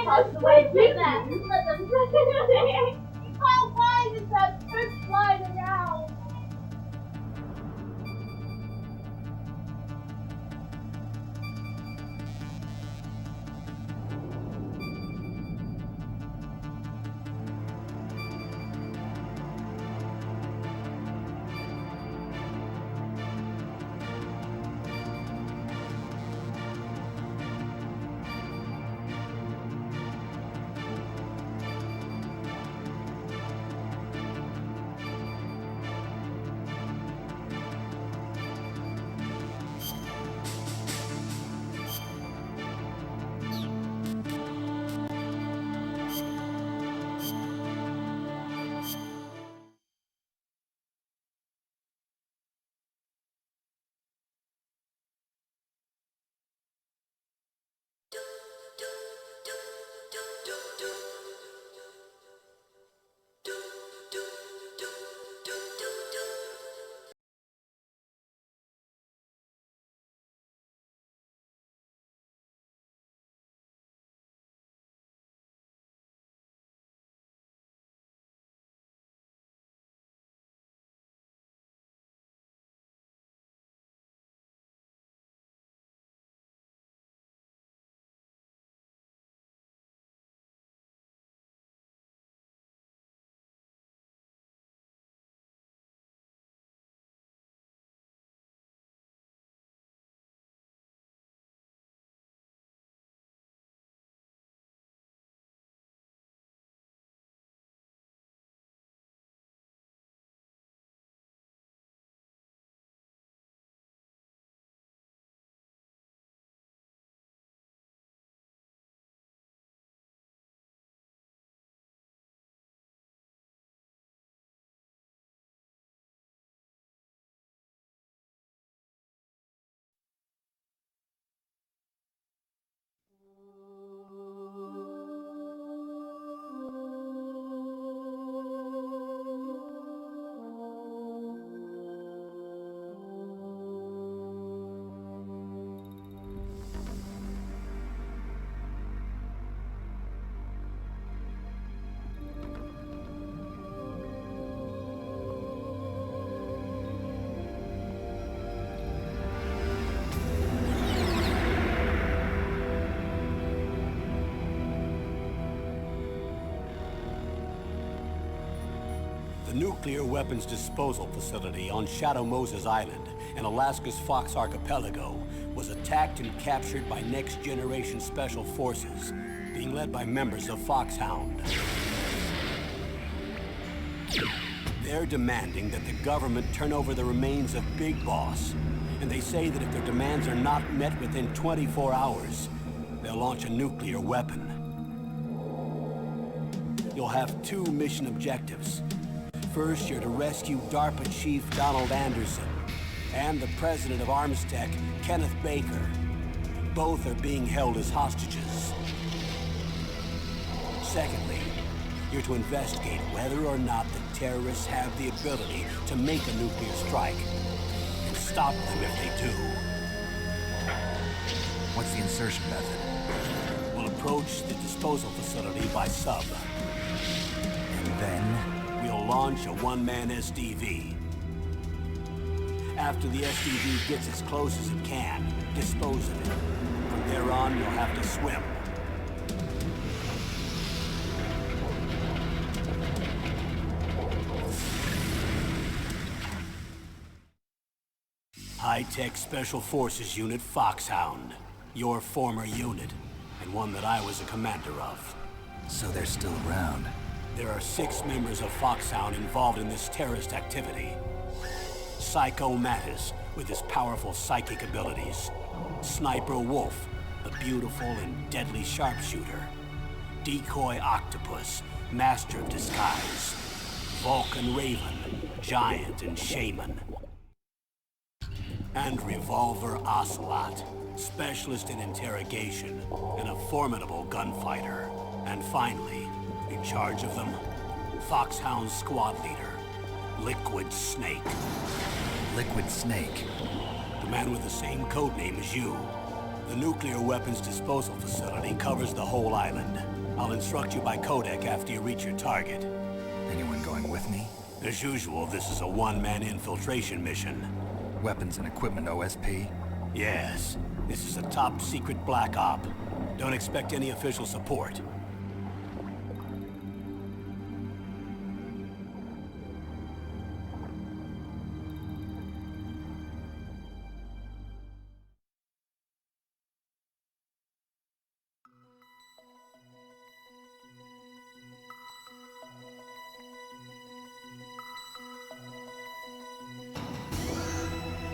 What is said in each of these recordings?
How's the way to do that? Let them How wide is that strip line around? The nuclear weapons disposal facility on Shadow Moses Island in Alaska's Fox Archipelago was attacked and captured by next-generation special forces, being led by members of Foxhound. They're demanding that the government turn over the remains of Big Boss, and they say that if their demands are not met within 24 hours, they'll launch a nuclear weapon. You'll have two mission objectives. First, you're to rescue DARPA Chief Donald Anderson and the President of Armstech, Kenneth Baker. Both are being held as hostages. Secondly, you're to investigate whether or not the terrorists have the ability to make a nuclear strike and stop them if they do. What's the insertion method? We'll approach the disposal facility by sub. And then? We'll launch a one-man SDV. After the SDV gets as close as it can, dispose of it. From there on, you'll have to swim. High-Tech Special Forces Unit Foxhound. Your former unit, and one that I was a commander of. So they're still around. There are 6 members of Foxhound involved in this terrorist activity. Psycho Mattis, with his powerful psychic abilities. Sniper Wolf, a beautiful and deadly sharpshooter. Decoy Octopus, master of disguise. Vulcan Raven, giant and shaman. And Revolver Ocelot, specialist in interrogation and a formidable gunfighter. And finally, in charge of them, Foxhound's squad leader, Liquid Snake. Liquid Snake? The man with the same codename as you. The nuclear weapons disposal facility covers the whole island. I'll instruct you by codec after you reach your target. Anyone going with me? As usual, this is a one-man infiltration mission. Weapons and equipment OSP? Yes, this is a top-secret black op. Don't expect any official support.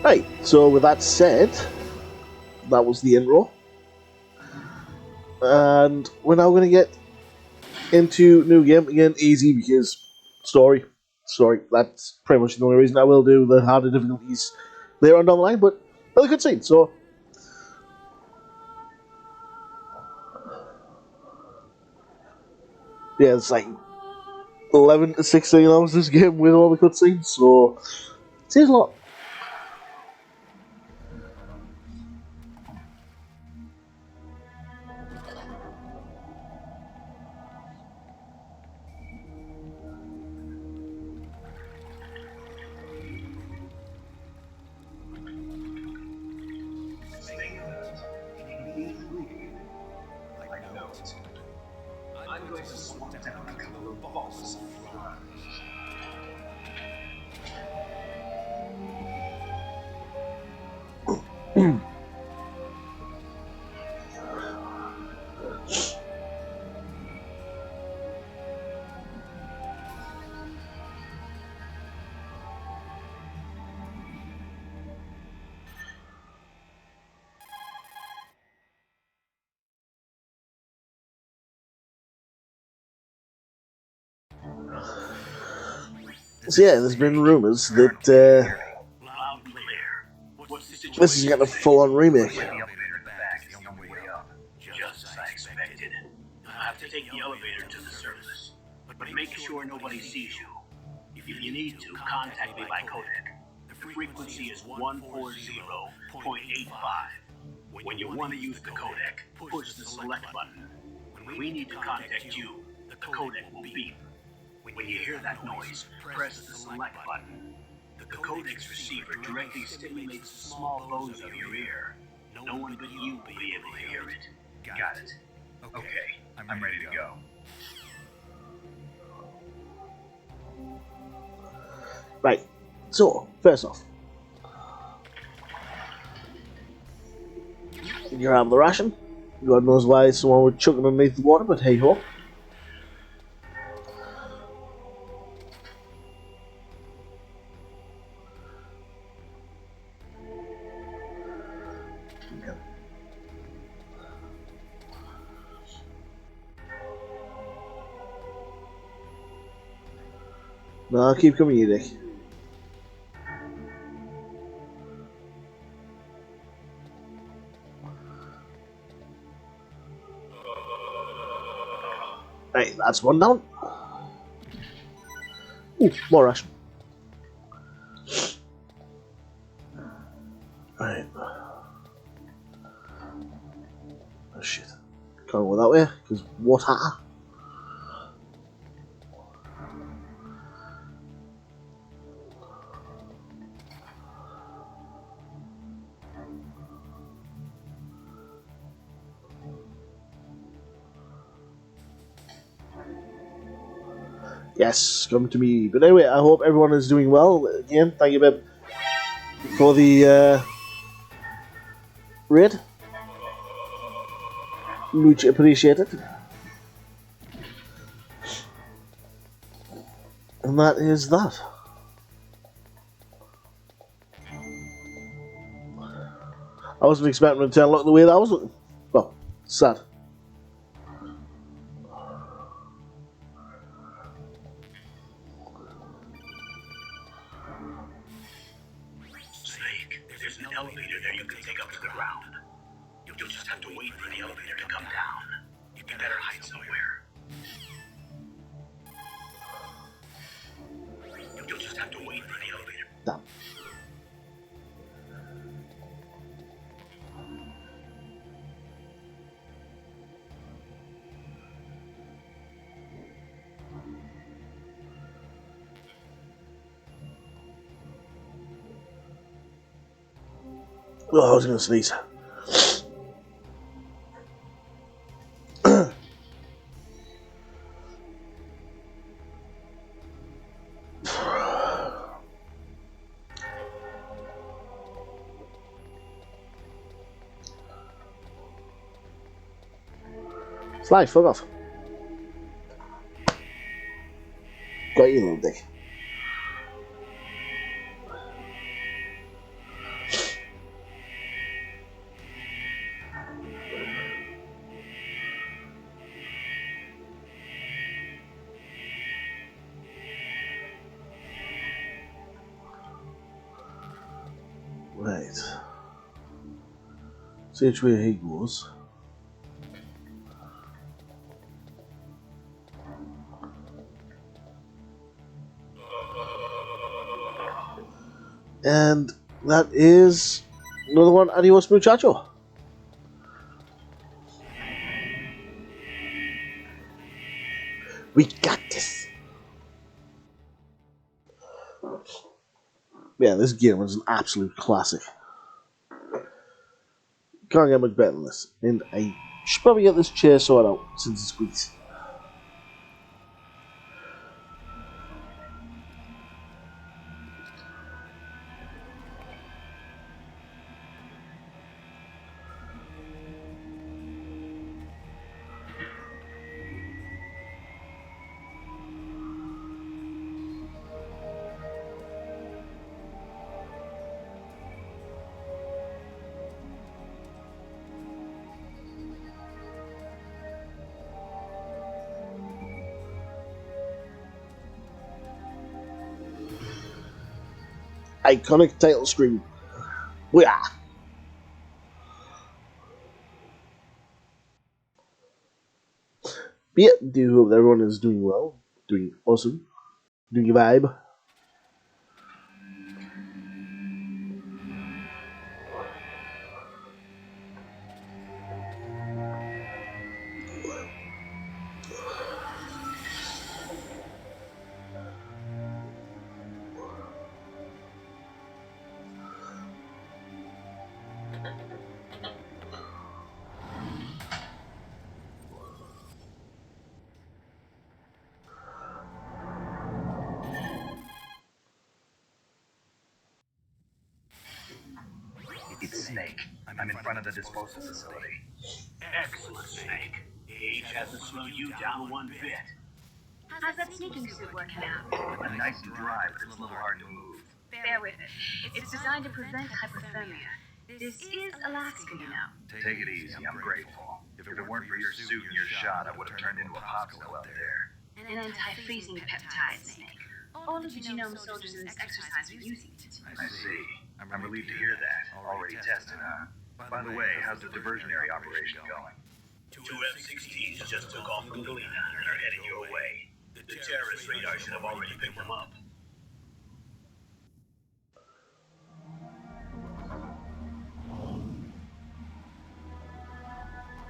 Right, so with that said, that was the intro. And we're now going to get into new game again, easy because story. That's pretty much the only reason I will do the harder difficulties later on down the line, but another good scene, so. Yeah, it's like 11 to 16 hours this game with all the cutscenes, so it seems a lot. I'm going to swap down a couple of boxes. So yeah, there's been rumours that Loud and clear. What's the situation? this is getting a full-on remake. The elevator in the back is the only way up. Just as I expected. You'll have to take the elevator to the surface. But make sure nobody sees you. If you need to, contact me by codec. The frequency is 140.85. When you want to use the codec, push the select button. When we need to contact you, the codec will beep. When you hear that noise, press the select button. The codec's receiver directly stimulates the small lobes of your ear. No one but you will be able to hear it. Got it. Okay, I'm ready to go. Right, so, first off, you're out of the ration. God knows why someone would chuck it underneath the water, but hey ho. No, keep coming, you dick. Right, that's one down. Ooh, more ration. Right. Oh shit. Can't go that way, because water. Yes, come to me. But anyway, I hope everyone is doing well. Again, thank you, Bib, for the raid. Much appreciated. And that is that. I wasn't expecting it to turn out the way that I was looking. Well, sad. Snake, there's an elevator there you can take up to the ground. You'll just have to wait for the elevator to come down. You better hide somewhere. You'll just have to wait for the elevator. Damn. Oh, I was going to sneeze. Fly, fuck off. Got you, little dick. Right. See which way he goes. And that is another one. Adios, muchacho. We got this. Yeah, this game was an absolute classic. Can't get much better than this. And I should probably get this chair sorted out since it's squeaks. Iconic title screen. Yeah. But yeah, do hope everyone is doing well, doing awesome, doing your vibe. It's Snake. I'm in front of the disposal facility. Excellent, Snake. Age hasn't slowed you down one bit. How's that sneaking suit working out? Nice and dry, but it's a little hard to move. Bear with it. It's designed to prevent hypothermia. This is Alaska, you know. Take it easy, I'm grateful. If it weren't for your suit and your shot, I would have turned into a popsicle out there. An anti-freezing peptide, Snake. All of the genome soldiers in this exercise are using it. I see. I'm relieved to hear that. Already tested, huh? By the way, how's the diversionary operation going? 2 F-16s just took off from Galena and are heading your way. The terrorist radar should have already picked them up.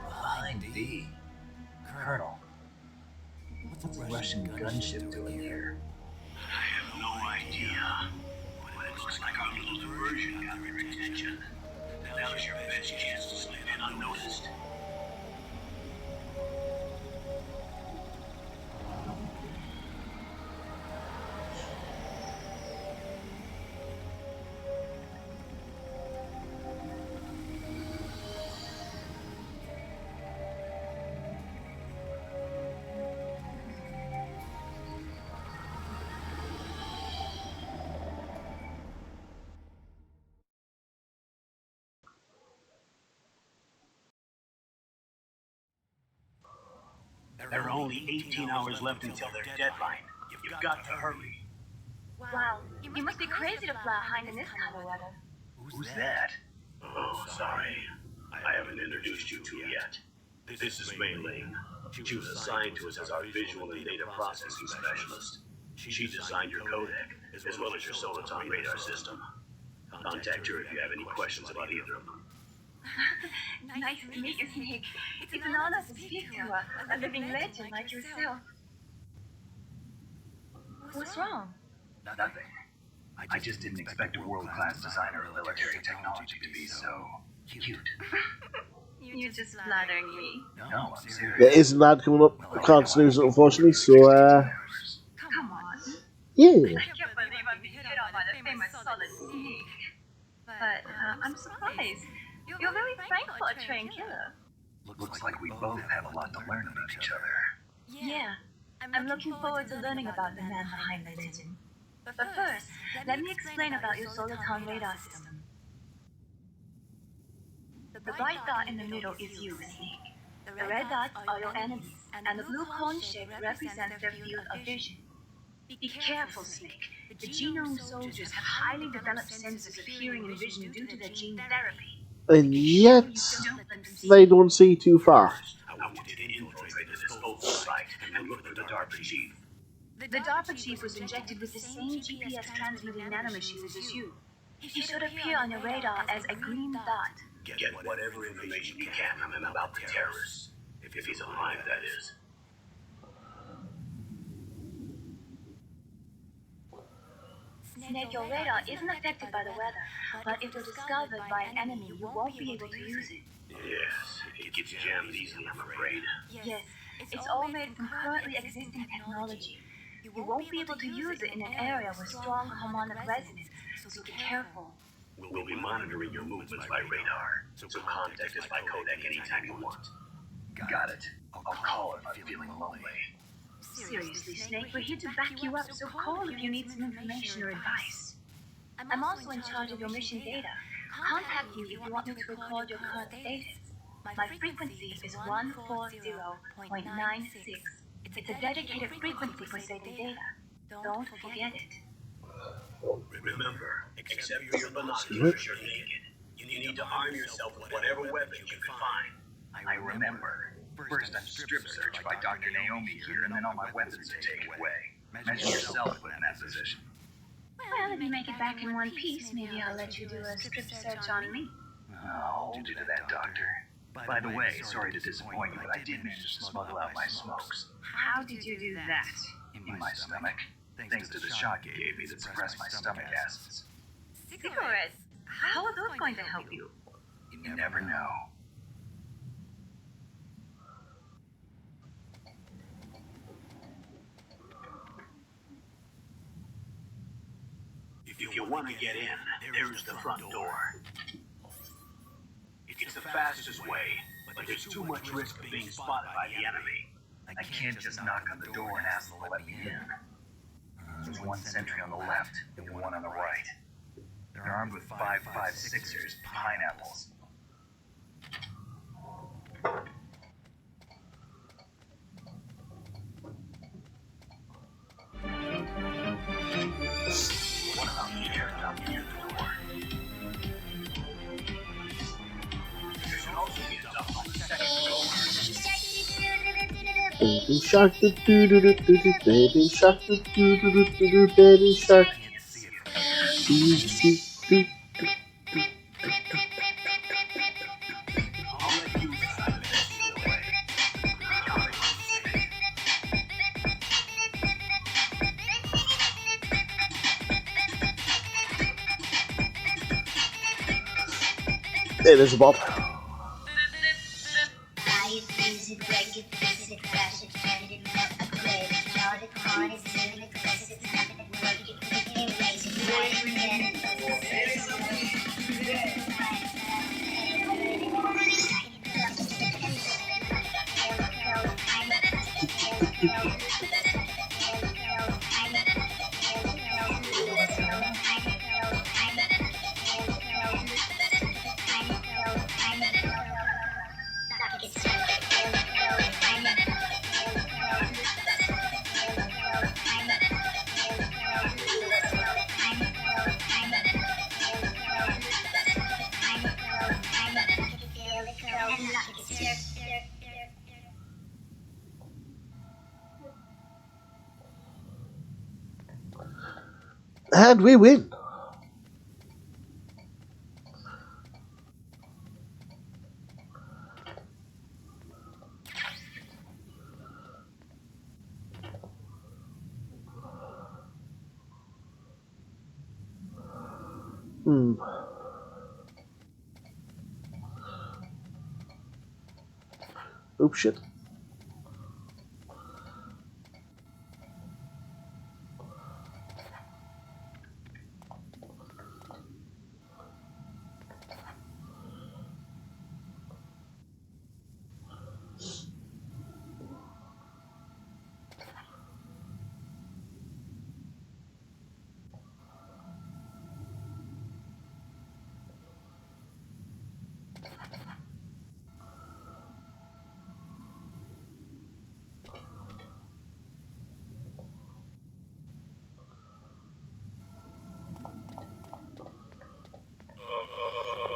Behind V. Colonel, what's a Russian gunship doing here? I have no idea, but it looks like our little diversion got their attention. Now's your best chance to slip in unnoticed. There are only 18 hours left until their deadline. You've got to hurry. Wow, you must be crazy to fly behind in this kind of weather. Who's that? Oh, sorry. I haven't introduced you to yet. This is Mei Ling. She was assigned to us as our visual and data processing specialist. She designed your codec, as well as your Soliton radar system. Contact her if you have any questions about either of them. Nice to meet you, Snake. It's an honor to speak to a living legend like yourself. What's wrong? Nothing. I just didn't expect a world-class designer of military technology to be so cute. You're just flattering me. No, I'm serious. There is an ad coming up. I can't snooze it, unfortunately, so, Come on. yeah. I can't believe I'm being hit on by the famous solid snake. But I'm surprised. You're very frank for a trained killer. Looks like we both have a lot to learn about each other. Yeah. I'm looking forward to learning about the man behind the legend. But first, let me explain about your solar town radar system. The bright dot in the middle is you, Snake. The red dots are your enemies, and the blue cone shape represents their field of vision. Be careful, Snake. The genome soldiers have highly developed senses of hearing and vision due to their gene therapy. And yet, they don't see too far. I want you to infiltrate the disposal site and look for the DARPA chief. The DARPA chief was injected with the same GPS transmitting nanomachines as you. He should appear on your radar as a green dot. Get whatever information you can from him about the terrorists. If he's alive, that is. Snake, your radar isn't affected by the weather, but if it's discovered by an enemy, you won't be able to use it. Yes, it gets jammed easily, I'm afraid. Yes, it's all made from currently existing technology. You won't be able to use it in an area with strong harmonic resonance, so be careful. We'll be monitoring your movements by radar, so contact us by codec anytime you want. Got it. I'll call if I'm feeling lonely. Seriously, Snake, we're here to back you up, so call if you need some information or advice. I'm also in charge of your mission data. Contact you if you want me to record your current status. My frequency is 140.96. It's a dedicated frequency for saving data. Don't forget it. Remember, except for your binoculars, you're naked. You need to arm yourself with whatever weapons you can find. I remember. First I'm strip searched by Dr. Naomi here, and then all my weapons are taken away. Imagine yourself put in that position. Well, if you make it back in one piece, maybe I'll let you do a strip search on me. Oh, hold you to that, Doctor. By the way, sorry to disappoint you, but I did manage to smuggle out my smokes. How did you do that? In my stomach, thanks to the shot you gave me that suppressed my stomach acids. Cigarettes? How are those going to help you? You never know. If you want to get in, there's the front door. It's the fastest way, but there's too much risk of being spotted by the enemy. I can't just knock on the door and ask them to let me in. There's one sentry on the left and one on the right. They're armed with 5.56ers, pineapples. What about the air out near the door? There should also be a duct on the second floor. Baby shark, do do do do do do, baby shark, do do do do do do, baby shark. Do do do do. I'll let you decide the best either way. Hey, there's a Bob. And we win. Oops, shit.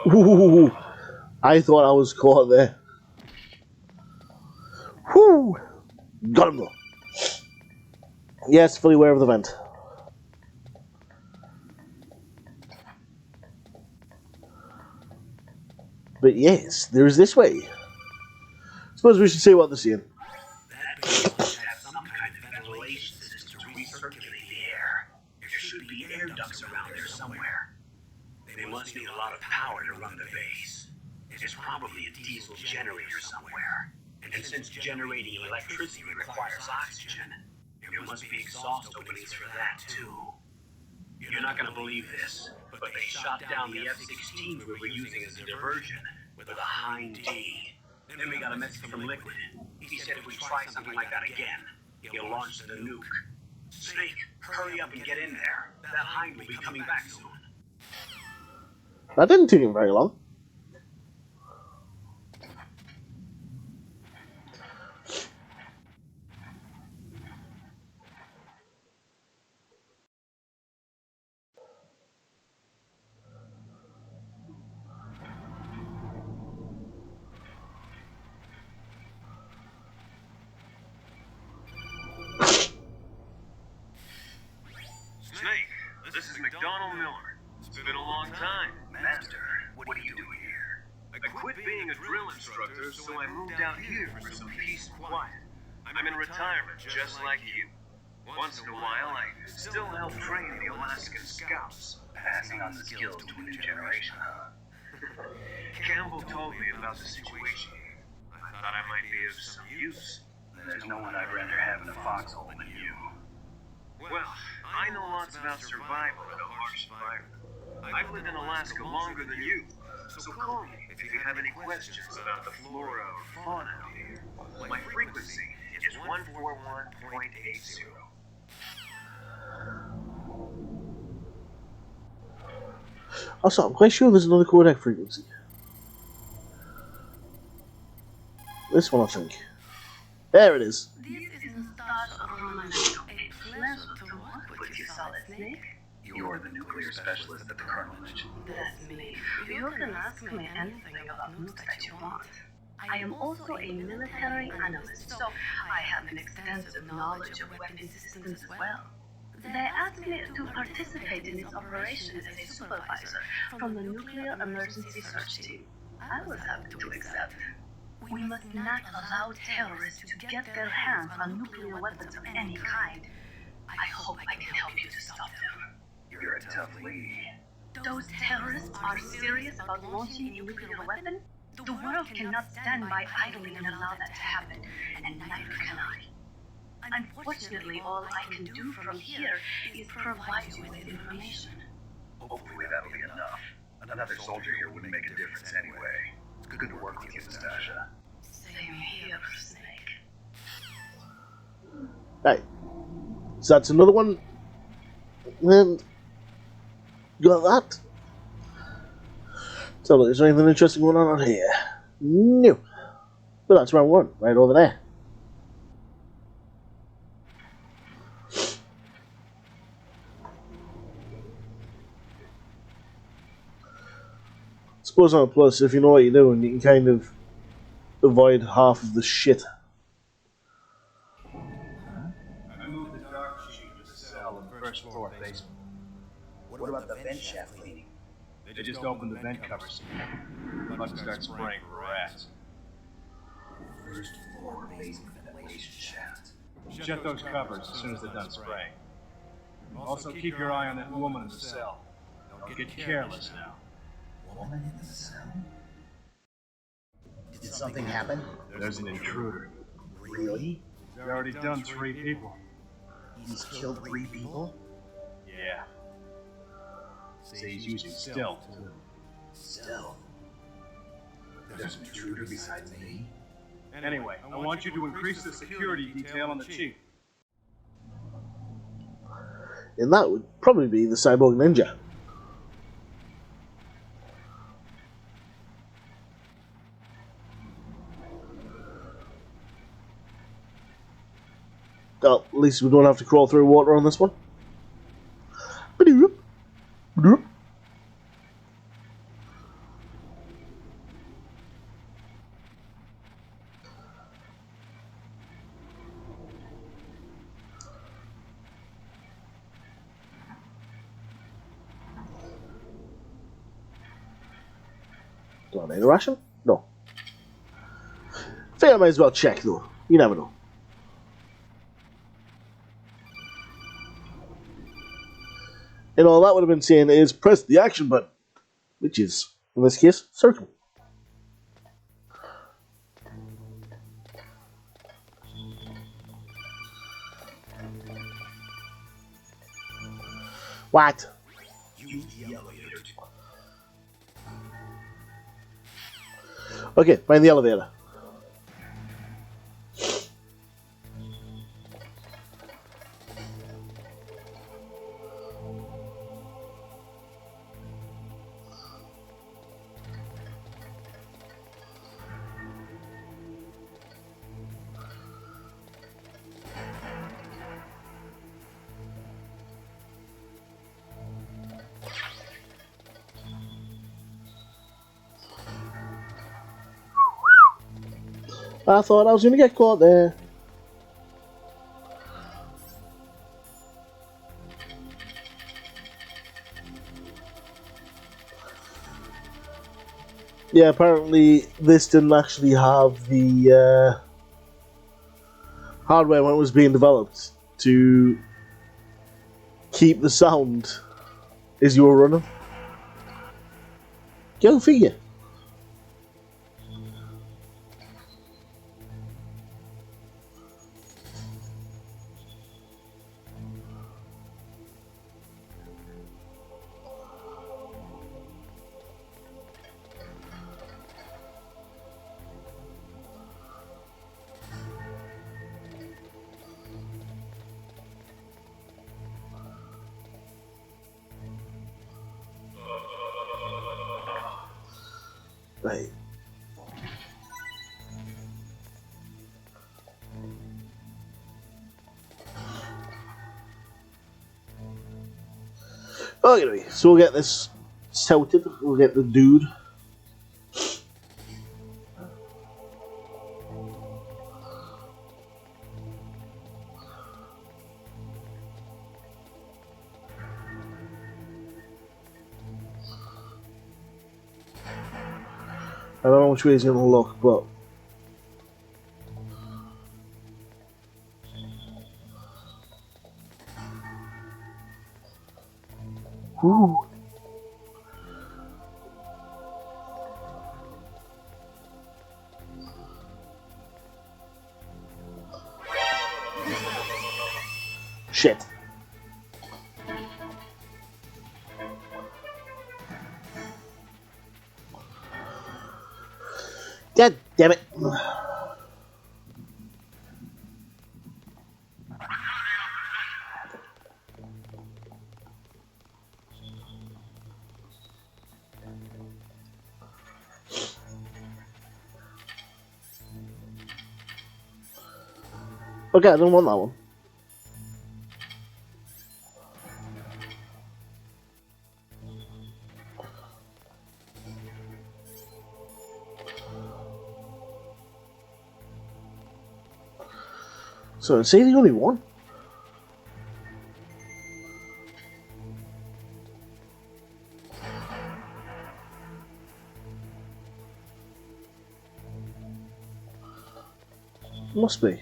Ooh, I thought I was caught there. Whoo! Got him though. Yes, fully aware of the vent. But yes, there's this way. Suppose we should see what they're seeing. That base must have some kind of ventilation system to recirculate the air. There should be air ducts around there somewhere. They must need a lot of power to run the base. There's probably a diesel generator somewhere. And since generating electricity requires oxygen, there must be exhaust openings for that too. You're not gonna believe this, but they shot down the F-16s we were using as a diversion with a Hind D. Then we got a message from Liquid. He said if we try something like that again, he'll launch the nuke. Snake, hurry up and get in there. That Hind will be coming back soon. That didn't take him very long. Snake, this is McDonald Miller. It's been a long time. Master, what are you doing here? I quit being a drill instructor, so I moved out here for some peace and quiet. I'm in retirement, just like you. Once in a while, I still help train the Alaskan Scouts. Passing on the skills to a new generation, huh? Campbell told me about the situation. I thought I might be of some use. There's no one I'd rather have in a foxhole than you. Well, I know lots about survival in a harsh environment. I've lived in Alaska longer than you, so call me if you have any questions about the flora or fauna out here. My frequency is 141.80. Also, I'm quite sure there's another codec frequency. This one, I think. There it is. This is the start of Roman. A pleasure to work with you, Solid Snake. You're the nuclear specialist that the Colonel mentioned. That's me. You can ask me anything about nukes that you want. I am also a military analyst, so I have an extensive knowledge of weapon systems as well. They asked me to participate in its operation as a supervisor from the Nuclear Emergency Search Team. I was happy to accept. We must not allow terrorists to get their hands on nuclear weapons of any kind. I hope I can help you to stop them. You're a tough lady. Those terrorists are serious about launching a nuclear weapon? The world cannot stand by idly and allow that to happen, and neither can I. Unfortunately, all I can do from here is provide you with information. Hopefully that'll be enough. Another soldier here wouldn't make a difference anyway. It's good to work with you, Nastasha. Same here, Snake. Right. So that's another one. And you got that. So look, is there anything interesting going on out here? No. But that's round one, right over there. Suppose on a plus, if you know what you're doing, you can kind of avoid half of the shit. I moved the dark sheet to the cell in the first floor basement. What about the vent shaft cleaning? They just opened the vent covers. About to start spraying for rats. First floor basement ventilation shaft. Shut those covers as soon as they're done spraying. Also, keep your eye on that woman in the cell. get careless now. Woman in the cell? Did something happen? There's an intruder. Really? He's already done 3 people. He's killed 3 people? Yeah. Say he's using stealth, too. Still. There's an intruder besides me? Anyway, I want you to increase the security detail on the chief. And that would probably be the Cyborg Ninja. Well, at least we don't have to crawl through water on this one. Ba-doop. Ba-doop. Do I need a ration? No. I think I might as well check though. You never know. And all that would have been saying is press the action button, which is, in this case, circle. What? Okay, find the elevator. I thought I was going to get caught there. Yeah, apparently this didn't actually have the hardware when it was being developed to keep the sound as you were running. Go figure. Right. Okay, so we'll get this tilted. We'll get the dude. I don't know which way he's going to look, but... Ooh. Shit. God damn it. Okay, I don't want that one. So, say the only one? Must be.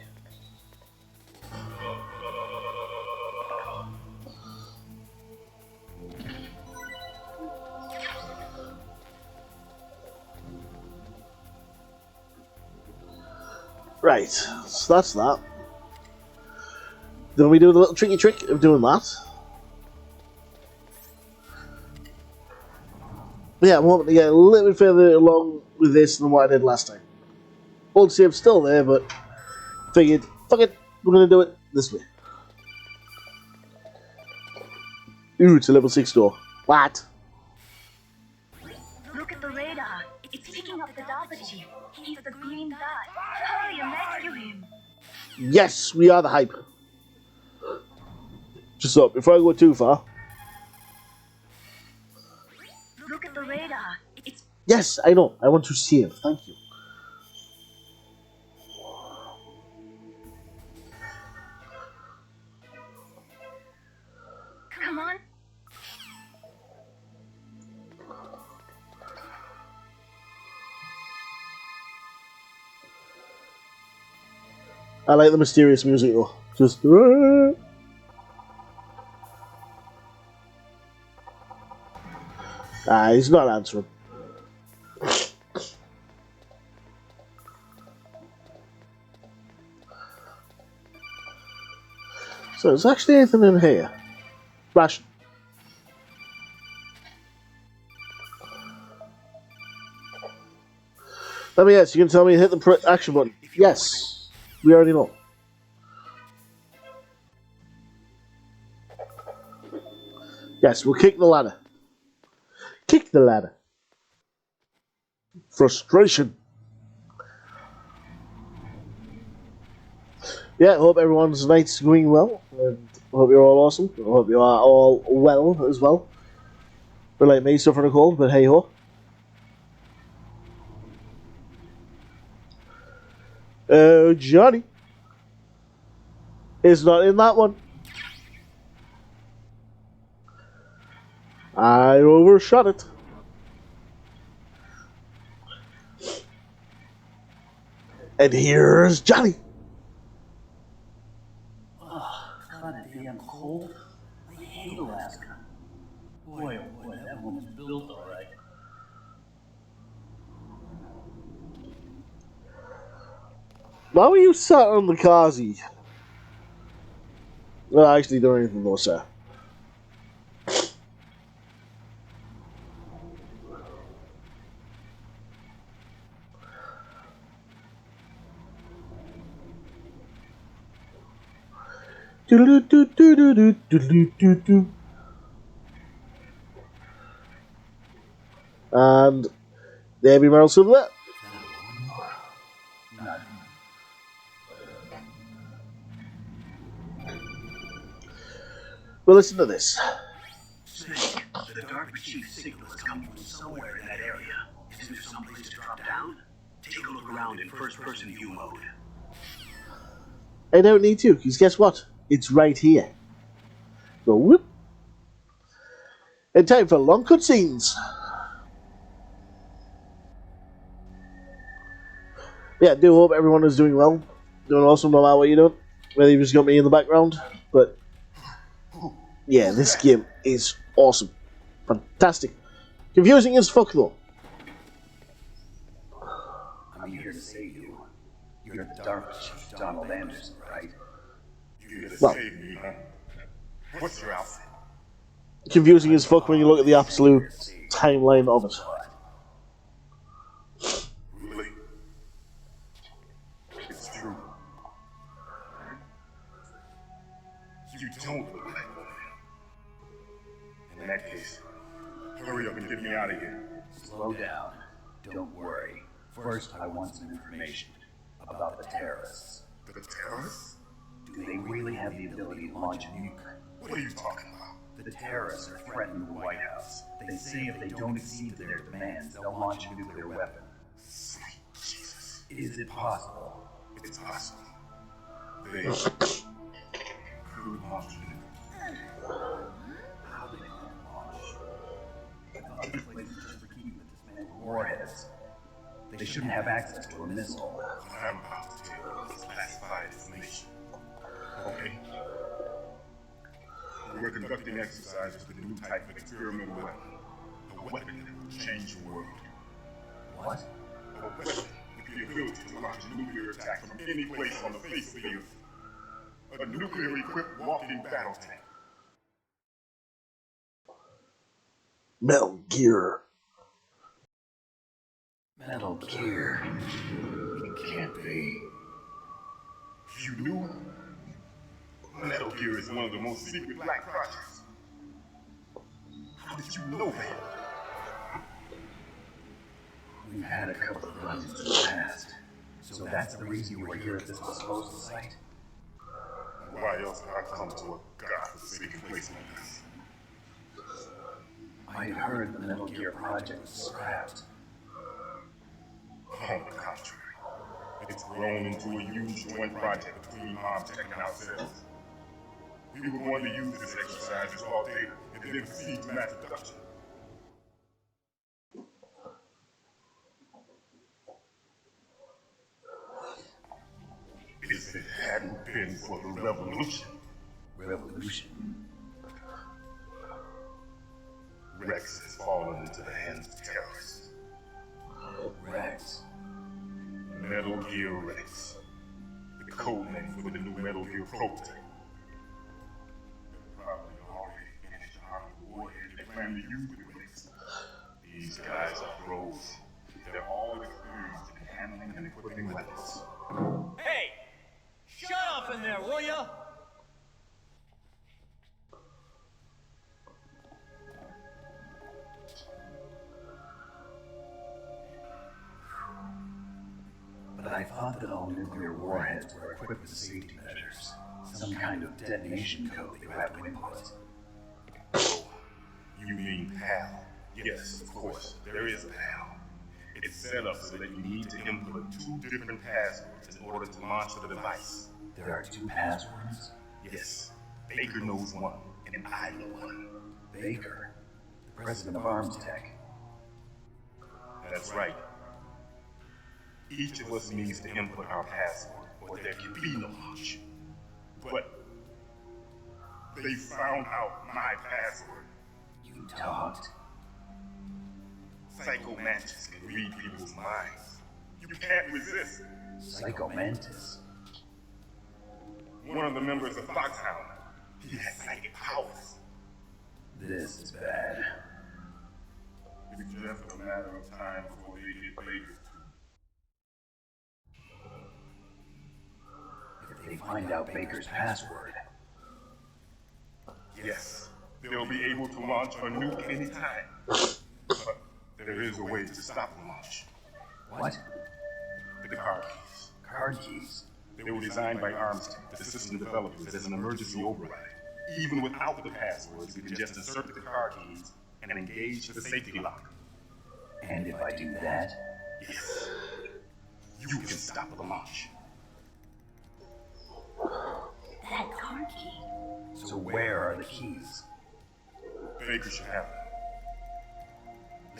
Right, so that's that. Then we do the little tricky trick of doing that. Yeah, I'm hoping to get a little bit further along with this than what I did last time. Old save's still there, but figured, fuck it, we're gonna do it this way. Ooh, it's a level 6 door. What? Look at the radar. It's picking up the Dapper Chief. He's the green dot. Hurry and rescue him. Yes, we are the hype. Just up, before I go too far. Look at the radar. It's Yes, I know. I want to see him. Thank you. come on. I like the mysterious music though. Just. Ah, he's not answering. So, there's actually anything in here. Ration. Let me guess, you can tell me to hit the action button. Yes, we already know. Yes, we'll kick the ladder. Kick the ladder. Frustration. Yeah, hope everyone's night's going well. And hope you're all awesome. I hope you are all well as well. But like me, suffering a cold, but hey ho. Johnny is not in that one. I overshot it. And here's Johnny. God, damn cold. I hate Alaska. Boy, oh boy, that one was built alright. Why were you sat on the Kazi? Well, I actually don't anything though, sir. And there be Meryl Silver. Well, listen to this. Snake, the Dark Chief signal is coming from somewhere in that area. Isn't there someplace to drop down? Take a look around in first-person view mode. I don't need to, because guess what? It's right here. Go whoop. And time for long cutscenes. Yeah, I do hope everyone is doing well. Doing awesome no matter what you're doing. Whether you've just got me in the background. But yeah, this game is awesome. Fantastic. Confusing as fuck though. I'm here to save you. You're the Dark Chief Donald Anderson, right? You're here to Well. save me, huh? What's your outfit? Confusing as fuck when you look at the absolute timeline of it. Really? It's true. You don't look like one. In that case, hurry up and get me out of here. Slow down. Don't worry. First, I want some information about the terrorists. The terrorists? Do they really have the ability to launch a nuke? What are you talking about? The terrorists are threatening the White House. They say if they don't accede to their demands, they'll launch a nuclear weapon. Sweet Jesus. Is it possible? It's possible. They could launch a nuke. How do they plan to launch? I thought this place was just for keeping the dismantled warheads. They shouldn't have access to a missile. What I'm about to tell you is classified information. Okay? We're conducting exercises with a new type of experimental weapon. A weapon that will change the world. What? A weapon with the ability to launch a nuclear attack from any place on the face of the earth. A nuclear-equipped walking battle tank. Metal Gear. Metal Gear. It can't be. You knew? Metal Gear is one of the most secret black projects. How did you know that? We've had a couple of run-ins in the past. So that's the reason you were here at this disposal site? Why else would I come to a godforsaken place like this? I had heard the Metal Gear project was scrapped. On the contrary, it's grown into a huge joint project between Armtech and ourselves. We were going to use this exercise as raw data and then proceed to mass production. If it hadn't been for the revolution, Revolution? Rex has fallen into the hands of terrorists. Rex? Metal Gear Rex, the code name for the new Metal Gear prototype. They're probably already finished arming the warhead they plan to use with Rex. These guys are pros. They're all experienced in handling and equipping weapons. Hey! Shut up in there, will ya? But I thought that all nuclear warheads were equipped with safety measures. Some kind of detonation code that you have to input. Oh, you mean PAL? Yes, of course, there is a PAL. It's set up so that you need to input 2 different passwords in order to launch the device. There are 2 passwords? Yes, Baker knows one, and I know one. Baker, the president of Armtech. That's right. Each of us needs to input our password, or there can be no launch. But they found out my password. You talked? Psycho Mantis can read people's minds. You can't resist. Psycho Mantis? One of the members of Foxhound. He has psychic powers. This is bad. It's just a matter of time before they get Baker. If they find out Baker's password. Yes, they'll be able to launch a nuke anytime. But there is a way to stop the launch. What? The card keys. Card keys? They were designed by Armstead, the system developers, as an emergency override. Even without the passwords, you can just insert the card keys and engage the safety lock. And if I do that? Yes. You can stop the launch. That card key. So where are the keys? Baker should have them.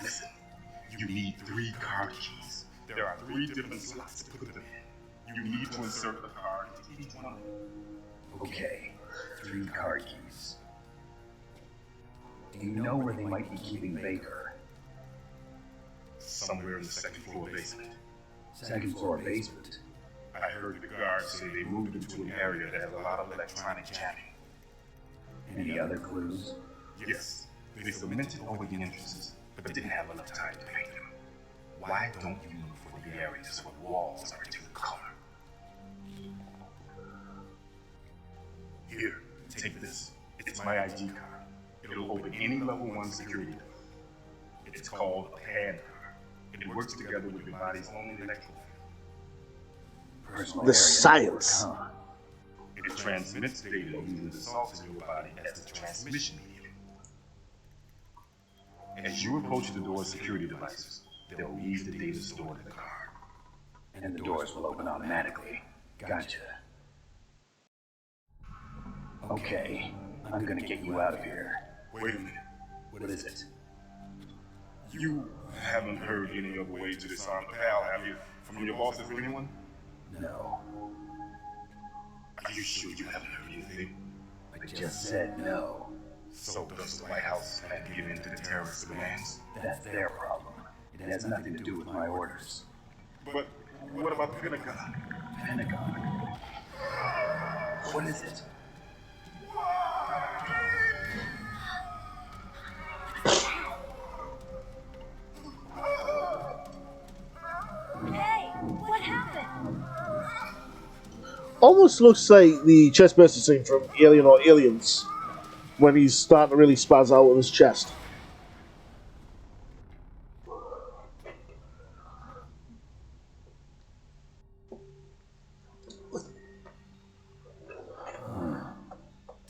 Listen, you need 3 card keys. There are 3 different slots to put them in. You need to insert the card into each one of them. Okay, 3 card keys. Do you know where they might be keeping Baker? Somewhere in the 2nd floor basement. 2nd floor basement? I heard the guards say they moved into an area that has a lot of electronic jamming. Any other clues? Yes, they cemented over the entrances, but didn't have enough time to paint them. Why don't you look for the areas where walls are a different color? Here, take this. It's my ID card. It'll open any level 1 security door. It's called a PAN card. It works together with your body's own electrical field. Personal The area science. network, huh? It transmits data using the salts in your body as the transmission medium. As you approach the door's security devices, they'll read the data stored in the card. And the doors will open automatically. Gotcha. Okay, I'm gonna get you out of here. Wait a minute. What is it? You haven't heard any other way to disarm the PAL, have you? From your bosses or anyone? No. Are you sure you haven't heard anything? I just said no. So does the White House plan to give in to the terrorist demands? That's their problem. It has nothing to do with my orders. But What about the Pentagon? Pentagon? What is it? Hey, what happened? Almost looks like the chest burster scene from Alien or Aliens, when he's starting to really spaz out of his chest.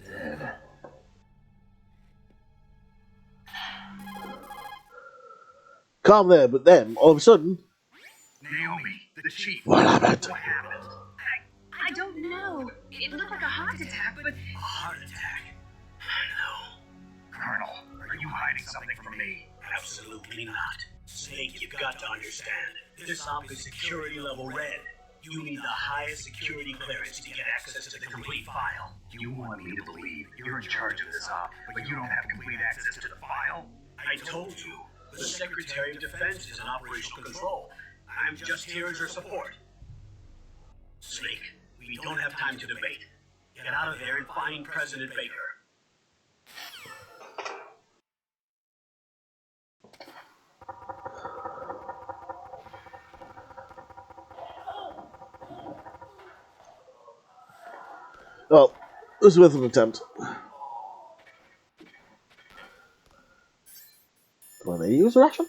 Dead. Calm there, but then, all of a sudden, Naomi, the chief. what happened? What happened? I don't know. It looked like a heart attack, but A heart attack? No. Colonel, are you hiding something from me? Absolutely not. Snake, you've got to understand. This op is security level red. You need the highest security clearance to get access to the complete file. You want me to believe you're in charge of this op, but you don't have complete access to the file? I told you, the Secretary of Defense is in operational control. I'm just here as your support. Snake, we don't have time to debate. Get out of there and find President Baker. Well, it was worth an attempt. Do I use a ration?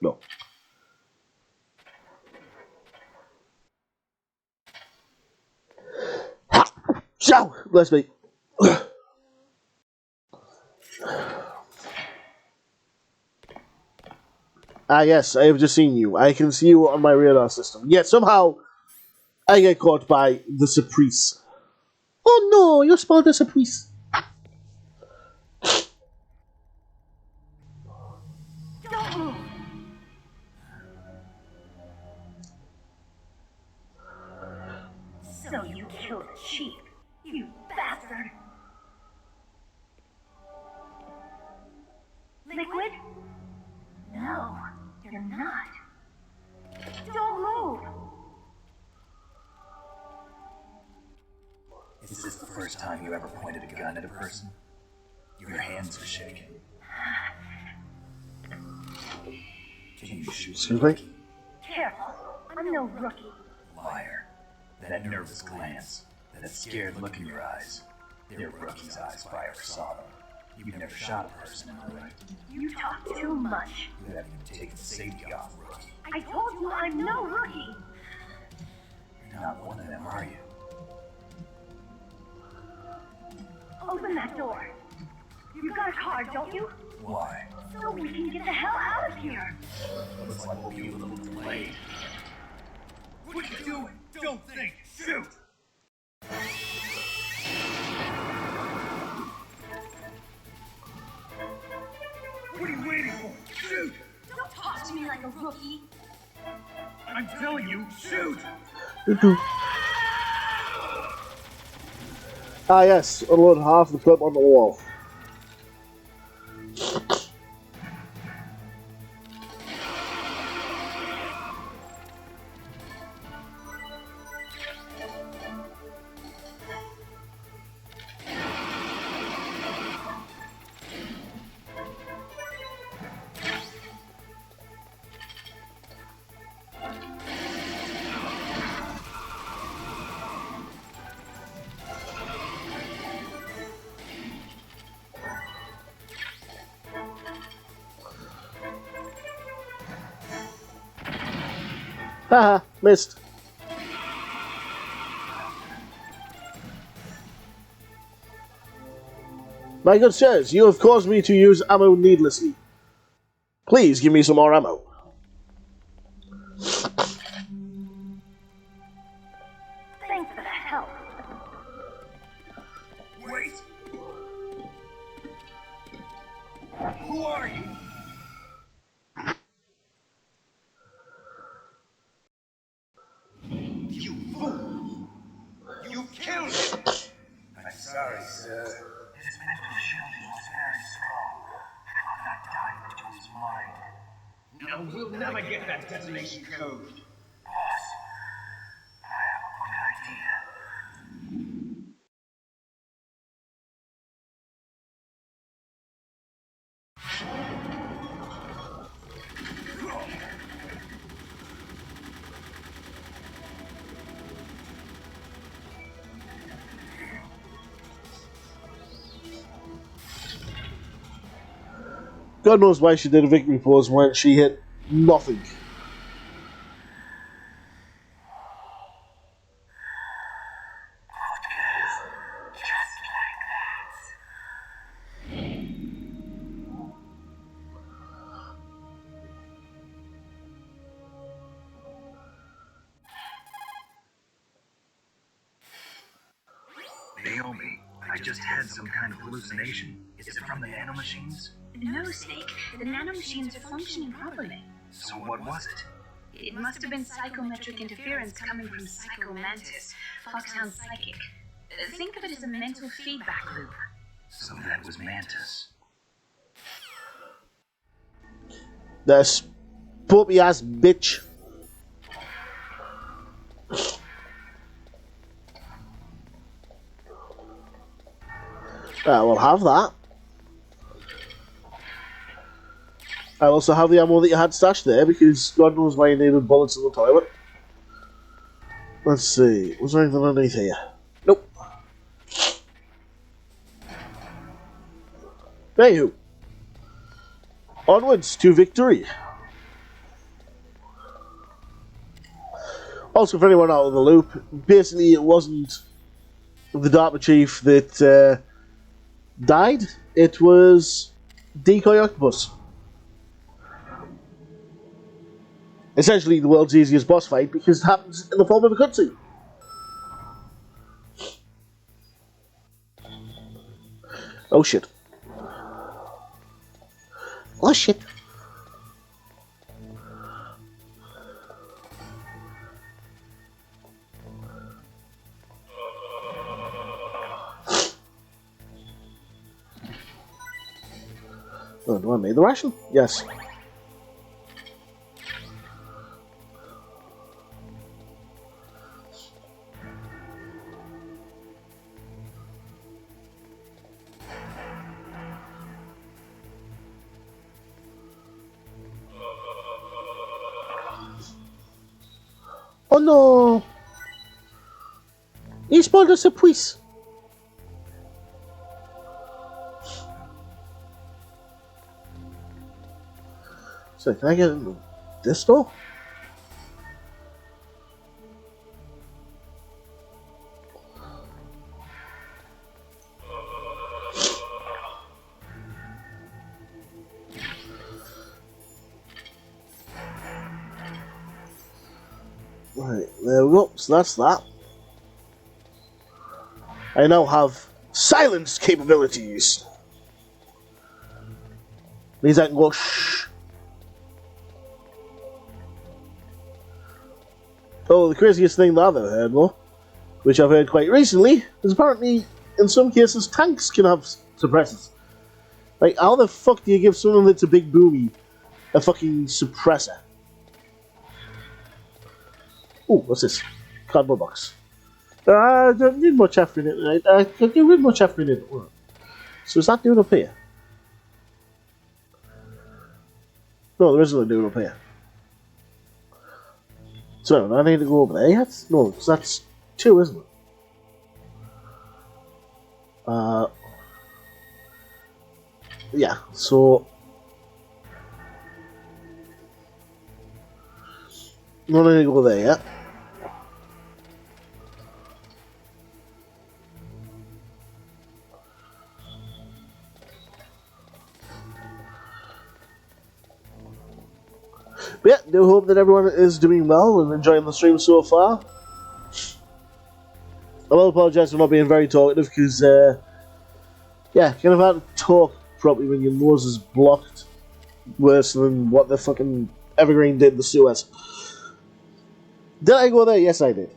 No. Ha! Show! Bless me. Ah, yes, I have just seen you. I can see you on my radar system. Yet somehow, I get caught by the Surprise. Oh no, you spoiled the Surprise. don't move. So you killed the chief, you bastard. Liquid? No, you're not. Don't move. Is this the first time you ever pointed a gun at a person? Your hands are shaking. Can you shoot? Excuse me? Careful, I'm no rookie. Liar. That nervous glance, that scared look in your eyes. They're rookie's eyes if I ever saw them. You've never shot a person, right? You talk too much. You haven't even taken the safety off, rookie. I told you I'm no rookie. You're not one of them, are you? Open that door. You've got a card, don't you? Why? So we can get the hell out of here. Looks like we'll be a little delayed. What are you doing? Don't think. Shoot! What are you waiting for? Shoot! Don't talk to me like a rookie. I'm telling you, shoot! Ah, yes, unload half the clip on the wall. Haha, missed. My good sirs, you have caused me to use ammo needlessly. Please give me some more ammo. Thanks for the help. Wait! Who are you? You fool! You killed him! I'm sorry, sir. His mental shield was very strong. I'm not diving into his mind. No, we'll never get that detonation code. Boss, God knows why she did a victory pose when she hit nothing. Naomi, I just had some kind of hallucination. Is it from the nanomachines? No, Snake. The nanomachines are functioning properly. So what was it? It must have been psychometric interference coming from Psycho Mantis, Foxhound Psychic. Think of it as a mental feedback loop. So that was Mantis. This poopy ass bitch. We'll have that. I'll also have the ammo that you had stashed there because God knows why you needed bullets in the toilet. Let's see. Was there anything underneath here? Nope. Anywho. Onwards to victory. Also, for anyone out of the loop, basically it wasn't the Darpa Chief that died. It was Decoy Octopus. Essentially the world's easiest boss fight because it happens in the form of a cutscene. Oh shit. Oh shit. Oh, do I need the ration? Yes. Oh no! He spoiled us a piece. So can I get in this door? Right, there we go. So that's that. I now have silence capabilities. Means I can go shh. Oh, the craziest thing that I've ever heard, though, which I've heard quite recently, is apparently, in some cases, tanks can have suppressors. Like, how the fuck do you give someone that's a big boomy a fucking suppressor? Ooh, what's this? Cardboard box. I don't need much effort in it. I don't need much effort in it. So is that dude up here? No, there isn't a dude up here. So, I need to go over there yet? No, because that's 2, isn't it? Yeah, so... No need to go there yet. But yeah, do hope that everyone is doing well and enjoying the stream so far. I will apologise for not being very talkative because, yeah, kind of hard to talk properly when your nose is blocked worse than what the fucking Evergreen did the Suez. Did I go there? Yes, I did.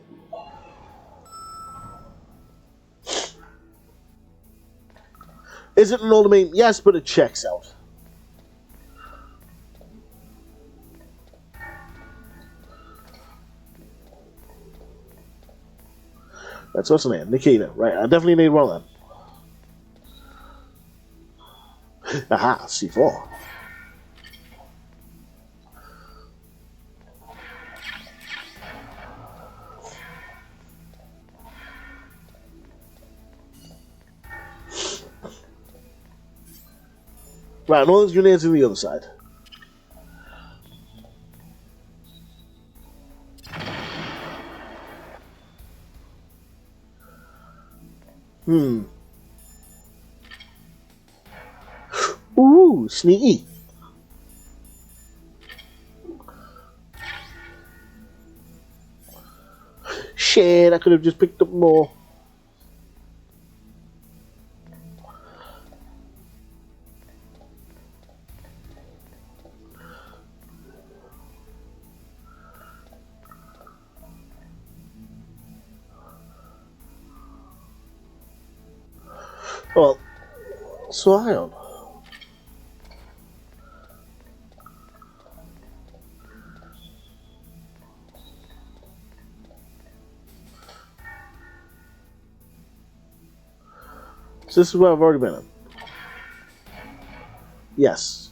Is it an old domain? Yes, but it checks out. That's what's the name, Nikita. Right, I definitely need one of them. Aha, C4. Right, and all those grenades on the other side. Ooh, sneaky. Shit, I could have just picked up more. Well, so hang on. So this is where I've already been in. Yes.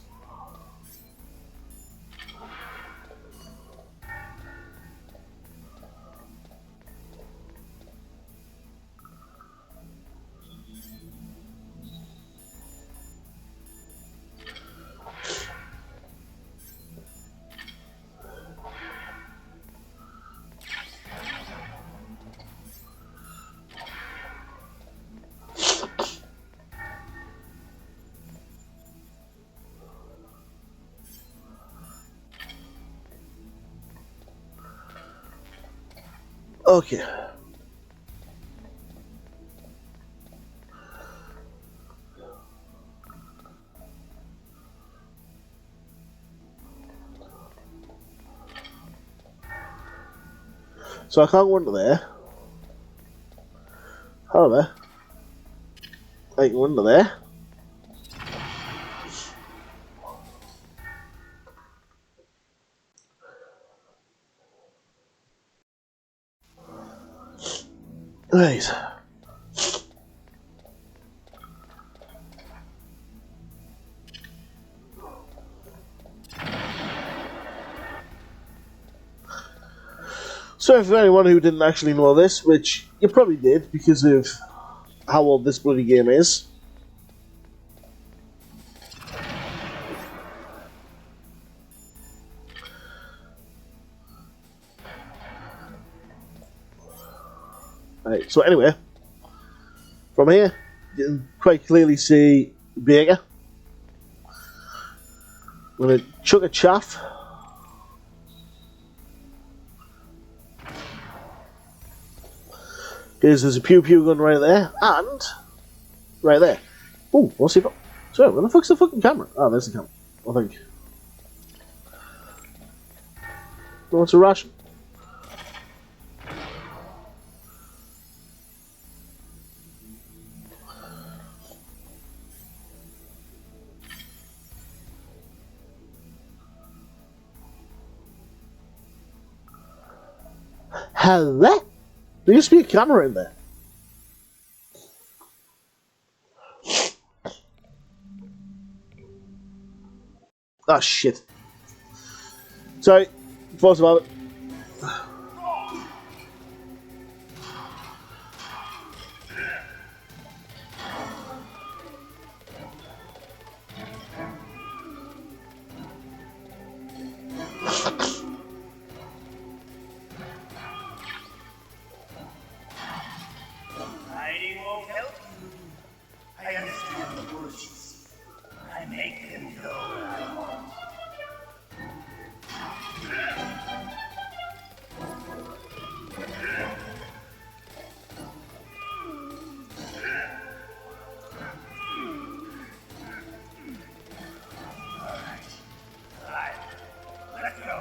Okay. So I can't go into there. However, I can go into there. Right. So for anyone who didn't actually know this, which you probably did because of how old this bloody game is. Right, so anyway, from here, you can quite clearly see Baker. I'm going to chuck a chaff. Because there's a pew pew gun right there, and right there. Ooh, what's he got? So, where the fuck's the fucking camera? Oh, there's the camera, I think. No, it's a ration. Hello? There used to be a camera in there. Ah, shit. Sorry, thoughts about it. Hiding won't help you. I understand the bushes. I make them go where I want. Alright, let's go.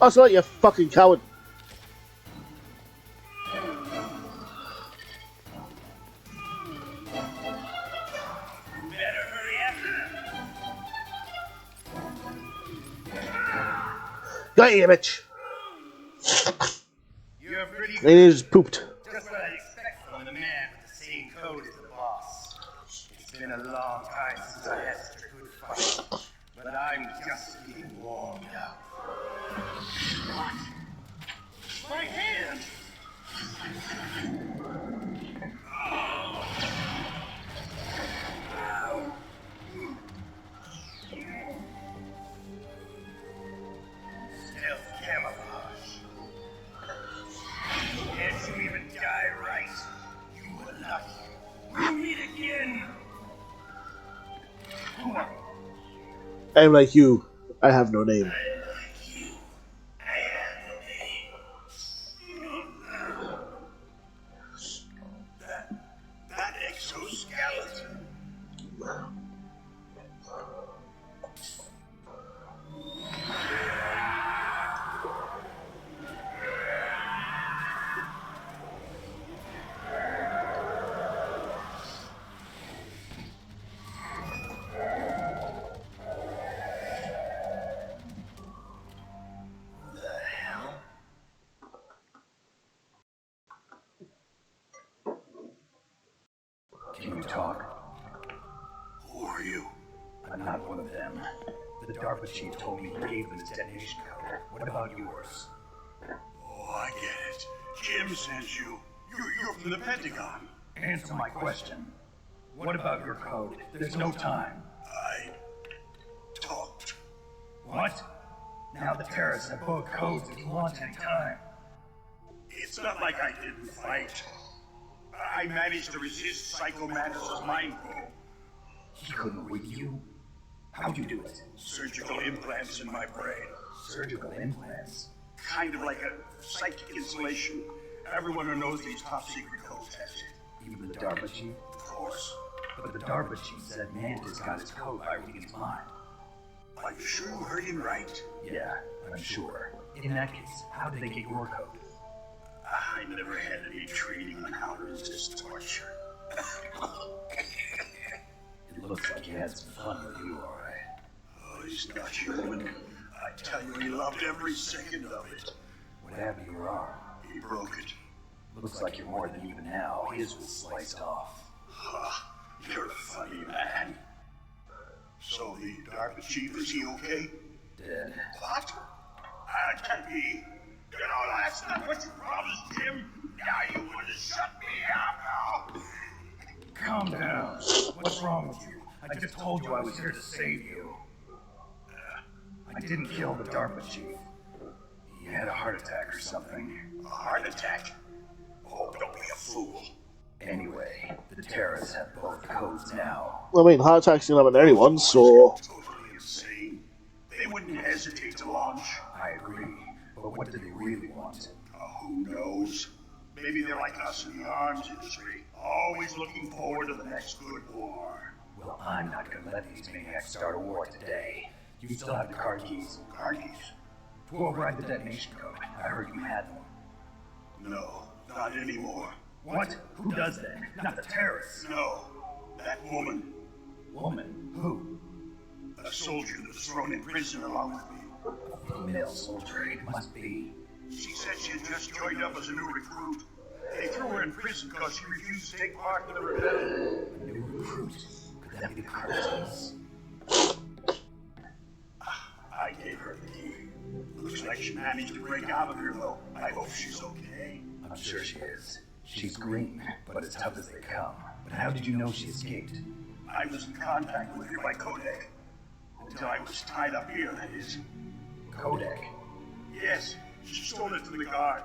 That's not you fucking coward. Got you, bitch. You're pretty And he just pooped. Just what I'd expect from the man with the same code as the boss. It's been a long time since I had such a good fight, but I'm just getting warmed up. What? My hand! Stealth camouflage. Can't you even die right? You were lucky. We'll meet again. Who are you? I'm like you. I have no name. That exoskeleton. Can you talk? Who are you? I'm not one of them. The DARPA chief told me you gave them his detonation code. What about yours? Oh, I get it. Jim sent you. You're from the Pentagon. Answer my question. What about your code? There's no time. I talked. What? Now the terrorists have both codes if you want any time. It's not like I didn't fight. I managed to resist Psycho Mantis' mind control. He couldn't read you? How'd you do it? Surgical implants in my brain. Surgical implants? Kind of like a psychic insulation. Everyone who knows these top secret codes has it. Even the DARPA chief? Of course. But the DARPA chief said Mantis got his code by reading his mind. Are you sure you heard him right? Yeah, I'm sure. In that case, how did they get your code? I never had any training on how to resist torture. It looks like he had some fun with you, alright. Oh, he's not human. I tell you, he loved every second of it. What happened to your arm? He broke it. Looks like you're more than even now. His was sliced off. You're a funny man. So the DARPA chief, is he okay? Dead. What? That can't be. You know, that's not what you promised, Jim. Now you want to shut me up. Calm down. What's wrong with you? I just told you I was here to save you. I didn't kill the DARPA chief. He had a heart attack or something. A heart attack? Oh, don't be a fool. Anyway, the terrorists have both codes now. I mean, heart attacks can happen to anyone, so... Totally insane. They wouldn't hesitate to launch. I agree. But what do they really want? Oh, who knows? Maybe they're like us in the arms industry, always looking forward to the next good war. Well, I'm not gonna let these maniacs start a war today. You still have the car keys. Car keys? To override the detonation code. I heard you had them. No, not anymore. What? Who does that? Not the terrorists. No, that woman. Woman? Who? A soldier that was thrown in prison along with me. A female soldier, it must be. She said she had just joined up as a new recruit. They threw her in prison because she refused to take part in the rebellion. A new recruit? Could that be the Cartels? I gave her the key. Looks like she managed to break out of here, though. I hope she's okay. I'm sure she is. She's green, but as tough as they come. But how did you know she escaped? I was in contact with her by Kodak. Until I was tied up here, that is. Kodak? Yes, she stole it from the guard.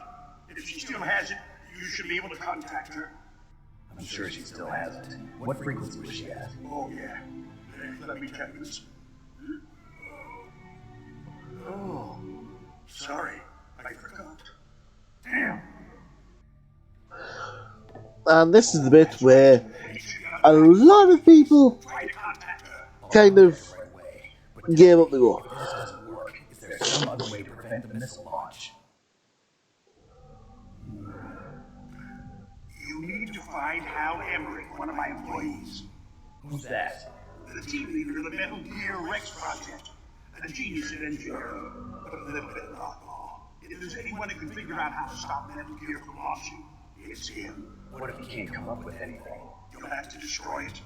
If she still has it, you should be able to contact her. I'm sure she still has it. What frequency was she at? Oh, yeah. Let me check this. Oh, sorry. I forgot. Damn. And this is the bit where a lot of people kind of gave up the go. If this doesn't work, is there some other way to prevent the missile launch? You need to find Hal Emmerich, one of my employees. Who's that? The team leader of the Metal Gear Rex project. A genius at engineering. but a little bit of oddball. If there's anyone who can figure out how to stop Metal Gear from launching, it's him. What if he can't come up with anything? You'll have to destroy it.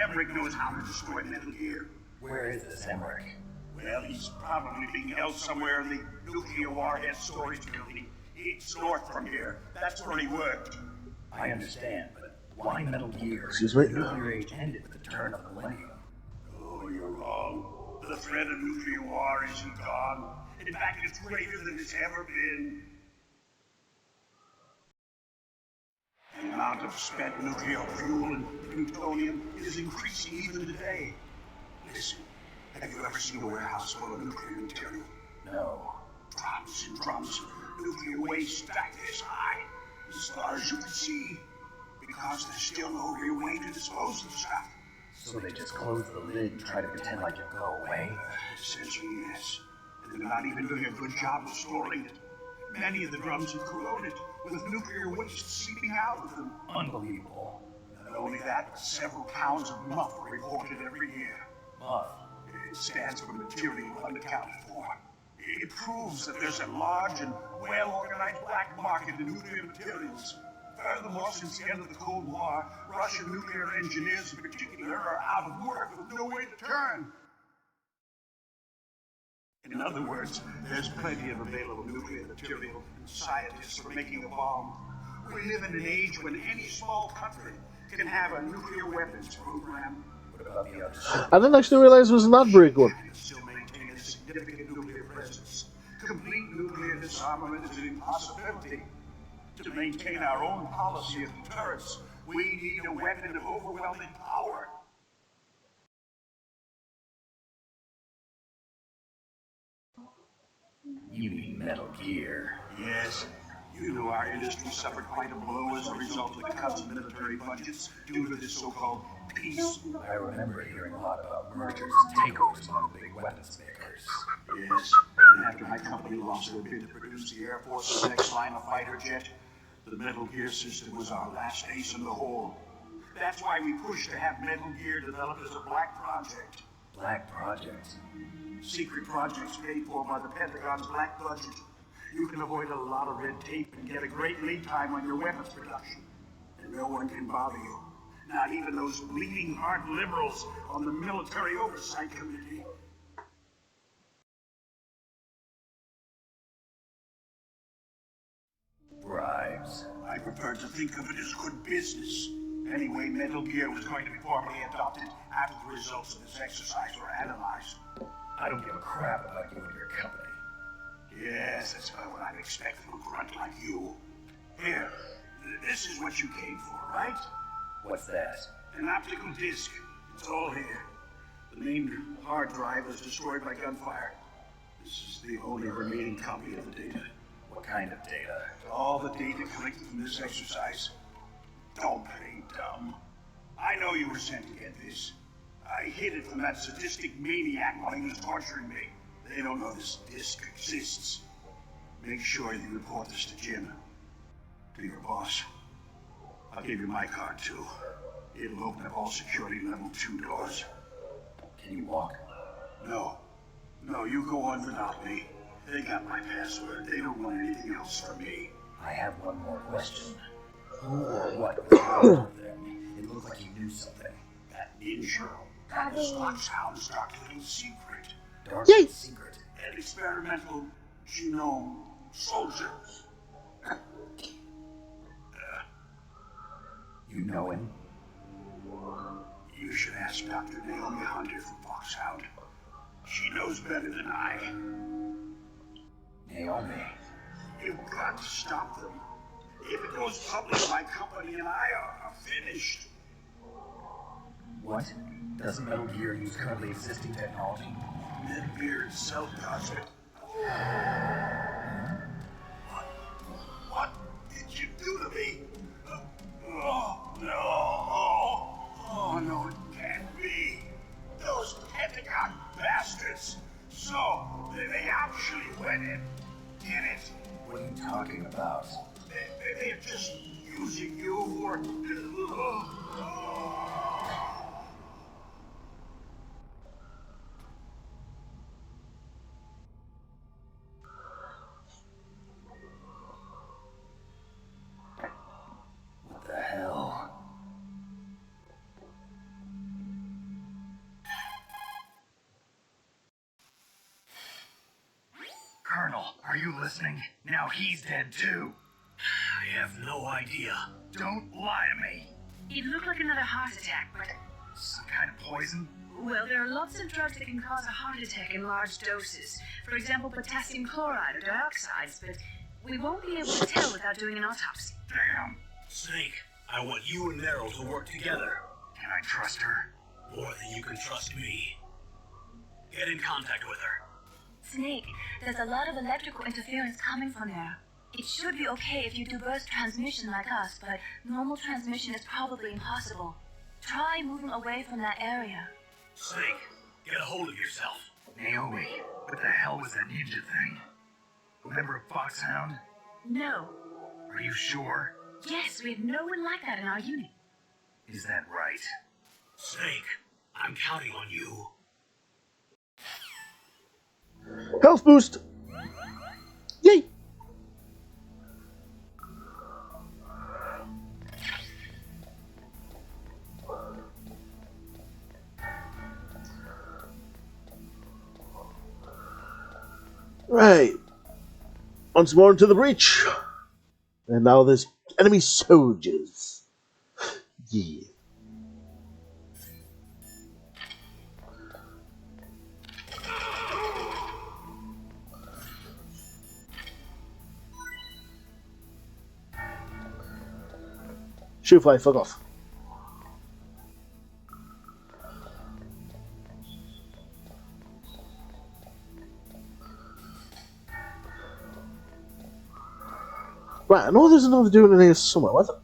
Emmerich knows how to destroy Metal Gear. Where is this Emmerich? Well, he's probably being held somewhere in the nuclear warhead storage building. It's north from here. That's where he worked. I understand, but why Metal Gear? Excuse me? The nuclear age ended with the turn of the millennium. Oh, you're wrong. The threat of nuclear war isn't gone. In fact, it's greater than it's ever been. The amount of spent nuclear fuel and plutonium is increasing even today. Listen, have you ever seen a warehouse full of nuclear material? No. Drums and drums of nuclear waste stacked this high, as far as you can see, because there's still no real way to dispose of the stuff. So they just close the lid and try to pretend like it'll go away? Essentially, yes. And they're not even doing a good job of storing it. Many of the drums are corroded, with nuclear waste seeping out of them. Unbelievable. Not only that, but several pounds of muff are reported every year. Muff? It stands for material unaccounted for. It proves that there's a large and well-organized black market in nuclear materials. Furthermore, since the end of the Cold War, Russian nuclear engineers in particular are out of work with no way to turn. In other words, there's plenty of available nuclear material and scientists for making a bomb. We live in an age when any small country can have a nuclear weapons program. What about the others? I didn't actually realize it was not very good. China still maintain a significant nuclear presence. Complete nuclear disarmament is an impossibility. To maintain our own policy of deterrence, we need a weapon of overwhelming power. You mean Metal Gear? Yes. You know our industry suffered quite a blow as a result of the cuts in military budgets due to this so-called peace. I remember hearing a lot about mergers and takeovers among big weapons makers. Yes, and after my company lost their bid to produce the Air Force's next line of fighter jet, the Metal Gear system was our last ace in the hole. That's why we pushed to have Metal Gear developed as a black project. Black projects? Secret projects paid for by the Pentagon's black budget. You can avoid a lot of red tape and get a great lead time on your weapons production. And no one can bother you. Not even those bleeding heart liberals on the Military Oversight Committee. Bribes. I prefer to think of it as good business. Anyway, Metal Gear was going to be formally adopted after the results of this exercise were analyzed. I don't give a crap about you and your company. Yes, that's about what I'd expect from a grunt like you. Here, this is what you came for, right? What's that? An optical disc. It's all here. The main hard drive was destroyed by gunfire. This is the only remaining copy of the data. What kind of data? All the data collected from this exercise. Don't play dumb. I know you were sent to get this. I hid it from that sadistic maniac while he was torturing me. They don't know this disc exists. Make sure you report this to Jim. To your boss. I'll give you my card too. It'll open up all security level 2 doors. Can you walk? No. No, you go on without me. They got my password. They don't want anything else from me. I have one more question. Who or what was involved then? It looked like you knew something. That ninja. That is Foxhound's dark little secret. Dark Yay! secret. An experimental genome soldier. You know him? You should ask Dr. Naomi Hunter from Foxhound. She knows better than I. Naomi. You've got to stop them. If it goes public, my company and I are finished. What? Doesn't Metal Gear use currently existing technology? Metal Gear itself does it. What did you do to me? Oh, no. Oh, no, it can't be. Those Pentagon bastards. So, they actually went in. Did it? What are you talking about? They're just using you for... Are you listening? Now he's dead too. I have no idea. Don't lie to me. It looked like another heart attack, but... Some kind of poison? Well, there are lots of drugs that can cause a heart attack in large doses. For example, potassium chloride or dioxides, but we won't be able to tell without doing an autopsy. Damn. Snake, I want you and Meryl to work together. Can I trust her? More than you can trust me. Get in contact with her. Snake, there's a lot of electrical interference coming from there. It should be okay if you do burst transmission like us, but normal transmission is probably impossible. Try moving away from that area. Snake, get a hold of yourself. Naomi, what the hell was that ninja thing? Remember a foxhound? No. Are you sure? Yes, we have no one like that in our unit. Is that right? Snake, I'm counting on you. Health boost! Yay! Right. Once more into the breach. And now there's enemy soldiers. Yeah. Shoot fly, fuck off. Right, I know there's another dude in here somewhere. What the?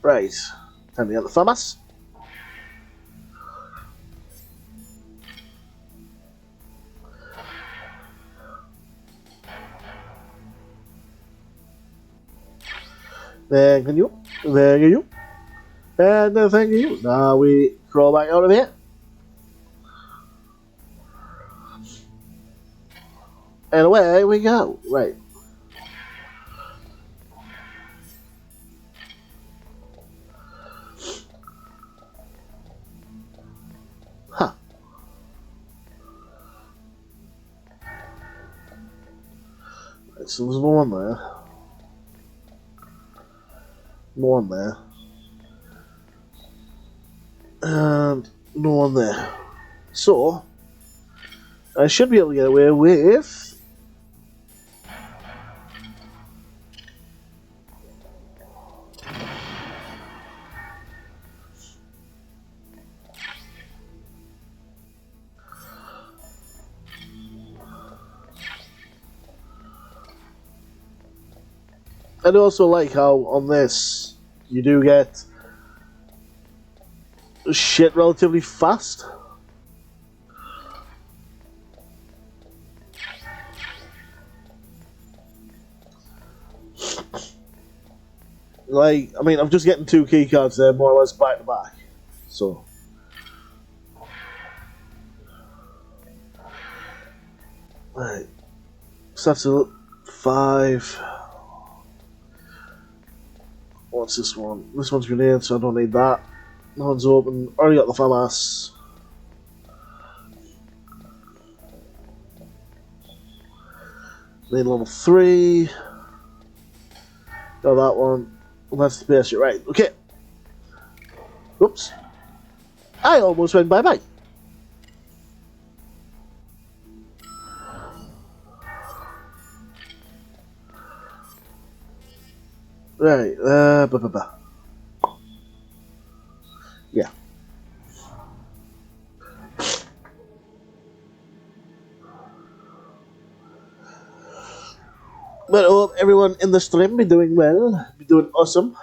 Right. Time to get the FAMAS. Thank you. Thank you. And thank you. Now we crawl back out of here. And away we go. Right. Huh. Right, so there's no one there. No one there. And no one there. So, I should be able to get away with... I do also like how on this you do get shit relatively fast. Like, I mean, I'm just getting 2 key cards there, more or less back to back. So. Right. So that's a 5. What's this one? This one's grenade, so I don't need that. That one's open. Already got the FAMAS. Need level 3. Got that one. Well, that's the basic, right? Okay. Oops. I almost went bye bye. Right, yeah. But I hope everyone in the stream be doing well, be doing awesome.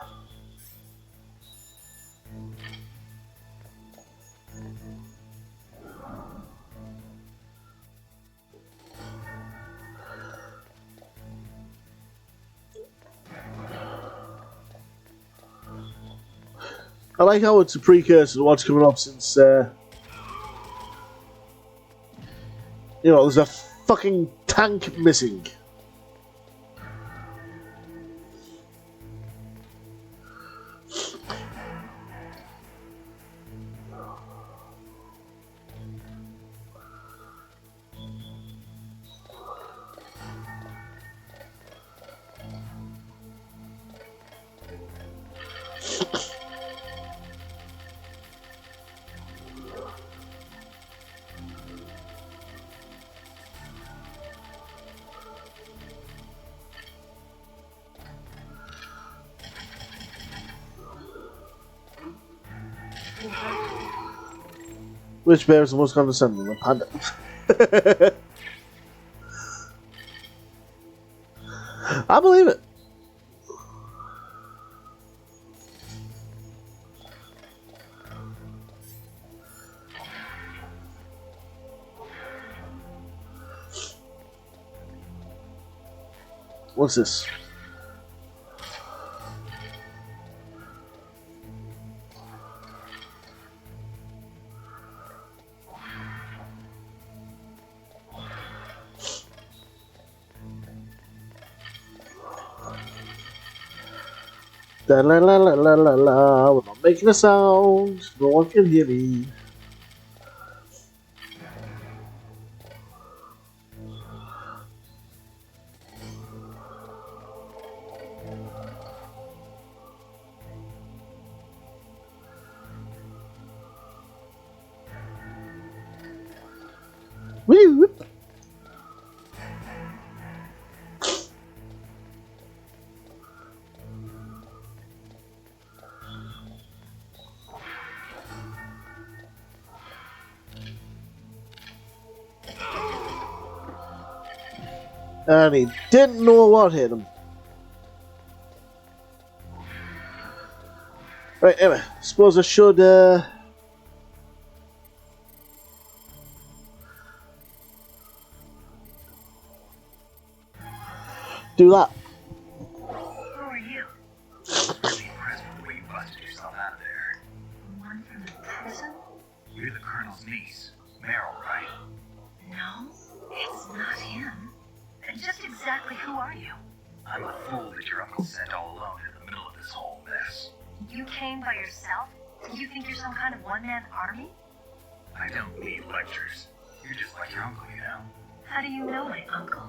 I like how it's a precursor to what's coming up since, you know, there's a fucking tank missing. Which bear is the most condescending? The panda. I believe it. What's this? La la la la la la la. We're not making a sound. No one can hear me. Woo! And he didn't know what hit him. Right, anyway, suppose I should, do that. Who are you? I'm really impressed with the way you busted yourself out of there. The one from the prison? You're the Colonel's niece, Meryl, right? No, it's not him. And just exactly who are you? I'm the fool that your uncle sent all alone in the middle of this whole mess. You came by yourself? You think you're some kind of one-man army? I don't need lectures. You're just like your uncle, you know? How do you know my uncle?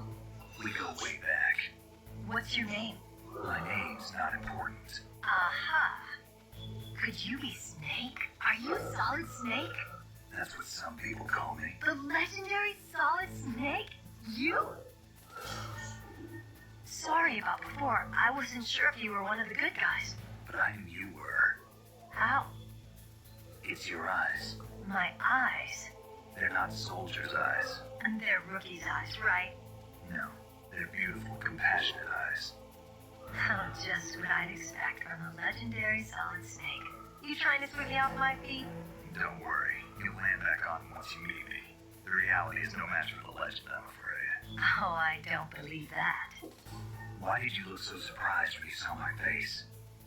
We go way back. What's your name? My name's not important. Aha. Could you be Snake? Are you Solid Snake? That's what some people call me. The legendary Solid Snake? You? Sorry about before. I wasn't sure if you were one of the good guys. But I knew you were. How? It's your eyes. My eyes. They're not soldiers' eyes. And they're rookie's eyes, right? No, they're beautiful, compassionate eyes. Oh, just what I'd expect from a legendary Solid Snake. You trying to swing me off my feet? Don't worry, you'll land back on once you meet me. The reality is no match for the legend, I'm afraid. Oh, I don't believe that. Why did you look so surprised when you saw my face?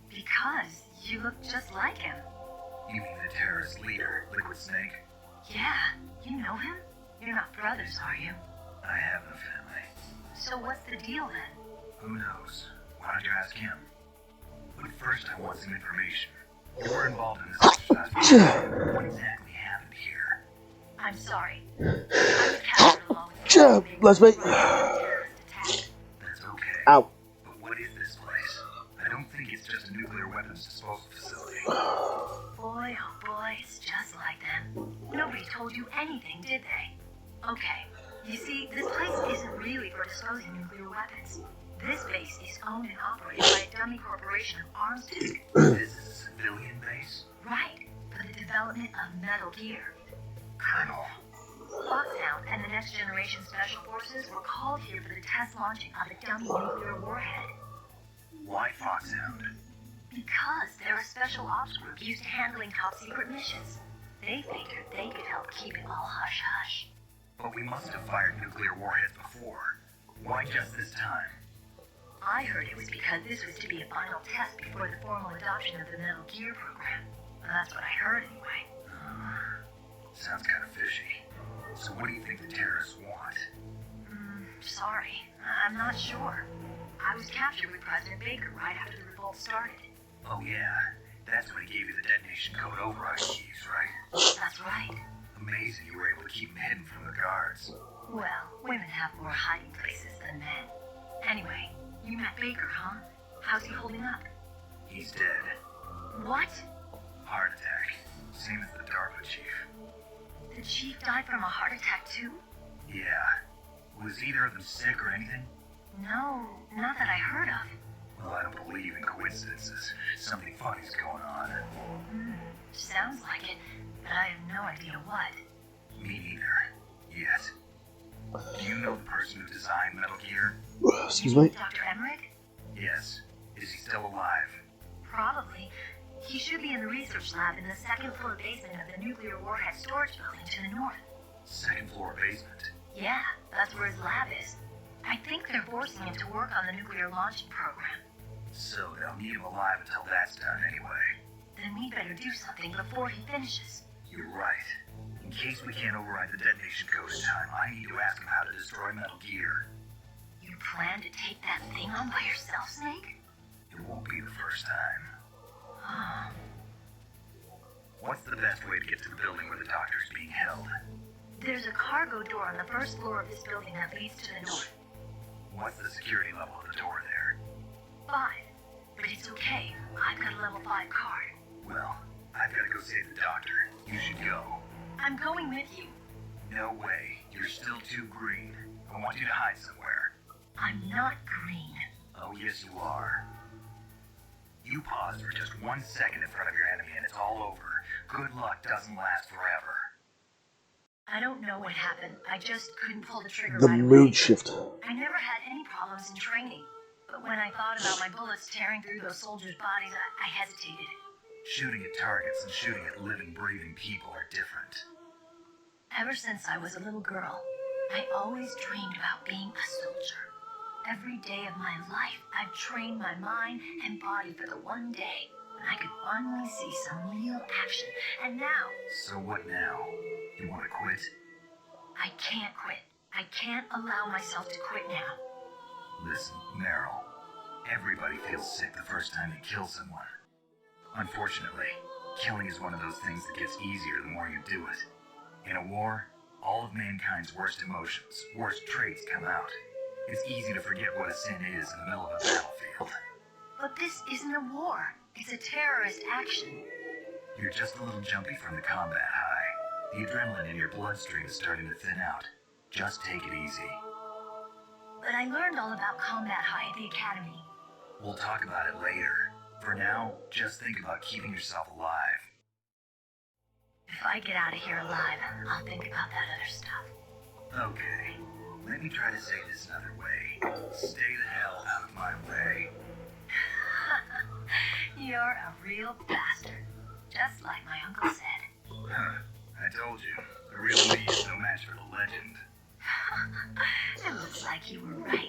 Because you look just like him. You mean the terrorist leader, Liquid Snake? Yeah, you know him? You're not brothers, are you? I have no family. So what's the deal then? Who knows? Why don't you ask him? But first I want some information. You were involved in this exercise before. What exactly happened here? I'm sorry. I was captured along with Bless me. terrorist attack. That's okay. Ow. But what is this place? I don't think it's just a nuclear weapons disposal facility. Boy, oh boy, it's just like them. Nobody told you anything, did they? Okay, you see, this place isn't really for disposing nuclear weapons. This base is owned and operated by a dummy corporation of arms disc. This is a civilian base? Right, for the development of Metal Gear. Colonel. Foxhound and the Next Generation Special Forces were called here for the test launching of a dummy nuclear warhead. Why Foxhound? Because they're a special ops group used to handling top-secret missions. They figured they could help keep it all hush-hush. But we must have fired nuclear warheads before. Why just this time? I heard it was because this was to be a final test before the formal adoption of the Metal Gear program. That's what I heard anyway. Sounds kind of fishy. So what do you think the terrorists want? Sorry, I'm not sure. I was captured with President Baker right after the revolt started. Oh yeah, that's when he gave you the detonation code override keys, right? That's right. Amazing you were able to keep them hidden from the guards. Well, women have more hiding places than men. Anyway, you met Baker, huh? How's he holding up? He's dead. What? Heart attack. Same as the DARPA chief. The chief died from a heart attack too? Yeah. Was either of them sick or anything? No, not that I heard of. Well, I don't believe in coincidences. coincidences. Something funny's going on. Sounds like it, but I have no idea what. Me neither. Yet. Do you know the person who designed Metal Gear? Excuse me? Dr. Emmerich? Yes. Is he still alive? Probably. He should be in the research lab in the second floor basement of the nuclear warhead storage building to the north. Second floor basement. Yeah, that's where his lab is. I think they're forcing him to work on the nuclear launching program. So they'll need him alive until that's done anyway. Then we better do something before he finishes. You're right. In case we can't override the detonation code in time, I need to ask him how to destroy Metal Gear. You plan to take that thing on by yourself, Snake? It won't be the first time. What's the best way to get to the building where the doctor's being held? There's a cargo door on the first floor of this building that leads to the north. What's the security level of the door there? 5. But it's okay. I've got a level 5 card. Well, I've got to go save the doctor. You should go. I'm going with you. No way. You're still too green. I want you to hide somewhere. I'm not green. Oh, yes, you are. You paused for just 1 second in front of your enemy and it's all over. Good luck doesn't last forever. I don't know what happened. I just couldn't pull the trigger The right mood away. shift. I never had any problems in training. But when I thought about my bullets tearing through those soldiers' bodies, I hesitated. Shooting at targets and shooting at living, breathing people are different. Ever since I was a little girl, I always dreamed about being a soldier. Every day of my life, I've trained my mind and body for the one day when I could finally see some real action. And now... So what now? You want to quit? I can't quit. I can't allow myself to quit now. Listen, Meryl. Everybody feels sick the first time they kill someone. Unfortunately, killing is one of those things that gets easier the more you do it. In a war, all of mankind's worst emotions, worst traits come out. It's easy to forget what a sin is in the middle of a battlefield. But this isn't a war. It's a terrorist action. You're just a little jumpy from the combat high. The adrenaline in your bloodstream is starting to thin out. Just take it easy. But I learned all about combat high at the academy. We'll talk about it later. For now, just think about keeping yourself alive. If I get out of here alive, I'll think about that other stuff. Okay. Let me try to say this another way. Stay the hell out of my way. You're a real bastard. Just like my uncle said. Huh. I told you. The real me is no match for the legend. It looks like you were right.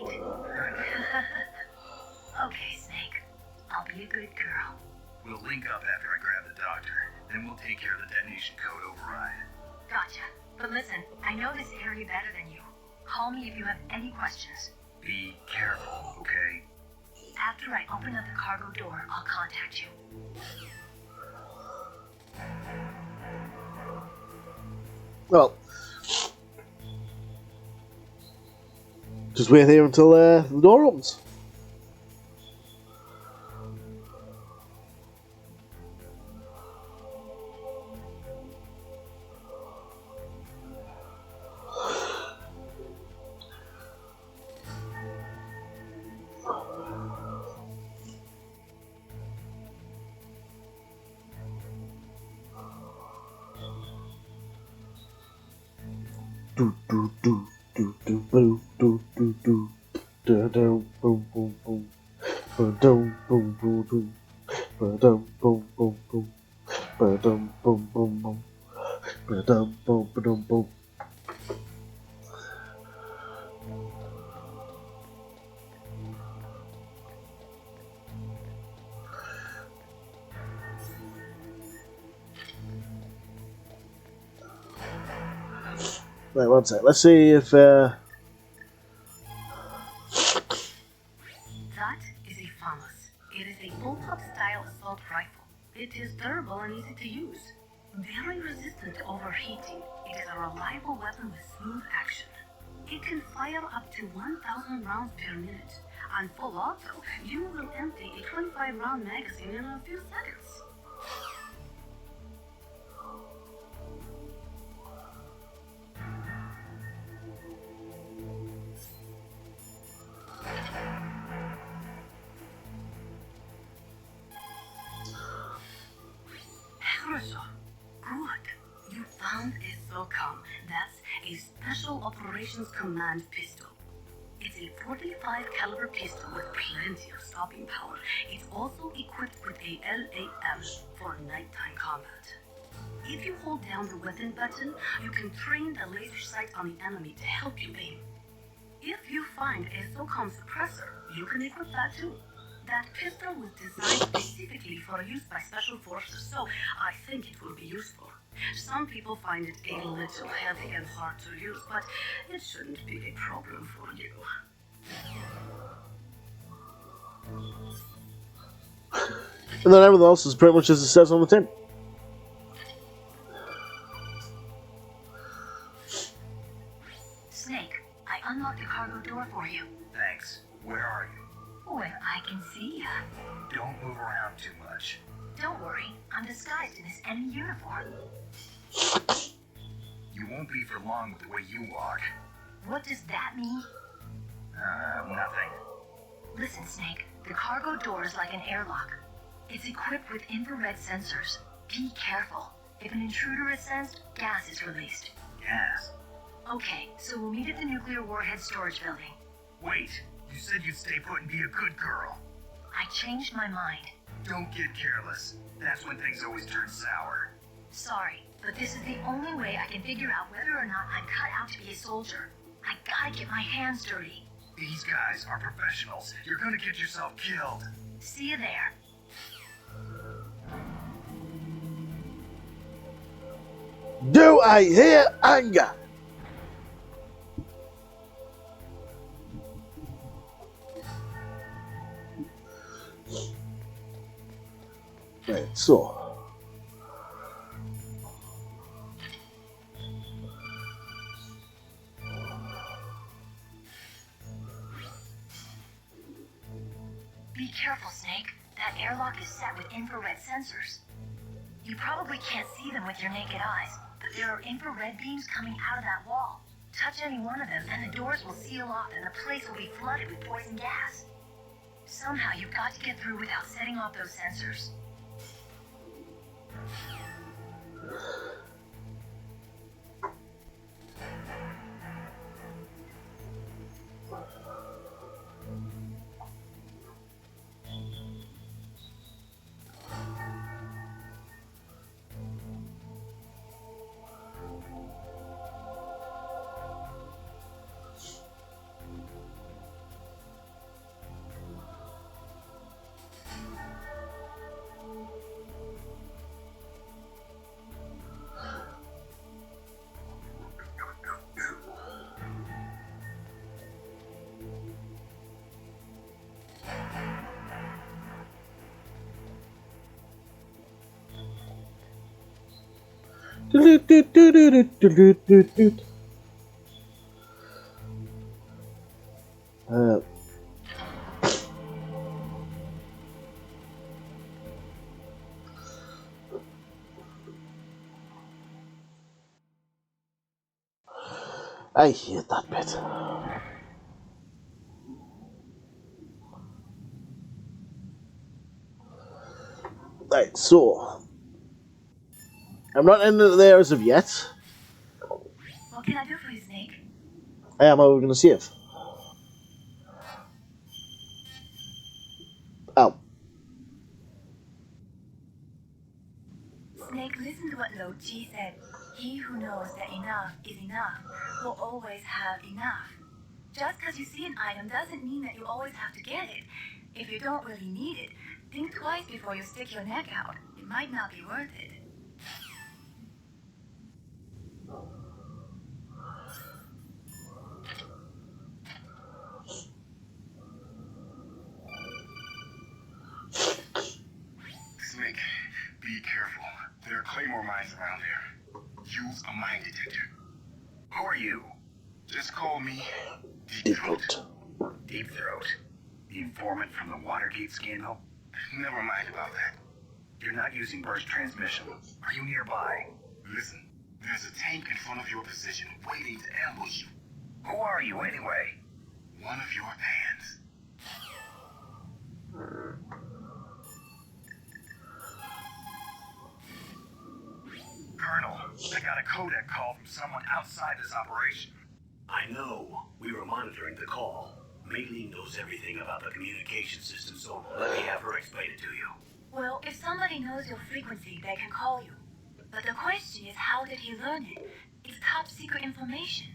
Okay, Snake. I'll be a good girl. We'll link up after I grab the doctor. Then we'll take care of the detonation code override. Gotcha. But listen, I know this area better than you. Call me if you have any questions. Be careful, okay? After I open up the cargo door, I'll contact you. Well, just wait here until the door opens. Do do do do do boo do do do da dum boom boom boom ba dum boom boom boom ba dum boom boom boom ba dum boom boom boom ba dum boom boom boom. Right, one sec. Let's see if That is a FAMAS. It is a bullpup style assault rifle. It is durable and easy to use. Very resistant to overheating. It is a reliable weapon with smooth action. It can fire up to 1,000 rounds per minute. On full auto, you will empty a 25-round magazine in a few seconds. Tom. That's a Special Operations Command pistol. It's a 45 caliber pistol with plenty of stopping power. It's also equipped with a LAM for nighttime combat. If you hold down the weapon button, you can train the laser sight on the enemy to help you aim. If you find a SOCOM suppressor, you can equip that too. That pistol was designed specifically for use by special forces, so I think it will be useful. Some people find it a little heavy and hard to use, but it shouldn't be a problem for you. And then everything else is pretty much as it says on the tin. Snake, I unlocked the cargo door for you. Thanks. Where are you? Where I can see ya. Don't move around too much. Don't worry, I'm disguised in this enemy uniform. You won't be for long with the way you walk. What does that mean? Nothing. Listen, Snake, the cargo door is like an airlock. It's equipped with infrared sensors. Be careful. If an intruder is sensed, gas is released. Gas? Okay, so we'll meet at the nuclear warhead storage building. Wait, you said you'd stay put and be a good girl. I changed my mind. Don't get careless. That's when things always turn sour. Sorry, but this is the only way I can figure out whether or not I'm cut out to be a soldier. I gotta get my hands dirty. These guys are professionals. You're gonna get yourself killed. See you there. Do I hear anger? Right, so. Be careful, Snake. That airlock is set with infrared sensors. You probably can't see them with your naked eyes, but there are infrared beams coming out of that wall. Touch any one of them and the doors will seal off and the place will be flooded with poison gas. Somehow you've got to get through without setting off those sensors. I hate that bit. Right, so I'm not in there as of yet. What can I do for you, Snake? I am over going to save. Oh. Snake, listen to what Lo Chi said. He who knows that enough is enough will always have enough. Just because you see an item doesn't mean that you always have to get it. If you don't really need it, think twice before you stick your neck out. It might not be worth it. Snake, be careful. There are claymore mines around here. Use a mine detector. Who are you? Just call me Deep Throat. Deep Throat. The informant from the Watergate scandal? Never mind about that. You're not using burst transmission. Are you nearby? Listen, there's a tank in front of your position waiting to ambush you. Who are you anyway? One of your bands. Colonel, I got got a codec call from someone outside this operation. I know. We were monitoring the call. Mei Ling knows everything about the communication system, so let me have her explain it to you. Well, if somebody knows your frequency, they can call you. But the question is, how did he learn it? It's top secret information.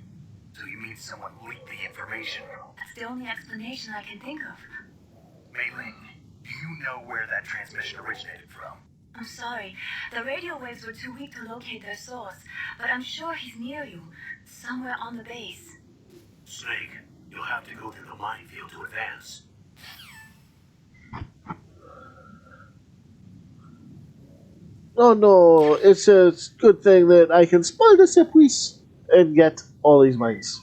So you mean someone leaked the information? That's the only explanation I can think of. Mei Ling, do you know where that transmission originated from? I'm sorry. The radio waves were too weak to locate their source, but I'm sure he's near you, somewhere on the base. Snake, you'll have to go through the minefield to advance. Oh no, it's a good thing that I can spoil the surprise and get all these mines.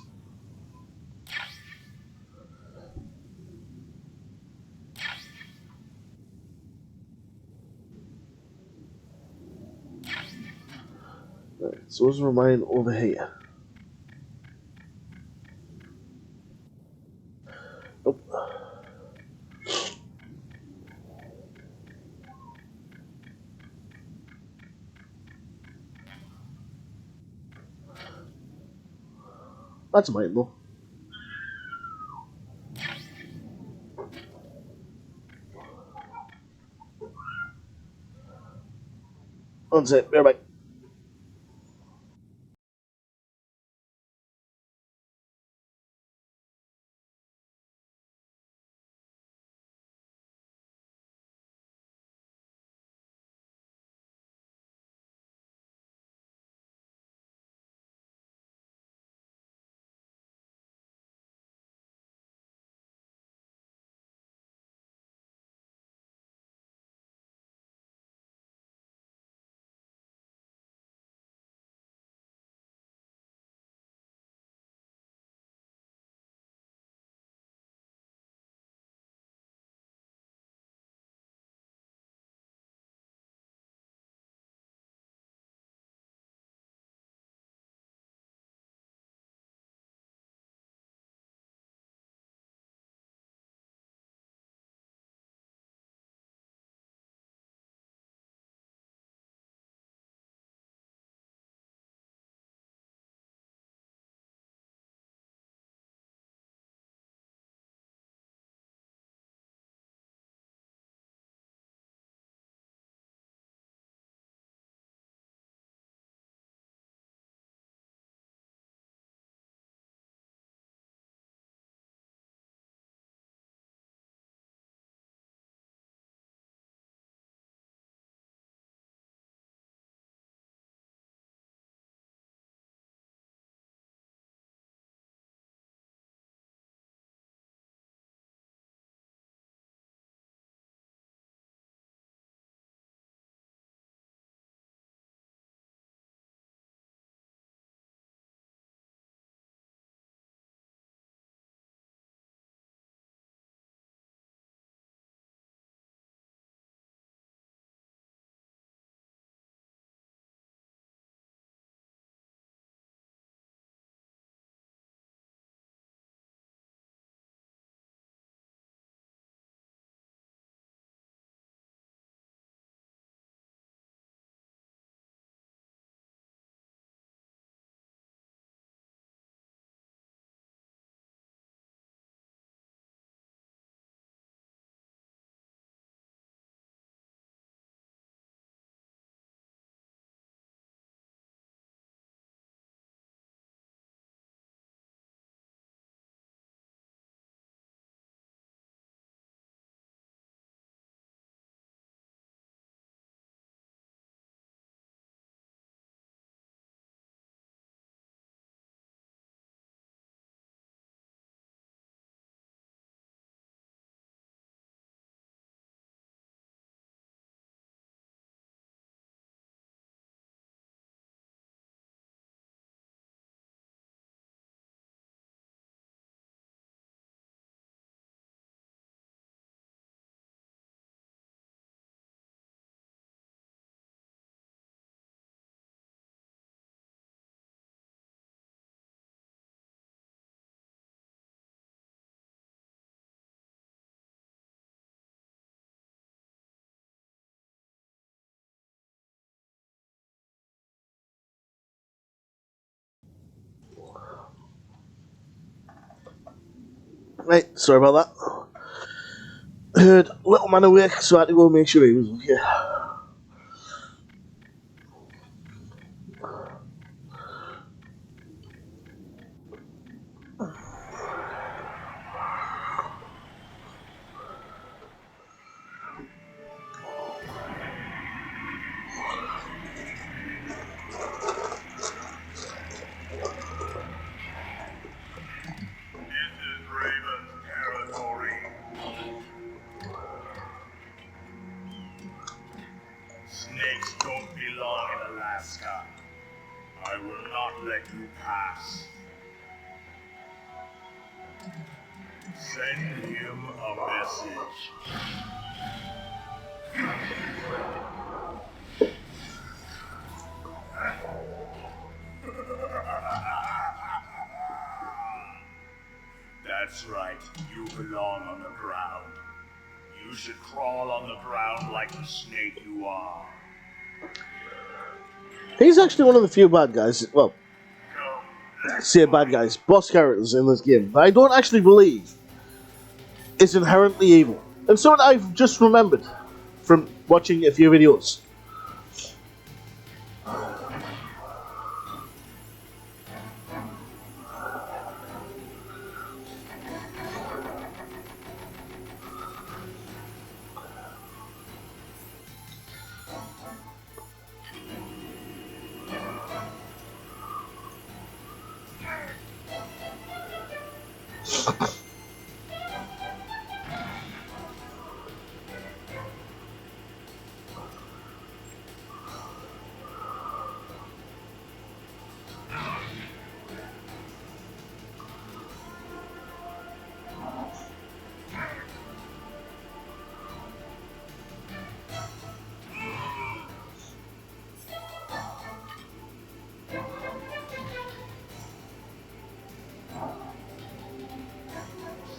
Right, so those are mine over here. Nope. That's a mine though. That's it, bear back. Right, sorry about that. Heard little man awake, so I had to go make sure he was okay. This is Raven's territory. Snakes don't belong in Alaska. I will not let you pass. Send him a message. That's right, you belong on the ground. You should crawl on the ground like the snake you are. He's actually one of the few bad guys, well, say bad guys, boss characters in this game that I don't actually believe is inherently evil. And something I've just remembered from watching a few videos.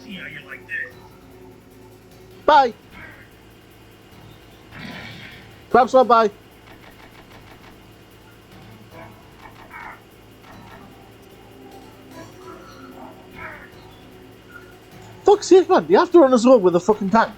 See how you like this? Bye! Perhaps not bye. Fuck's sake, man, you have to run us over with a fucking tank.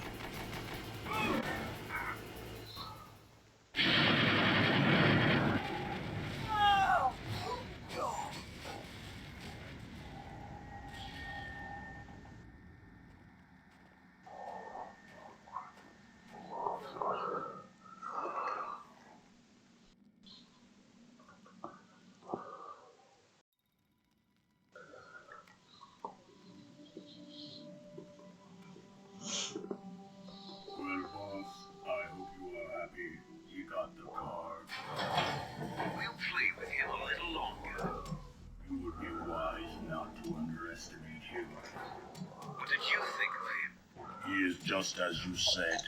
Well, boss, I hope you are happy. You got the card. We'll play with him a little longer. You would be wise not to underestimate him. What did you think of him? He is just as you said.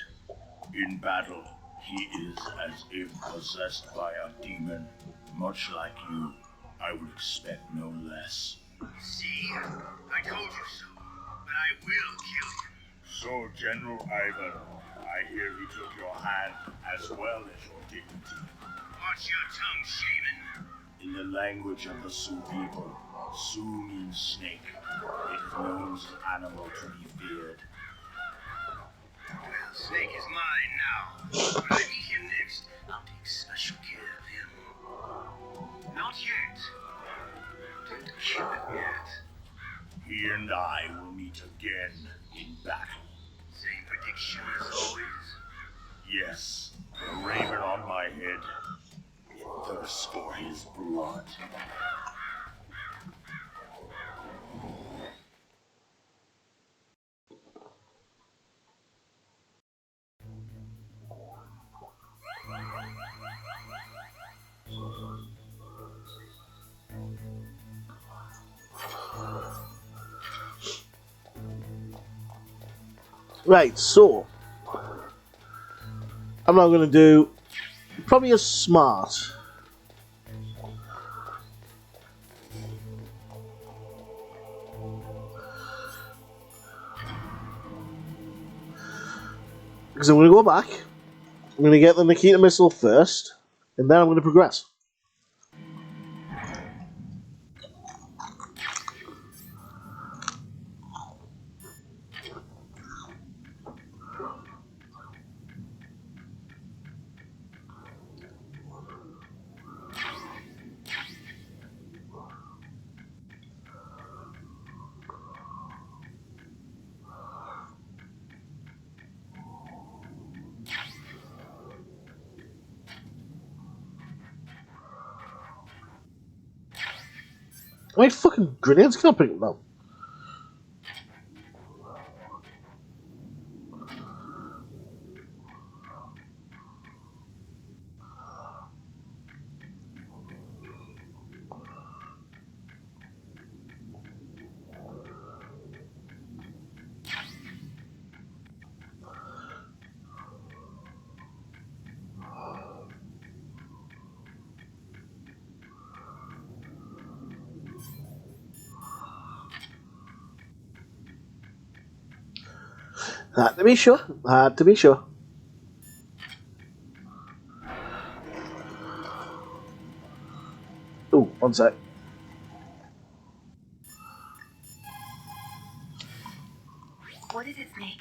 In battle, he is as if possessed by a demon. Much like you, I would expect no less. See? I told you so. But I will kill him. So, General Ivan, I hear he took your hand as well as your dignity. Watch your tongue, shaman. In the language of the Sioux people, Sioux means snake. It is known as an animal to be feared. Well, Snake is mine now. When I meet him next, I'll take special care of him. Not yet. Don't kill him yet. He and I will meet again in battle. Same prediction as always. Yes, the raven on my head. It thirsts for his blood. Right, so I'm not going to do probably a smart. Because I'm going to go back, I'm going to get the Nikita missile first, and then I'm going to progress. Wait, fucking grenades can't pick them up. Had to be sure. Had to be sure. Oh, one sec. What is it, Snake?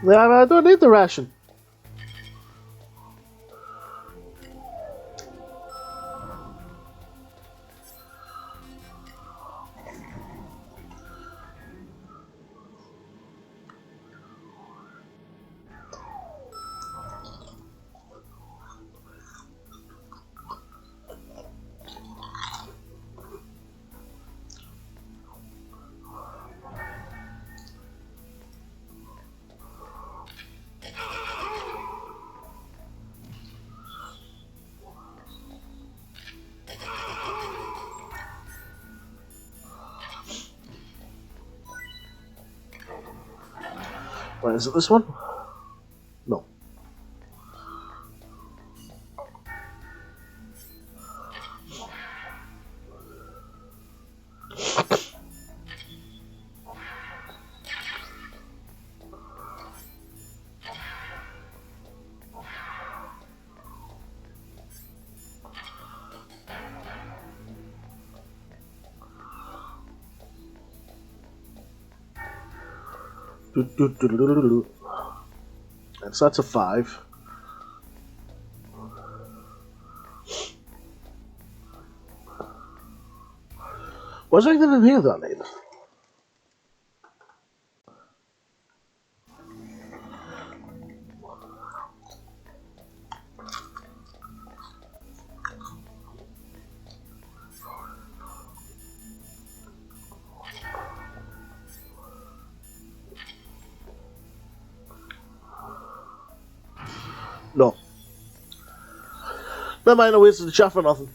Yeah, I don't need the ration. Right, is it this one? No. And so that's a 5. Was there anything in here that I need? No. Never mind, I wasted the chat for nothing.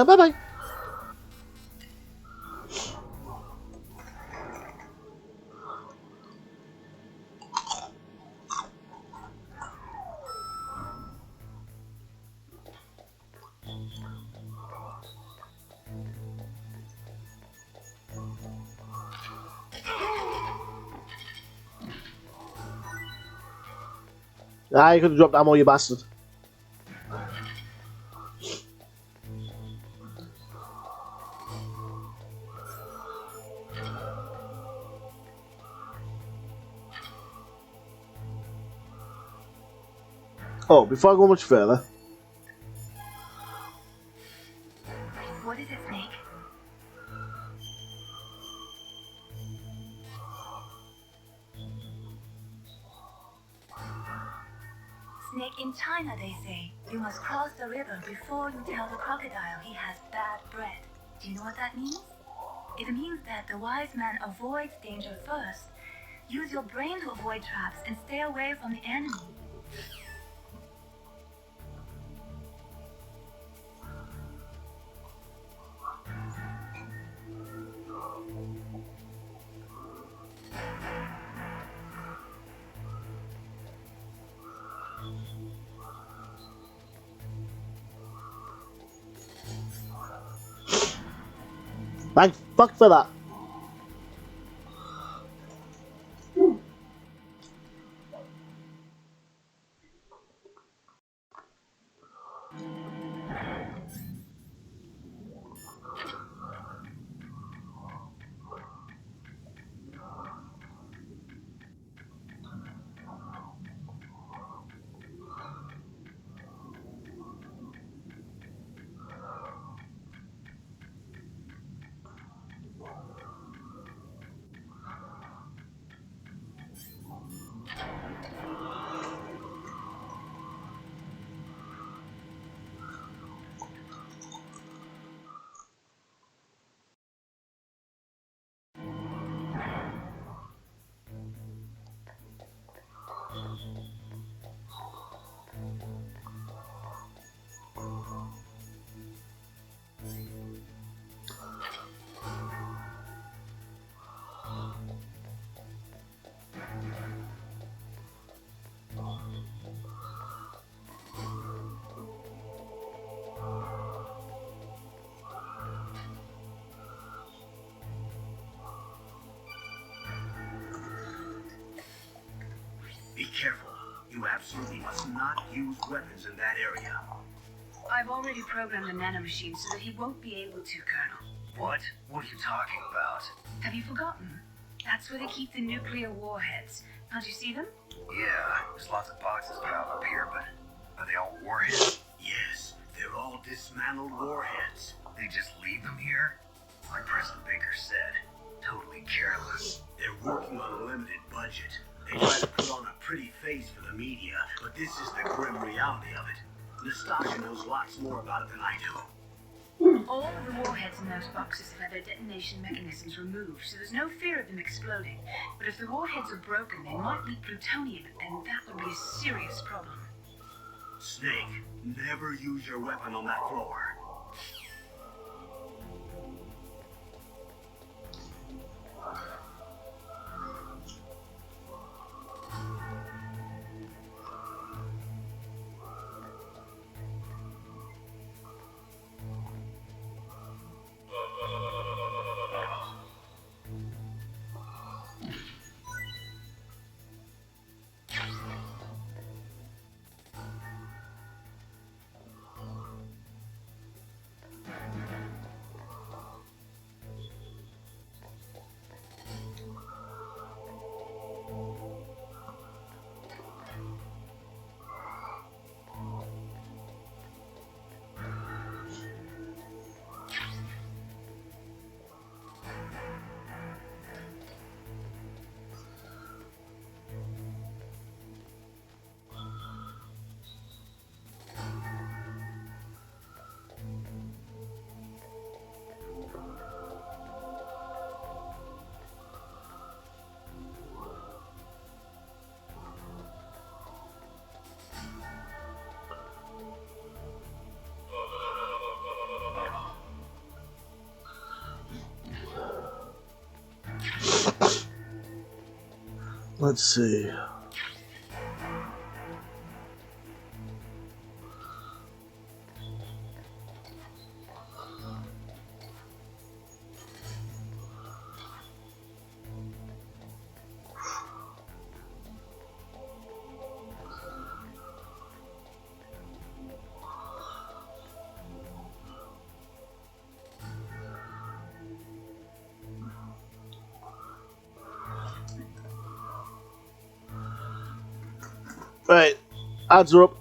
Bye bye. Ah, you could have dropped ammo, you bastard. Oh, before I go much further, What is it, Snake? Snake, in China they say, you must cross the river before you tell the crocodile he has bad breath. Do you know what that means? It means that the wise man avoids danger first. Use your brain to avoid traps and stay away from the enemy. thank fuck for that. Be careful. You absolutely must not use weapons in that area. I've already programmed the nanomachine so that he won't be able to, Colonel. What? What are you talking about? Have you forgotten? That's where they keep the nuclear warheads. Can't you see them? Yeah, there's lots of boxes piled up here, but are they all warheads? Yes, they're all dismantled warheads. They just leave them here? Like President Baker said, totally careless. They're working on a limited budget. They try to put on a pretty face for the media, but this is the grim reality of it. Nastasha knows lots more about it than I do. All of the warheads in those boxes have had their detonation mechanisms removed, so there's no fear of them exploding. But if the warheads are broken, they might leak plutonium, and that would be a serious problem. Snake, never use your weapon on that floor. Let's see. Right, odds are up.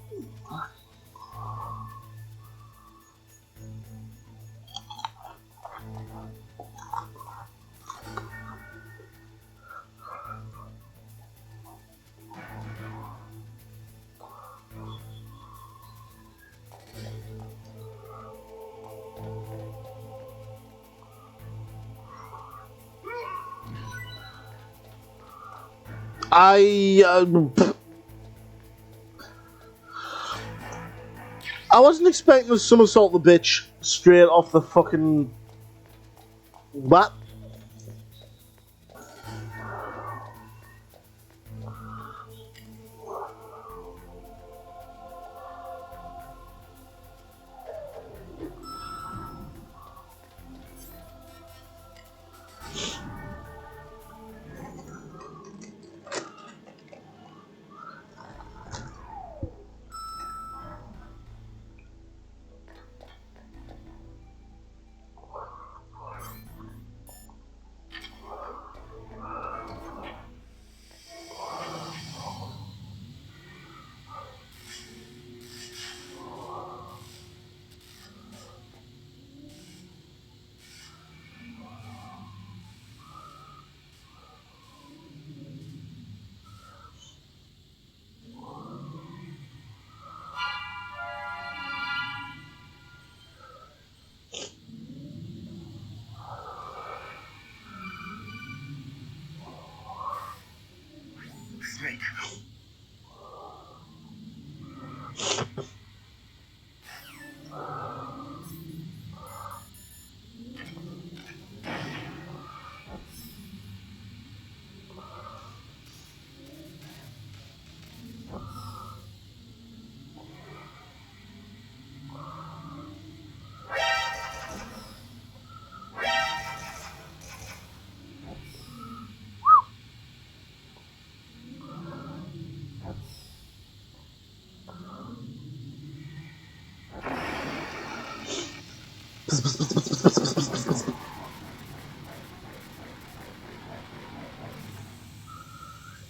I wasn't expecting to somersault the bitch straight off the fucking bat. Snake.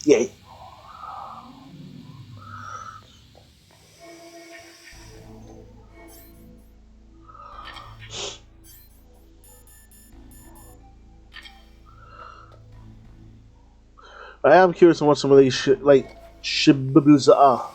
Yay. I am curious on what some of these shibabus are.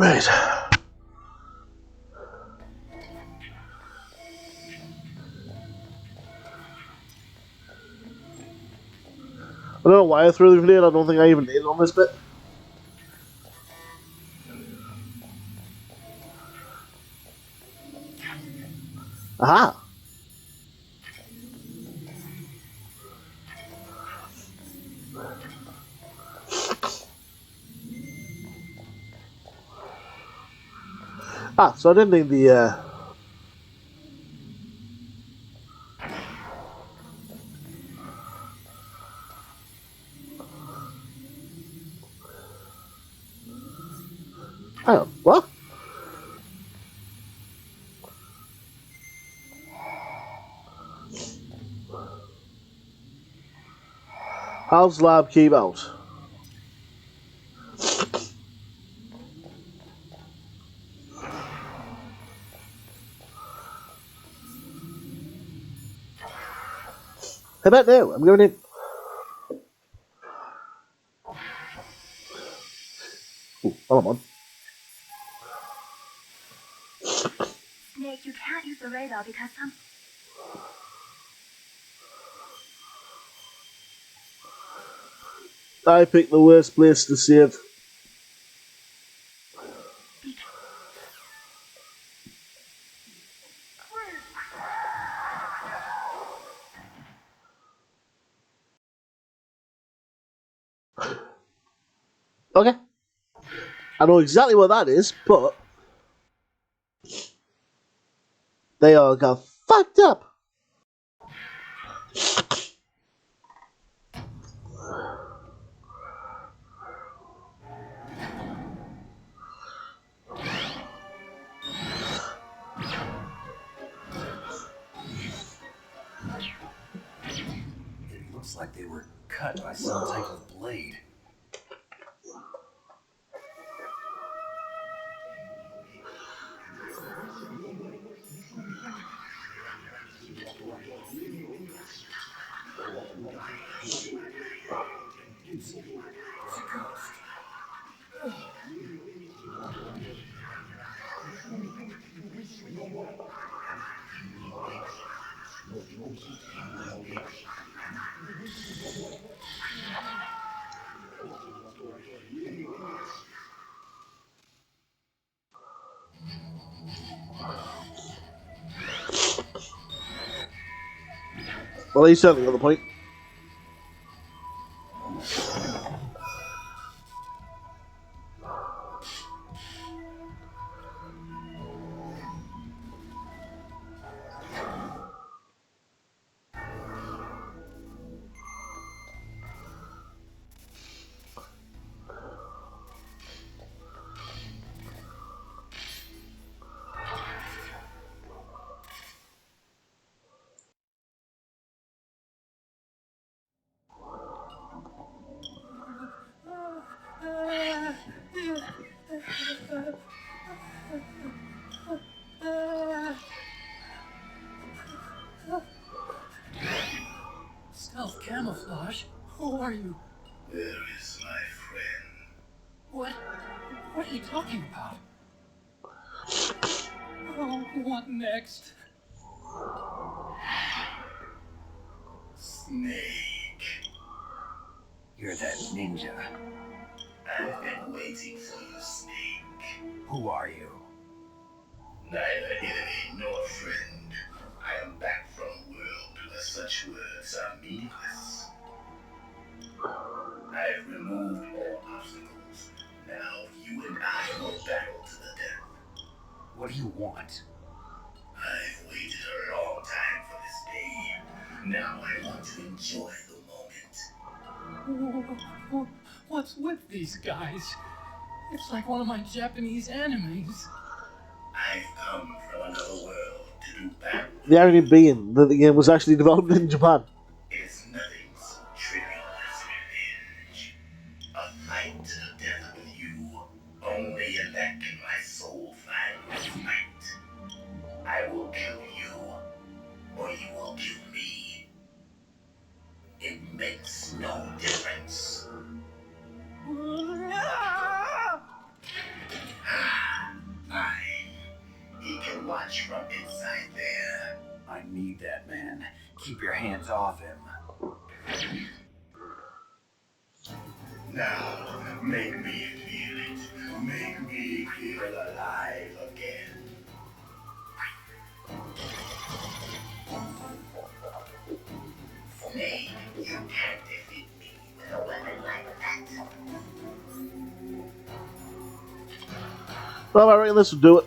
Right. I don't know why I threw the grenade. I don't think I even did on this bit. Aha! Ah, so I didn't need the, Oh, what? How's lab keep out? How about now? I'm going in. Ooh, hold on. Snake, you can't use the radar because some. I picked the worst place to save. Okay. I know exactly what that is, but they all got fucked up. It looks like they were cut by some type of blade. Well, he's certainly got the point. Stealth camouflage? Who are you? Where is my friend? What? What are you talking about? Oh, what next? Snake. You're that ninja. I've been waiting for you, Snake. Who are you? Neither enemy nor friend. I am back from a world where such words are meaningless. I've removed all obstacles. Now you and I will battle to the death. What do you want? I've waited a long time for this day. Now I want to enjoy the moment. What's with these guys? It's like one of my Japanese animes. I've come from another world to do battle. The irony being that the game was actually developed in Japan. It's nothing so trivial as revenge. A fight to the death with you. Only in that can my soul find respite. I will kill you, or you will kill me. It makes no difference. Fine. He can watch from inside there. I need that man. Keep your hands off him. Now, make me feel it. Make me feel alive again. Snake, you can't defeat me with a weapon like that. Well, I reckon this will do it.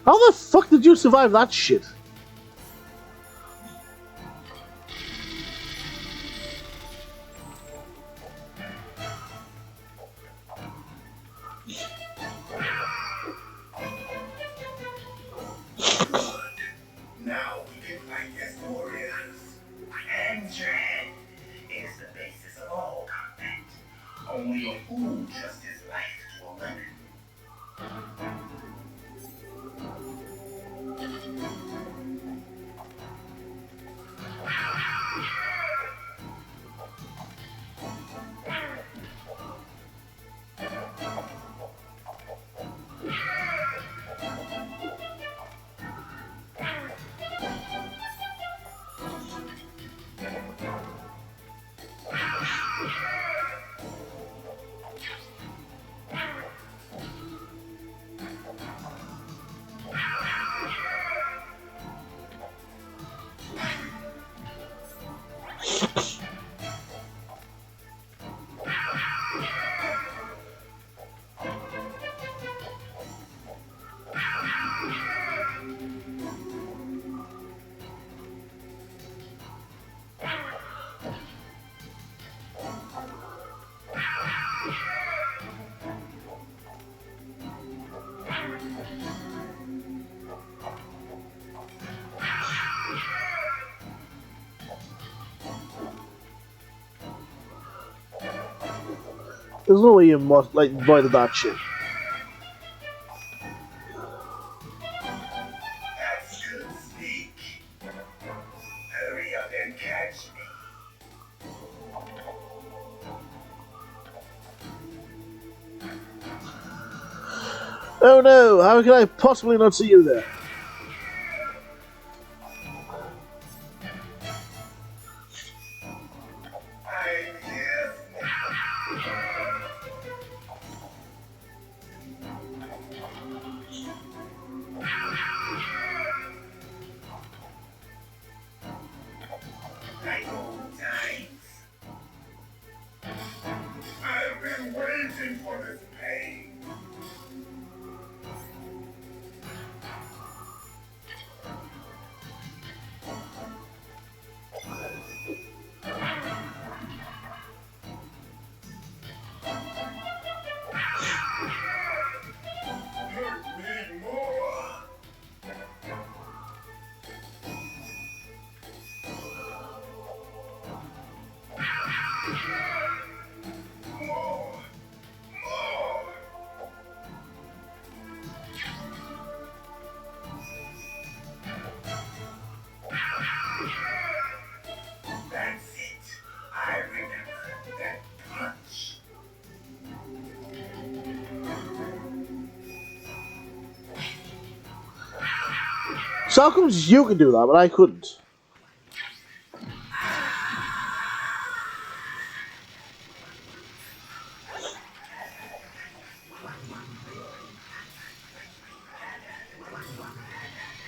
How the fuck did you survive that shit? Now we can fight as warriors. Hand to hand is the basis of all combat. Only a fool trusts his life to a weapon. There's no way you must like invited that shit. That's good, Snake. Hurry up and catch me. Oh no! How can I possibly not see you there? I'm here. My old times. I've been waiting for this pain. Hurt me more. More. More. That's it. I remember that punch. So how comes you can do that, but I couldn't?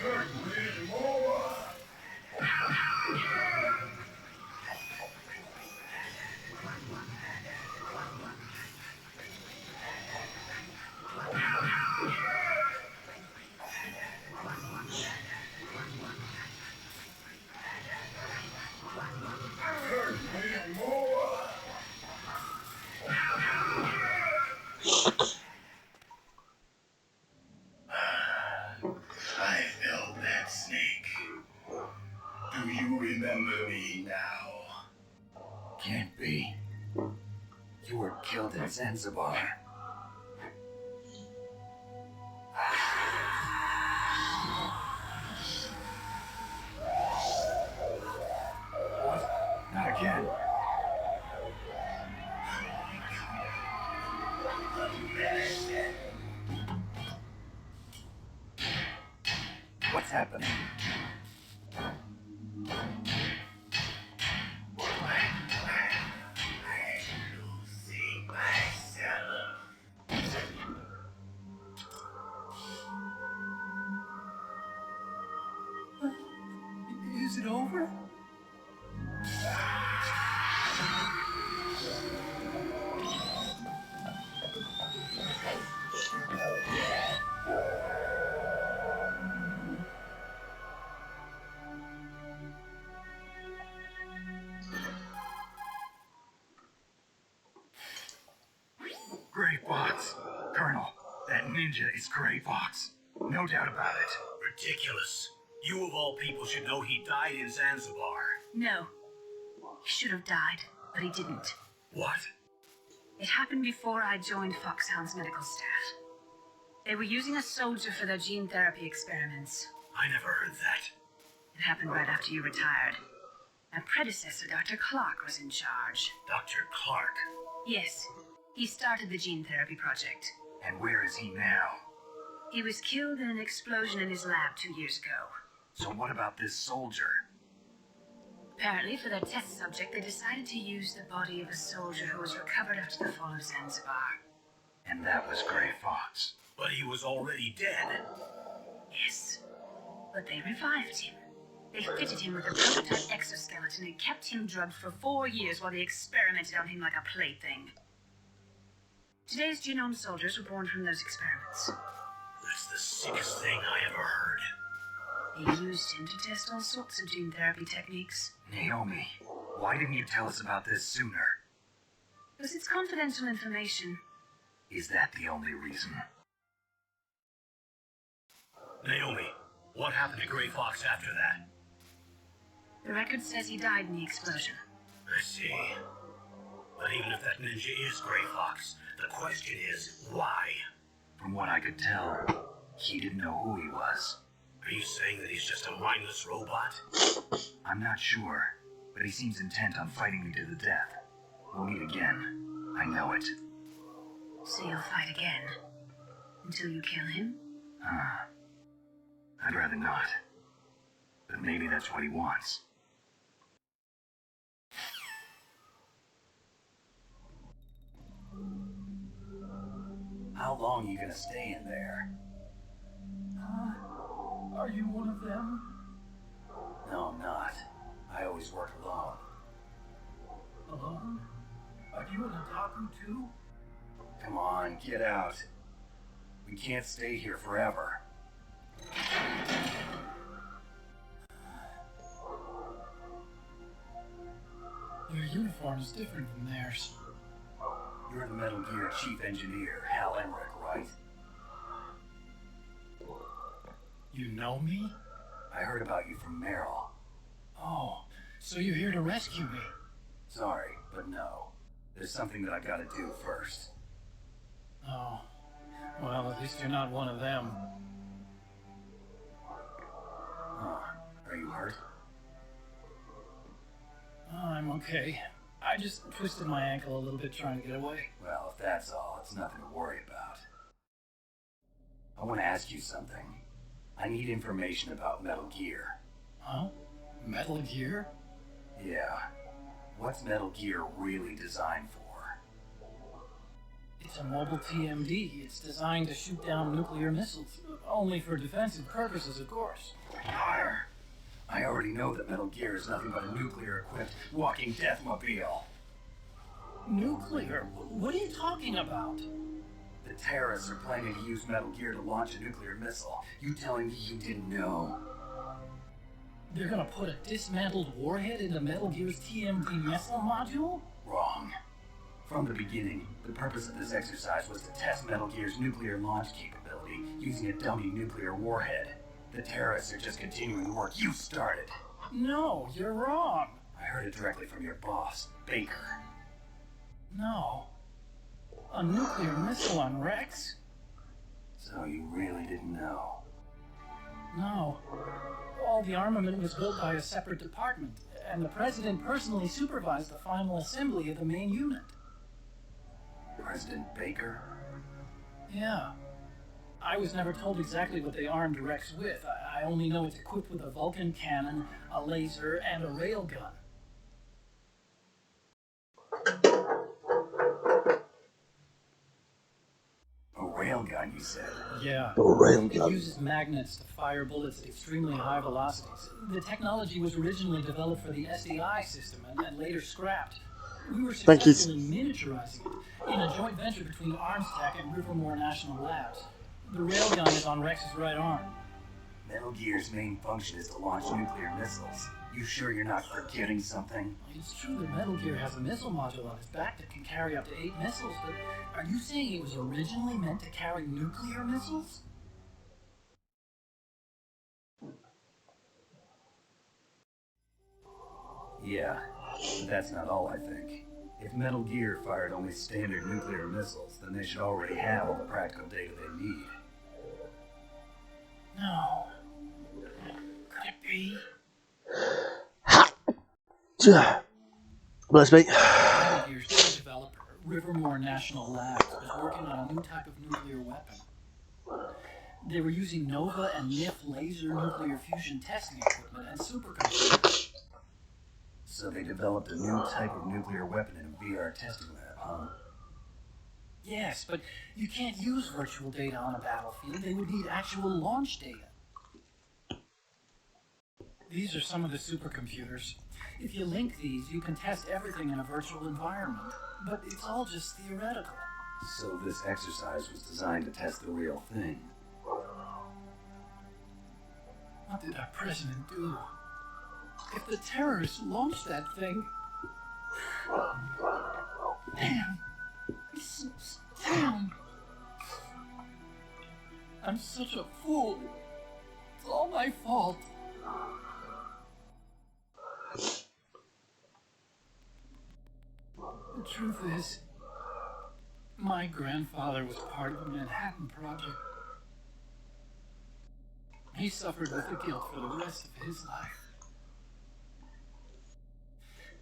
Hurt me more. Hurt me more. I felt that, Snake. Do you remember me now? Can't be. You were killed in Zanzibar. What? Not again. What's happening? Losing myself. Is it over? Gray Fox. Colonel, that ninja is Gray Fox. No doubt about it. Ridiculous. You of all people should know he died in Zanzibar. No. He should have died, but he didn't. What? It happened before I joined Foxhound's medical staff. They were using a soldier for their gene therapy experiments. I never heard that. It happened right after you retired. My predecessor, Dr. Clark, was in charge. Dr. Clark. Yes, he started the gene therapy project. And where is he now? He was killed in an explosion in his lab 2 years ago. So what about this soldier? Apparently, for their test subject, they decided to use the body of a soldier who was recovered after the fall of Zanzibar. And that was Gray Fox. But he was already dead. Yes, but they revived him. They fitted him with a prototype exoskeleton and kept him drugged for 4 years while they experimented on him like a plaything. Today's genome soldiers were born from those experiments. That's the sickest thing I ever heard. They used him to test all sorts of gene therapy techniques. Naomi, why didn't you tell us about this sooner? Because it's confidential information. Is that the only reason? Naomi, what happened to Gray Fox after that? The record says he died in the explosion. I see. But even if that ninja is Gray Fox, the question is, why? From what I could tell, he didn't know who he was. Are you saying that he's just a mindless robot? I'm not sure, but he seems intent on fighting me to the death. We'll meet again. I know it. So you'll fight again? Until you kill him? I'd rather not. But maybe that's what he wants. How long are you gonna stay in there? Are you one of them? No, I'm not. I always work alone. Alone? Are you an otaku too? Come on, get out. We can't stay here forever. Your uniform is different from theirs. You're the Metal Gear Chief Engineer, Hal Emmerich, right? You know me? I heard about you from Meryl. Oh, so you're here to rescue me? Sorry, but no. There's something that I gotta do first. Oh, well, at least you're not one of them. Are you hurt? Oh, I'm okay. I just twisted my ankle a little bit trying to get away. Well, if that's all, it's nothing to worry about. I want to ask you something. I need information about Metal Gear. Huh? Metal Gear? Yeah. What's Metal Gear really designed for? It's a mobile TMD. It's designed to shoot down nuclear missiles. Only for defensive purposes, of course. Liar. I already know that Metal Gear is nothing but a nuclear-equipped walking deathmobile. Nuclear? What are you talking about? The terrorists are planning to use Metal Gear to launch a nuclear missile. You telling me you didn't know? They're gonna put a dismantled warhead into Metal Gear's TMD missile module? Wrong. From the beginning, the purpose of this exercise was to test Metal Gear's nuclear launch capability using a dummy nuclear warhead. The terrorists are just continuing the work you started. No, you're wrong. I heard it directly from your boss, Baker. No. A nuclear missile on Rex? So you really didn't know? No. All the armament was built by a separate department, and the president personally supervised the final assembly of the main unit. President Baker? Yeah. I was never told exactly what they armed Rex with. I only know it's equipped with a Vulcan cannon, a laser, and a railgun. A railgun, you said? Yeah. A railgun. It uses magnets to fire bullets at extremely high velocities. The technology was originally developed for the SDI system and later scrapped. We were Thank you. successfully miniaturizing it in a joint venture between ArmsTech and Rivermore National Labs. The railgun is on Rex's right arm. Metal Gear's main function is to launch nuclear missiles. You sure you're not forgetting something? It's true that Metal Gear has a missile module on its back that can carry up to 8 missiles, but are you saying it was originally meant to carry nuclear missiles? Yeah, but that's not all I think. If Metal Gear fired only standard nuclear missiles, then they should already have all the practical data they need. No. Could it be? Bless me. Metal Gear's chief developer, Rivermore National Labs, was working on a new type of nuclear weapon. They were using NOVA and NIF laser nuclear fusion testing equipment and supercomputers. So they developed a new type of nuclear weapon in a VR testing lab, huh? Yes, but you can't use virtual data on a battlefield. They would need actual launch data. These are some of the supercomputers. If you link these, you can test everything in a virtual environment. But it's all just theoretical. So this exercise was designed to test the real thing. What did our president do? If the terrorists launched that thing... Damn. Damn. I'm such a fool. It's all my fault. The truth is, my grandfather was part of the Manhattan Project. He suffered with the guilt for the rest of his life.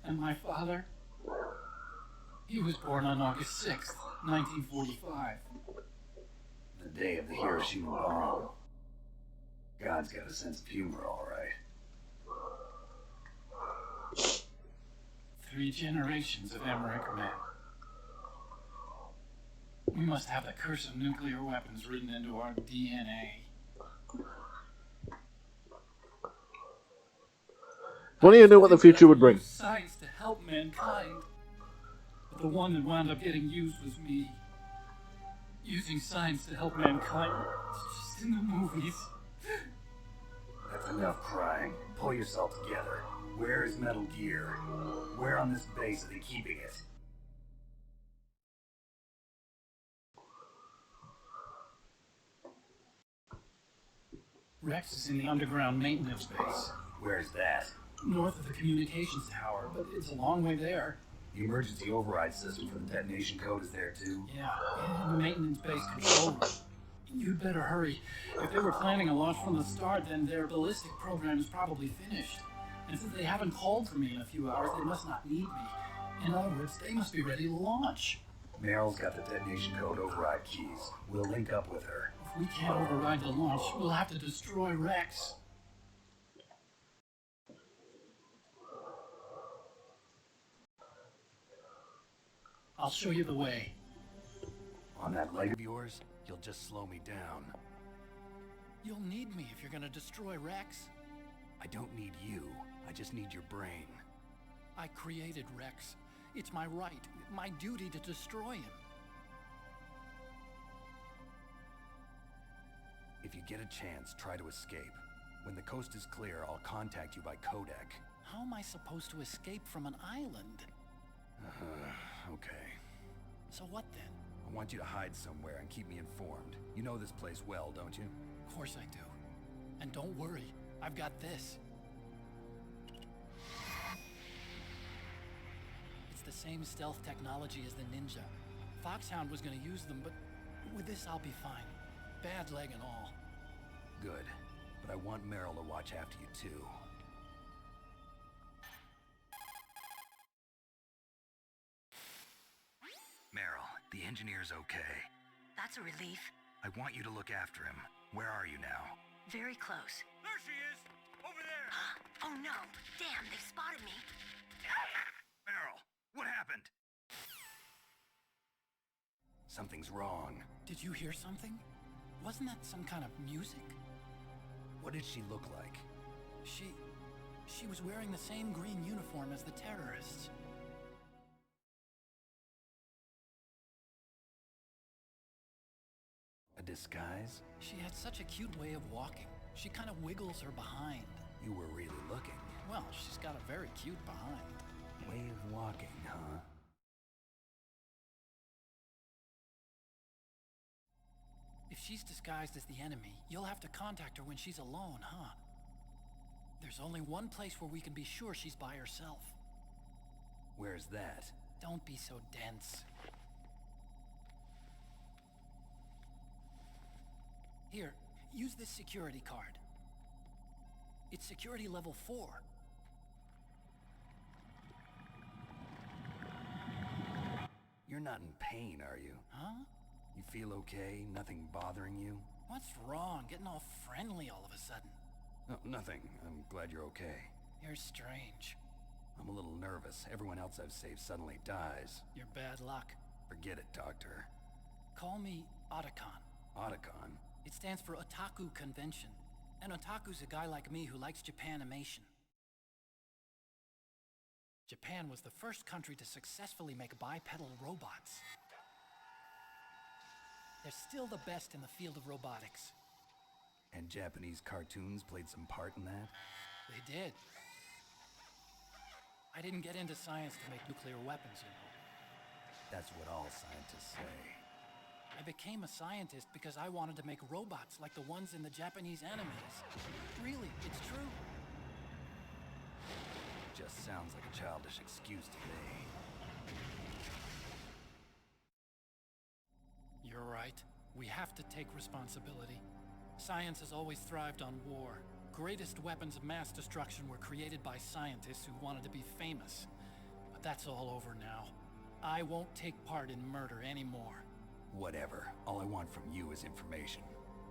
And my father, he was born on August 6th, 1945. The day of the Hiroshima bomb. God's got a sense of humor, all right. 3 generations of American men. We must have the curse of nuclear weapons written into our DNA. If only you knew what the future would bring. Science to help mankind. But the one that wound up getting used was me. Using science to help mankind. It's just in the movies. That's enough crying. Pull yourself together. Where is Metal Gear? Where on this base are they keeping it? Rex is in the underground maintenance base. Where's that? North of the communications tower, but it's a long way there. The emergency override system for the detonation code is there too? Yeah, in the maintenance base control room. You'd better hurry. If they were planning a launch from the start, then their ballistic program is probably finished. And since they haven't called for me in a few hours, they must not need me. In other words, they must be ready to launch. Meryl's got the detonation code override keys. We'll link up with her. If we can't override the launch, we'll have to destroy Rex. I'll show you the way. On that leg of yours, you'll just slow me down. You'll need me if you're gonna destroy Rex. I don't need you. I just need your brain. I created Rex. It's my right, my duty to destroy him. If you get a chance, try to escape. When the coast is clear, I'll contact you by codec. How am I supposed to escape from an island? Okay. So what then? I want you to hide somewhere and keep me informed. You know this place well, don't you? Of course I do. And don't worry, I've got this. It's the same stealth technology as the Ninja. Foxhound was gonna use them, but with this I'll be fine. Bad leg and all. Good. But I want Meryl to watch after you too. Meryl, the engineer's okay. That's a relief. I want you to look after him. Where are you now? Very close. There she is! Over there! Oh no! Damn, they've spotted me. Meryl, what happened? Something's wrong. Did you hear something? Wasn't that some kind of music? What did she look like? She was wearing the same green uniform as the terrorists. A disguise? She had such a cute way of walking. She kind of wiggles her behind. You were really looking. Well, she's got a very cute behind. Way of walking, huh? If she's disguised as the enemy, you'll have to contact her when she's alone, huh? There's only one place where we can be sure she's by herself. Where's that? Don't be so dense. Here, use this security card. It's security level 4. You're not in pain, are you? Huh? You feel okay? Nothing bothering you? What's wrong? Getting all friendly all of a sudden. No, nothing. I'm glad you're okay. You're strange. I'm a little nervous. Everyone else I've saved suddenly dies. You're bad luck. Forget it, Doctor. Call me Otacon. Otacon? It stands for Otaku Convention. An otaku's a guy like me who likes Japanimation. Japan was the first country to successfully make bipedal robots. They're still the best in the field of robotics. And Japanese cartoons played some part in that? They did. I didn't get into science to make nuclear weapons, you know. That's what all scientists say. I became a scientist because I wanted to make robots like the ones in the Japanese animes. Really, it's true. Just sounds like a childish excuse to me. You're right. We have to take responsibility. Science has always thrived on war. Greatest weapons of mass destruction were created by scientists who wanted to be famous. But that's all over now. I won't take part in murder anymore. Whatever. All I want from you is information.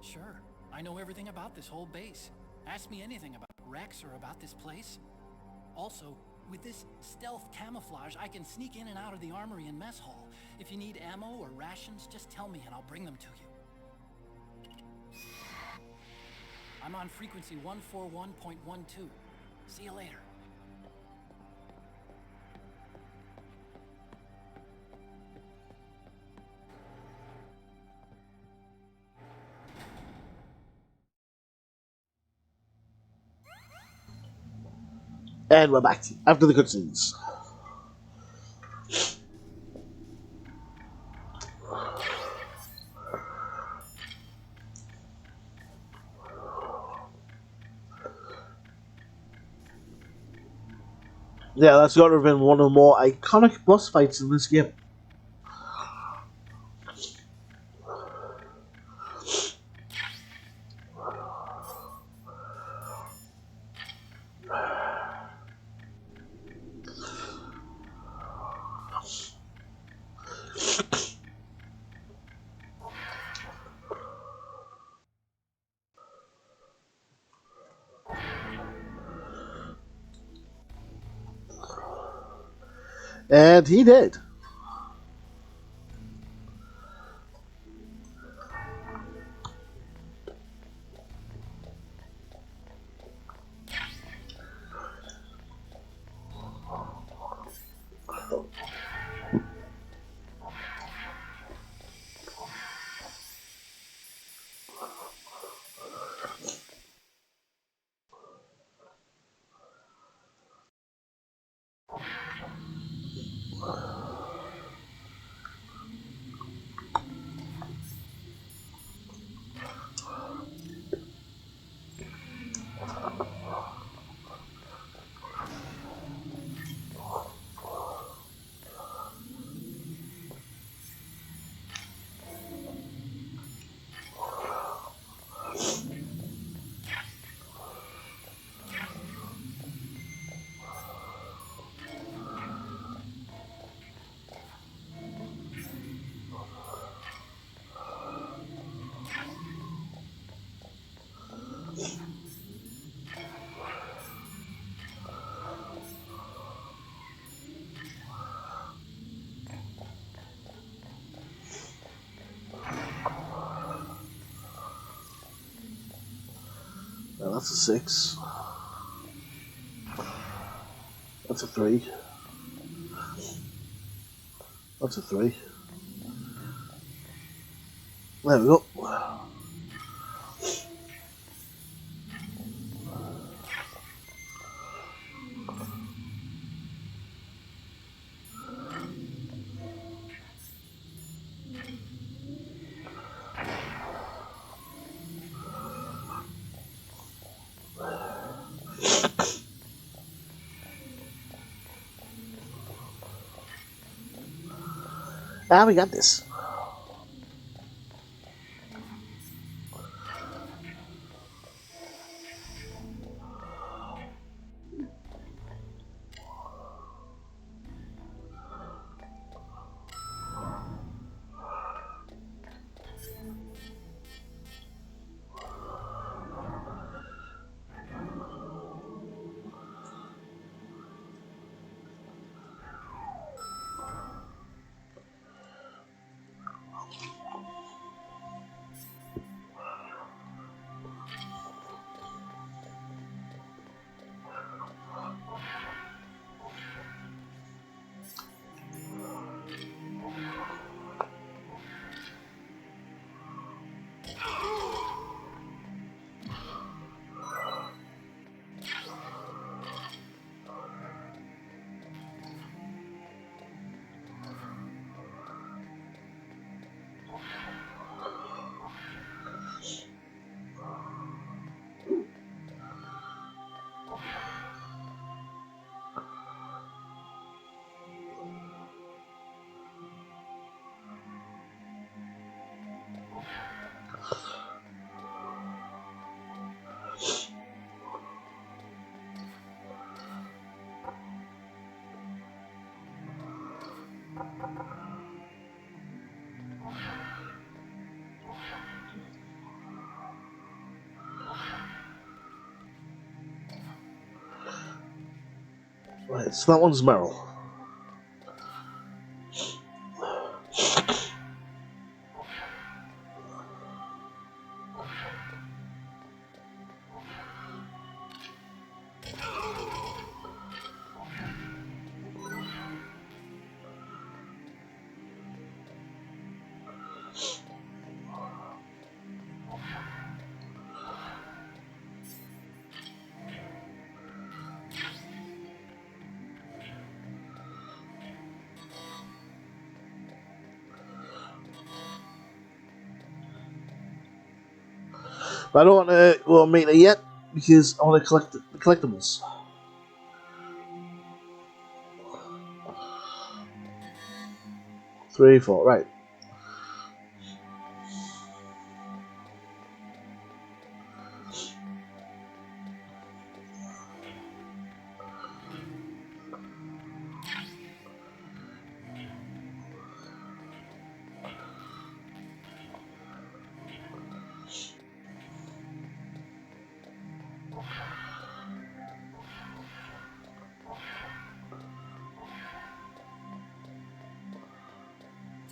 Sure. I know everything about this whole base. Ask me anything about Rex or about this place. Also, with this stealth camouflage, I can sneak in and out of the armory and mess hall. If you need ammo or rations, just tell me and I'll bring them to you. I'm on frequency 141.12. See you later. And we're back after the cutscenes. Yeah, that's got to have been one of the more iconic boss fights in this game. And he did. Well, that's a 6. That's a 3. That's a 3. There we go. Ah, we got this. Right, so that one's Meryl. But I don't want to go and meet her yet because I want to collect the collectibles. 3, 4, right.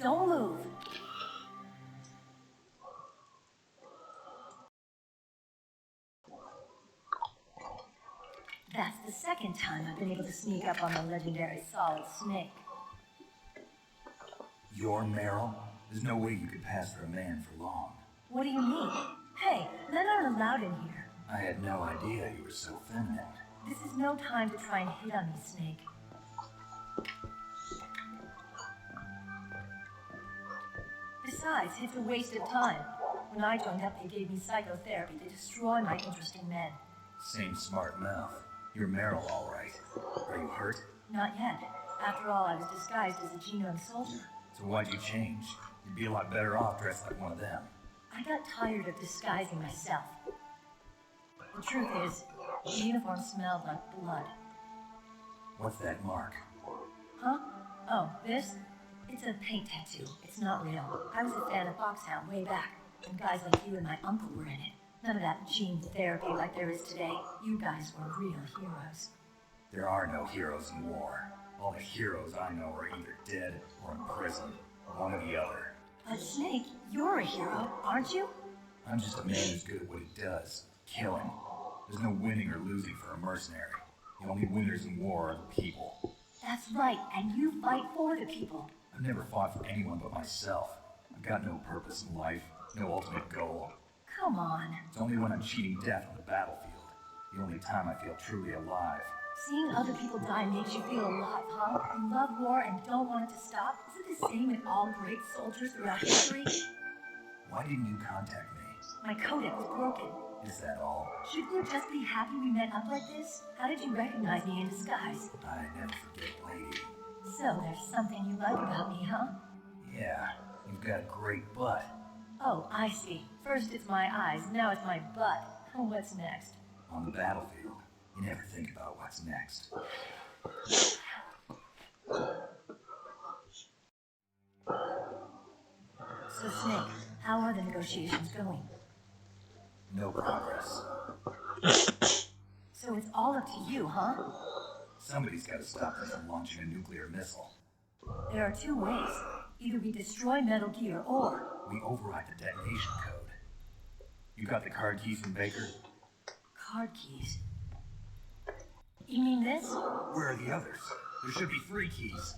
Don't move. That's the second time I've been able to sneak up on the legendary Solid Snake. You're Meryl? There's no way you could pass for a man for long. What do you mean? Hey, men aren't allowed in here. I had no idea you were so feminine. This is no time to try and hit on me, Snake. Besides, it's a waste of time. When I joined up, they gave me psychotherapy to destroy my interest in men. Same smart mouth. You're Meryl, all right. Are you hurt? Not yet. After all, I was disguised as a genome soldier. So why'd you change? You'd be a lot better off dressed like one of them. I got tired of disguising myself. The truth is, the uniform smelled like blood. What's that mark? Huh? Oh, this? It's a paint tattoo. It's not real. I was a fan of Foxhound way back, and guys like you and my uncle were in it. None of that gene therapy like there is today. You guys were real heroes. There are no heroes in war. All the heroes I know are either dead or in prison, one or the other. But Snake, you're a hero, aren't you? I'm just a man who's good at what he does, killing. There's no winning or losing for a mercenary. The only winners in war are the people. That's right, and you fight for the people. I've never fought for anyone but myself. I've got no purpose in life, no ultimate goal. Come on. It's only when I'm cheating death on the battlefield. The only time I feel truly alive. Seeing other people die makes you feel alive, huh? You love war and don't want it to stop? Is it the same with all great soldiers throughout history? Why didn't you contact me? My codec was broken. Is that all? Shouldn't you just be happy we met up like this? How did you recognize me in disguise? I never forget, lady. So there's something you like about me, huh? Yeah, you've got a great butt. Oh, I see. First it's my eyes, now it's my butt. What's next? On the battlefield, you never think about what's next. So, Snake, how are the negotiations going? No progress. So it's all up to you, huh? Somebody's got to stop them from launching a nuclear missile. There are two ways. Either we destroy Metal Gear, or... We override the detonation code. You got the card keys from Baker? Card keys? You mean this? Where are the others? There should be 3 keys.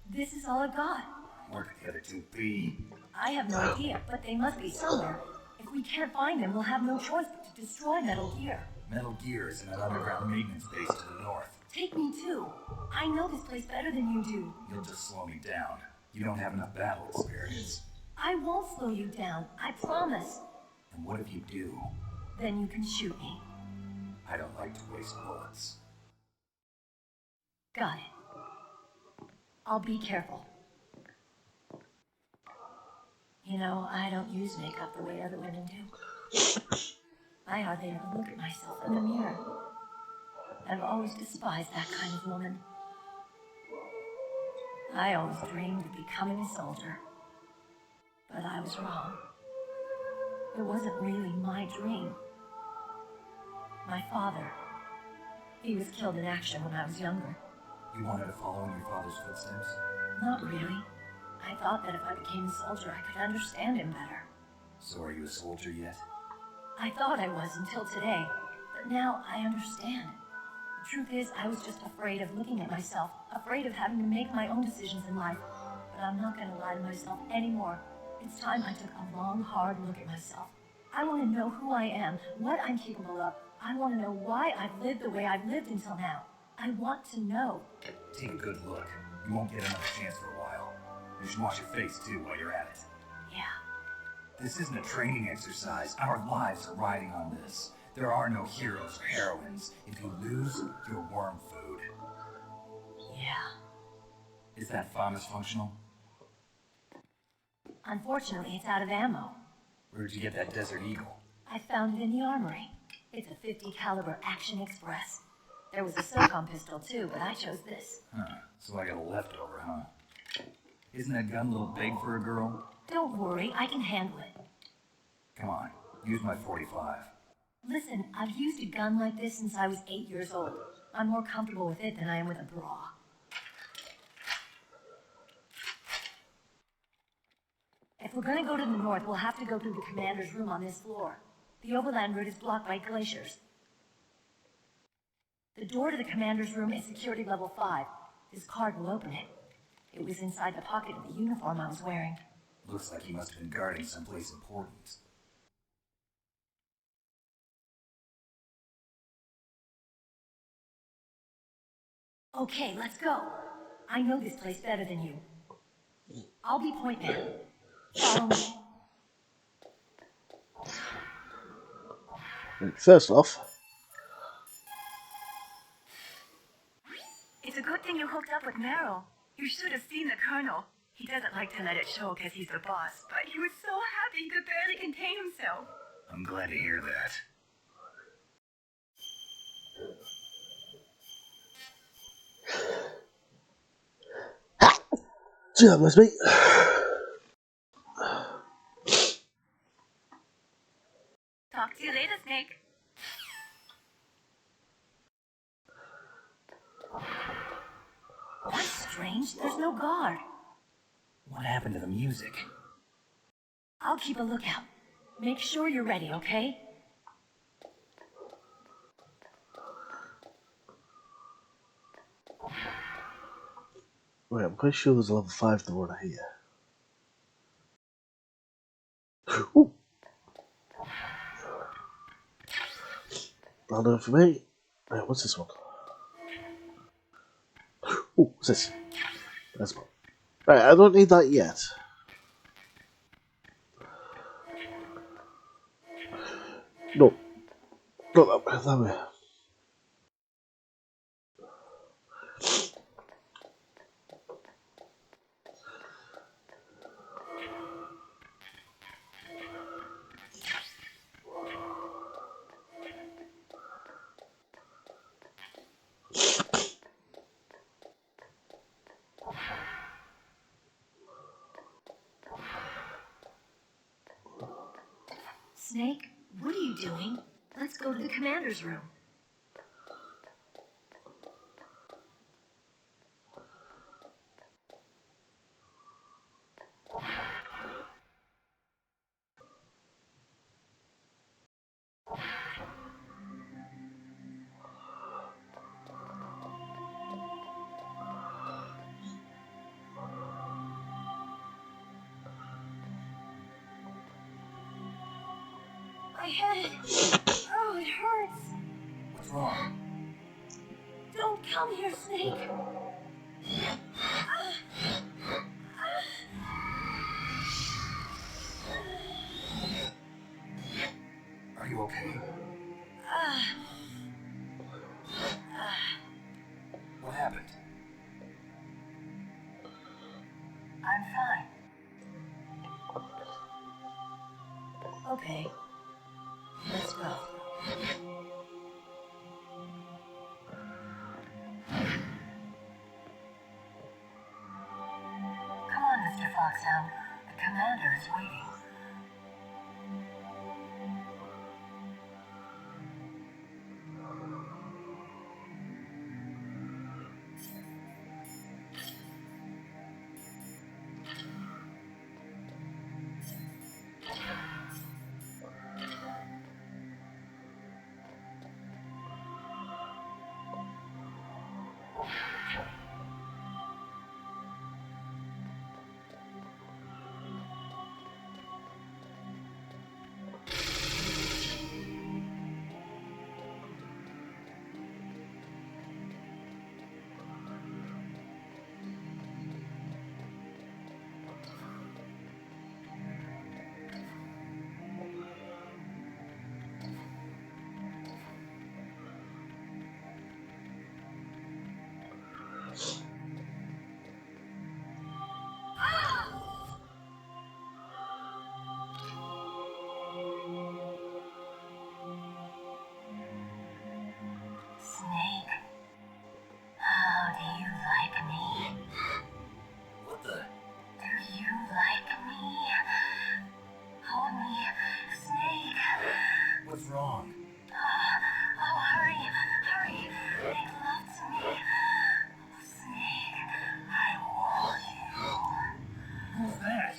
This is all I got. Where could the other 2 be? I have no idea, but they must be somewhere. If we can't find them, we'll have no choice but to destroy Metal Gear. Metal Gear is in an underground maintenance base to the north. Take me too. I know this place better than you do. You'll just slow me down. You don't have enough battle experience. I won't slow you down, I promise. And what if you do? Then you can shoot me. I don't like to waste bullets. Got it. I'll be careful. You know, I don't use makeup the way other women do. I hardly ever look at myself in the mirror. I've always despised that kind of woman. I always dreamed of becoming a soldier. But I was wrong. It wasn't really my dream. My father, he was killed in action when I was younger. You wanted to follow in your father's footsteps? Not really. I thought that if I became a soldier, I could understand him better. So are you a soldier yet? I thought I was until today, but now I understand. The truth is, I was just afraid of looking at myself, afraid of having to make my own decisions in life. But I'm not going to lie to myself anymore. It's time I took a long, hard look at myself. I want to know who I am, what I'm capable of. I want to know why I've lived the way I've lived until now. I want to know. Take a good look. You won't get another chance for a while. You should wash your face too while you're at it. Yeah. This isn't a training exercise. Our lives are riding on this. There are no heroes or heroines. If you lose, you're worm food. Yeah. Is that FAMAS functional? Unfortunately, it's out of ammo. Where'd you get that Desert Eagle? I found it in the armory. It's a 50 caliber Action Express. There was a SOCOM pistol too, but I chose this. Huh. So I got a leftover, huh? Isn't that gun a little big for a girl? Don't worry, I can handle it. Come on, use my 45. Listen, I've used a gun like this since I was 8 years old. I'm more comfortable with it than I am with a bra. If we're gonna go to the north, we'll have to go through the commander's room on this floor. The overland route is blocked by glaciers. The door to the commander's room is security level 5. This card will open it. It was inside the pocket of the uniform I was wearing. Looks like he must have been guarding someplace important. Okay, let's go. I know this place better than you. I'll be point man. Follow me. First off, It's a good thing you hooked up with Meryl. You should have seen the Colonel. He doesn't like to let it show because he's the boss, but he was so happy he could barely contain himself. I'm glad to hear that. God bless me. Talk to you later, Snake. That's strange. There's no guard. What happened to the music? I'll keep a lookout. Make sure you're ready, okay? Wait, I'm quite sure there's a level 5 door here. Ooh. That'll do it for me. Right, what's this one? Ooh, what's this? That's one. Right, I don't need that yet. No. Not that way, that way. Snake, what are you doing? Let's go to the commander's room. My head. Oh, it hurts. What's wrong? Don't come here, Snake. Are you okay? What happened? I'm fine. Okay. Let's go. Foxhound. The commander is waiting. Snake, how do you like me? What the? Do you like me? Hold me, Snake. What's wrong? Oh, hurry, hurry. Make love to me. Snake, I want you. Who's that?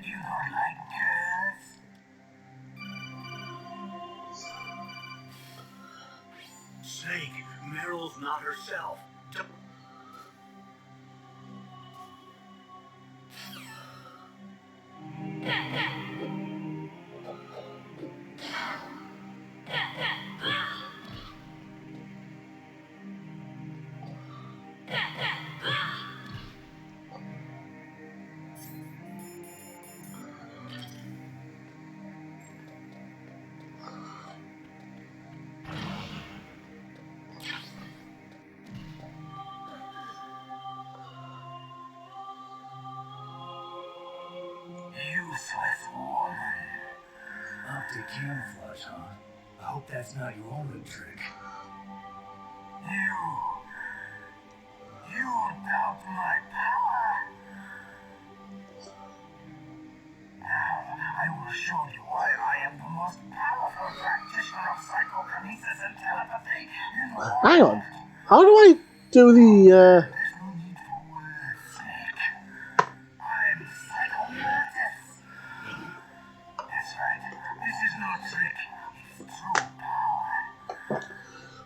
You don't like girls? Snake, Meryl's not herself. Useless woman. Optic camouflage, huh? I hope that's not your only trick. You doubt my power. Now, I will show you why I am the most powerful practitioner of psychokinesis and telepathy in the world. Hang on. How do I do the, There's no need for words, Snake. I'm psychomantis. That's right. This is no trick. It's true power.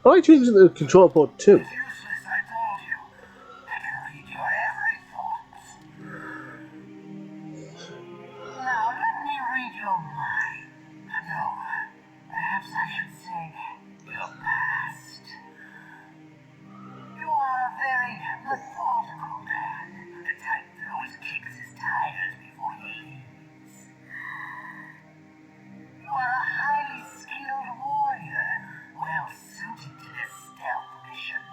how do I change the control port too? It's useless, I told you. I can read your every thought. Now, let me read your mind. No, perhaps I should say your past. You are a very methodical man. The type that always kicks his tires before he leaves. You are a highly skilled warrior, well suited to this stealth mission.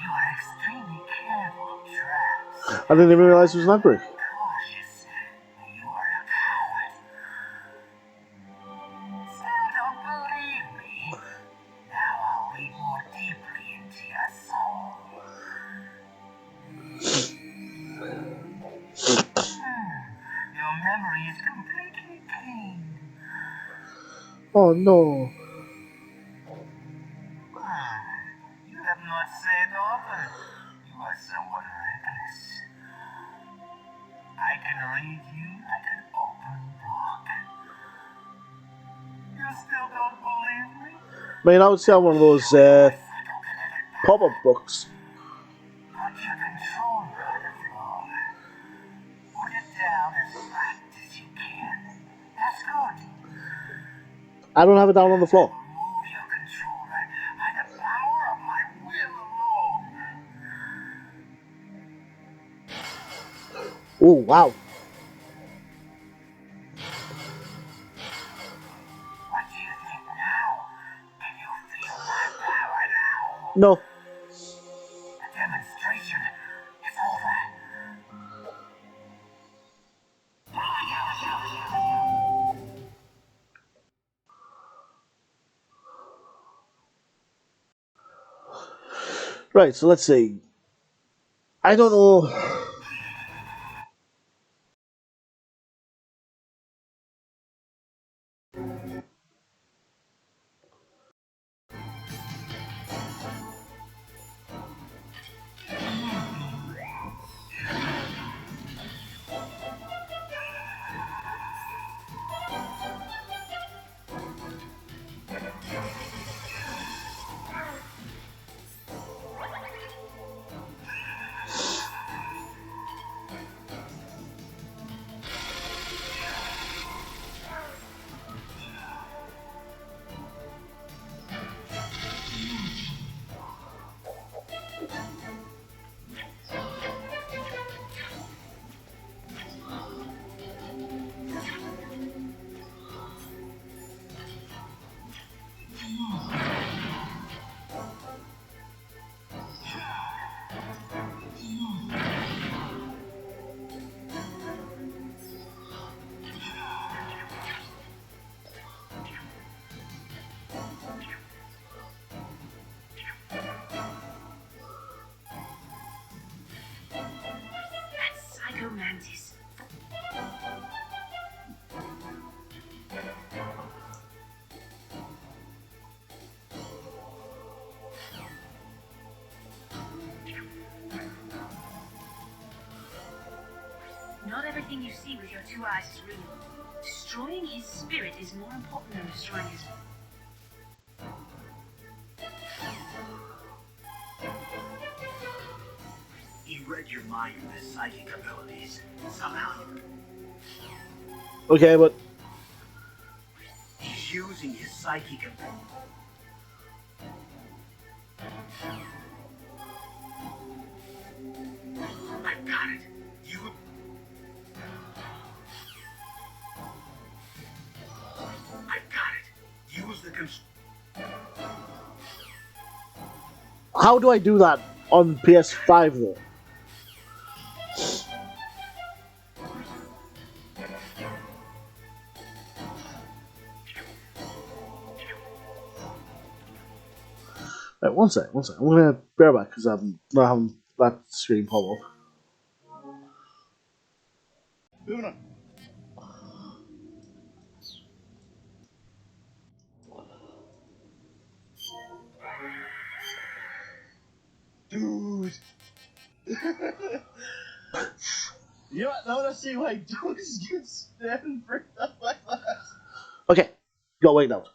You are extremely careful of traps. I didn't even realize it was an library. Cautious. You are a coward. Still don't believe me? Now I'll read more deeply into your soul. Your memory is completely clean. Oh no. You have not said often. You are somewhat reckless. I can read you like an open book. You still don't believe me? I mean, I would say I'm one of those pop-up books. Put your controller on the floor. Put it down as flat as you can. That's good. I don't have it down on the floor. Move your controller by the power of my will alone. Oh, wow. What do you think now? Can you feel my power now? No. The demonstration is over. Right, so let's see. I don't know everything you see with your 2 eyes is real. Destroying his spirit is more important than destroying his... He read your mind with his psychic abilities. Somehow Okay, but he's using his psychic abilities. I've got it. I've got it. Use the how do I do that on PS5 though? Right, one sec. I'm gonna bear back because I'm not having that screen pop up. Luna. Dude. You know what? Now that I see why dudes get stand for stuff like that. Okay, go wait now.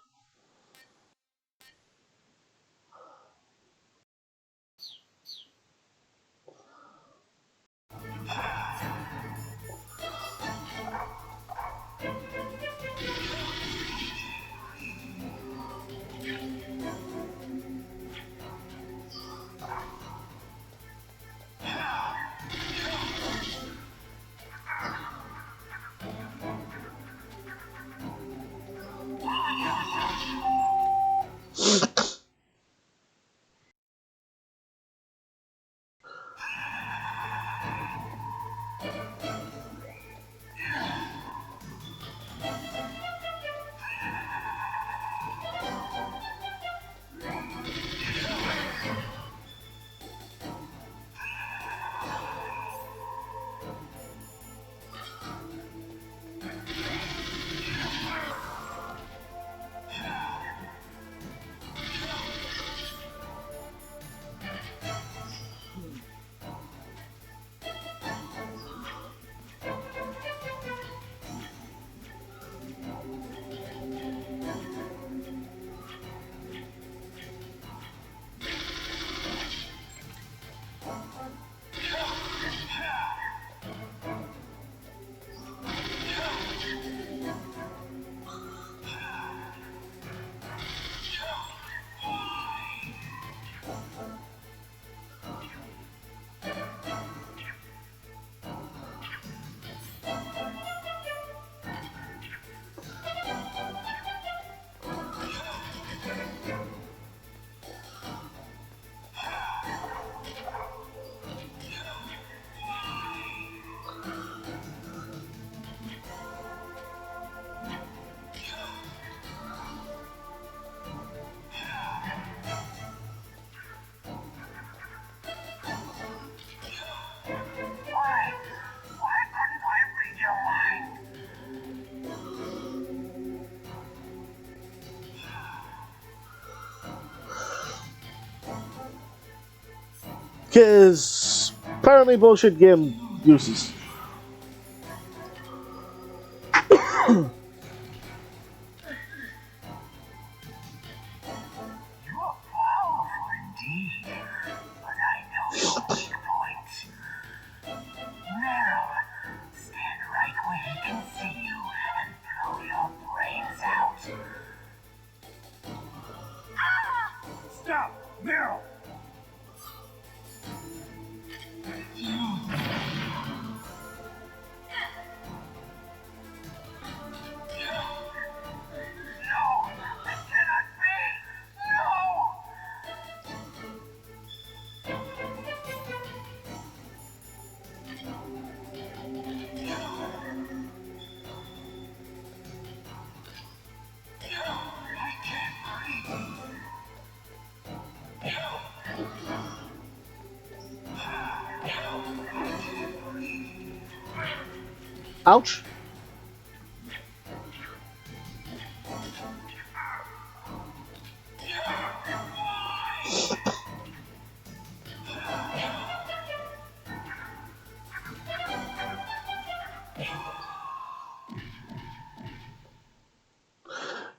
Because apparently bullshit game uses. Stop! Meryl! Ouch.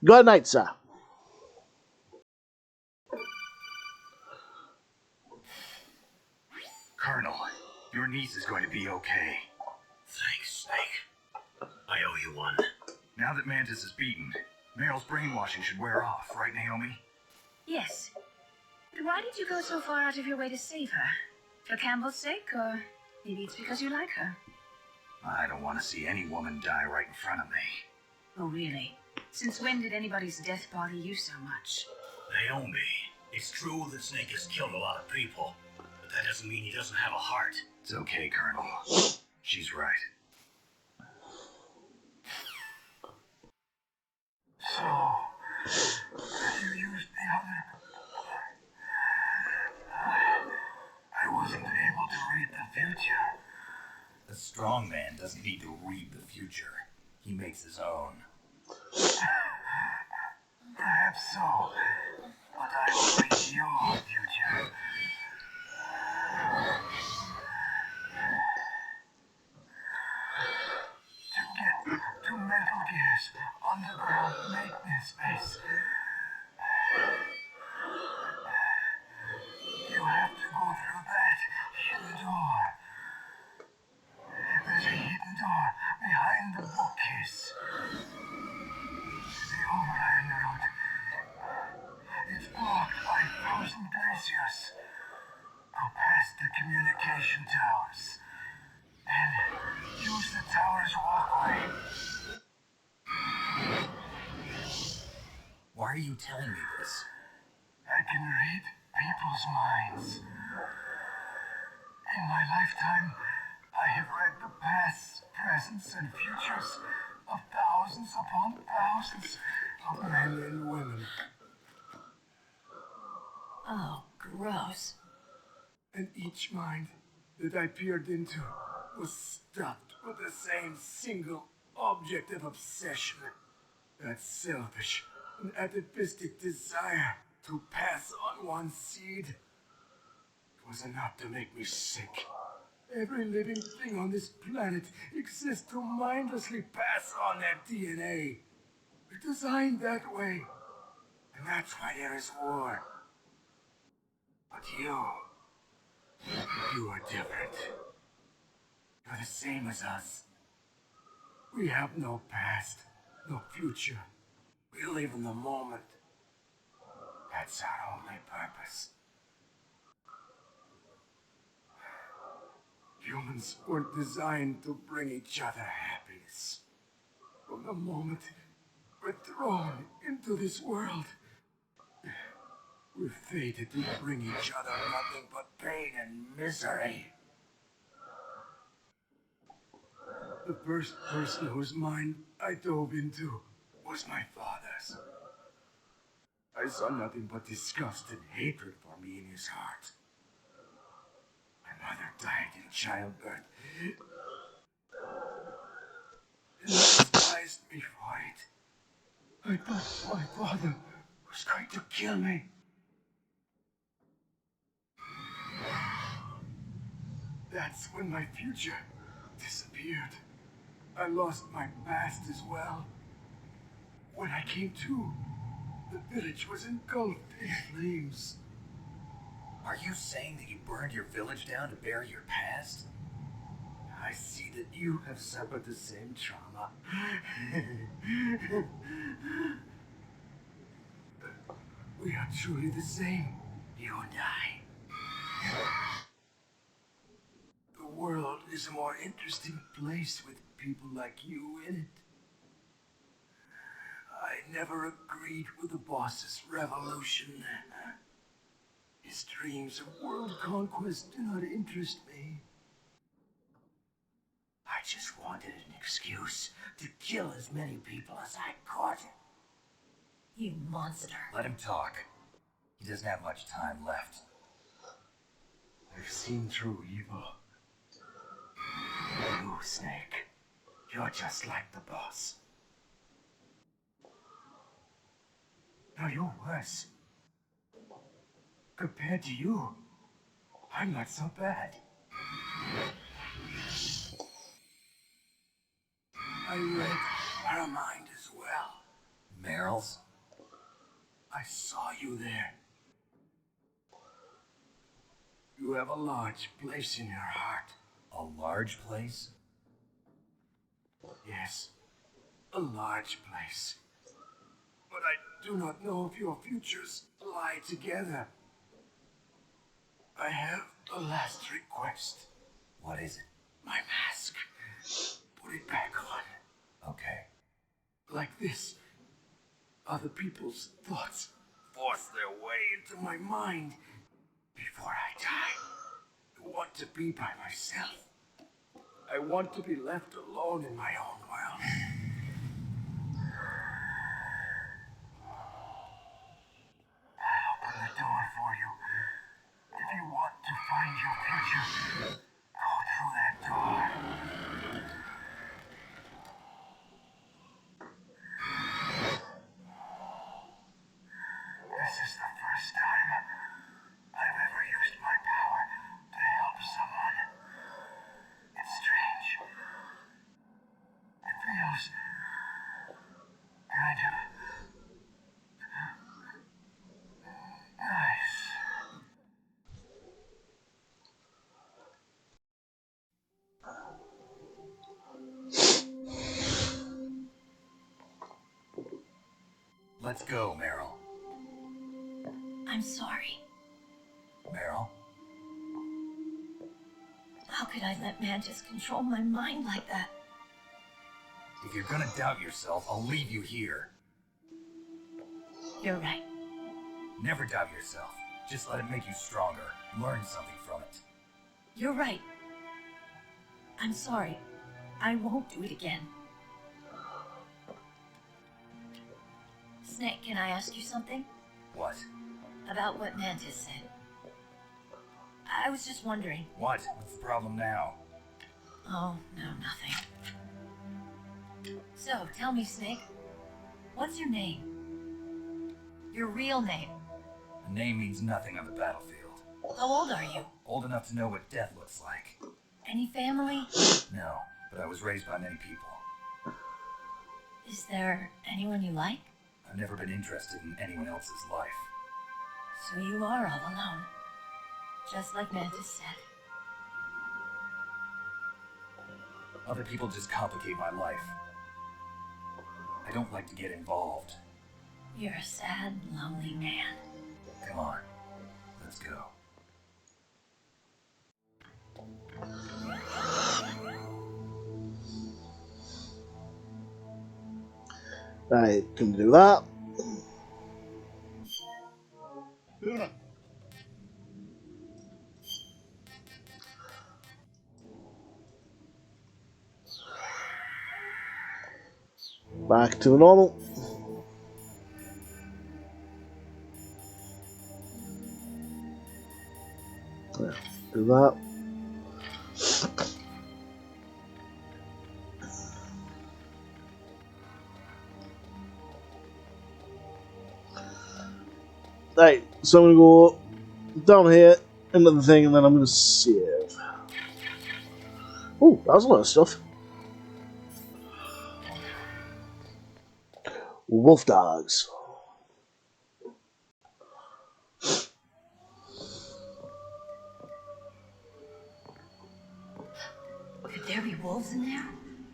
Good night, sir. Colonel, your niece is going to be okay. Thanks, Snake. I owe you one. Now that Mantis is beaten, Meryl's brainwashing should wear off, right, Naomi? Yes. But why did you go so far out of your way to save her? For Campbell's sake, or maybe it's because you like her? I don't want to see any woman die right in front of me. Oh, really? Since when did anybody's death bother you so much? Naomi, it's true that Snake has killed a lot of people, but that doesn't mean he doesn't have a heart. It's okay, Colonel. She's right. So, you used the other. I wasn't able to read the future. A strong man doesn't need to read the future. He makes his own. Perhaps so, but I will read your future. To get to Metal Gear's underground maintenance base, you have to go through that hidden door. There's a hidden door behind the bookcase. The overland route. It's blocked by frozen glaciers. Go past the communication towers. Then use the tower's walkway. Why are you telling me this? I can read people's minds. In my lifetime, I have read the pasts, presents, and futures of thousands upon thousands of men and women. Oh, gross. And each mind that I peered into was stuffed with the same single object of obsession. That selfish and atavistic desire to pass on one seed. It was enough to make me sick. Every living thing on this planet exists to mindlessly pass on their DNA. We're designed that way. And that's why there is war. But you are different. You're the same as us. We have no past, no future. We live in the moment. That's our only purpose. Humans weren't designed to bring each other happiness. From the moment we're thrown into this world, we're fated to bring each other nothing but pain and misery. The first person whose mind I dove into was my father's. I saw nothing but disgust and hatred for me in his heart. My mother died in childbirth. And he despised me for it. I thought my father was going to kill me. That's when my future disappeared. I lost my past as well. When I came to, the village was engulfed in flames. Are you saying that you burned your village down to bury your past? I see that you have suffered the same trauma. We are truly the same, you and I. The world is a more interesting place with people like you in it. I never agreed with the boss's revolution. His dreams of world conquest do not interest me. I just wanted an excuse to kill as many people as I could. You monster. Let him talk. He doesn't have much time left. I've seen through evil. You, Snake, you're just like the boss. No, you're worse. Compared to you, I'm not so bad. I read her mind as well. Meryl? else? I saw you there. You have a large place in your heart. A large place? Yes, a large place. But I do not know if your futures lie together. I have a last request. What is it? My mask. Put it back on. Okay. Like this. Other people's thoughts force their way into my mind. Before I die, I want to be by myself. I want to be left alone in my own world. I'll open the door for you. If you want to find your future, go through that door. This is the first time I've ever used my power to help someone. It's strange. It feels kind of nice. Let's go, Meryl. I'm sorry. Meryl? How could I let Mantis control my mind like that? If you're gonna doubt yourself, I'll leave you here. You're right. Never doubt yourself. Just let it make you stronger. Learn something from it. You're right. I'm sorry. I won't do it again. Snake, can I ask you something? What? About what Mantis said. I was just wondering. What? What's the problem now? Oh, no, nothing. So, tell me, Snake. What's your name? Your real name? A name means nothing on the battlefield. How old are you? Old enough to know what death looks like. Any family? No, but I was raised by many people. Is there anyone you like? I've never been interested in anyone else's life. So you are all alone. Just like Mantis said. Other people just complicate my life. I don't like to get involved. You're a sad, lonely man. Come on, let's go. Right, can do that. Luna. Back to the normal. Yeah, do that. Right, so I'm gonna go down here into the thing and then I'm gonna save. Oh, that was a lot of stuff. Wolf dogs. Could there be wolves in there?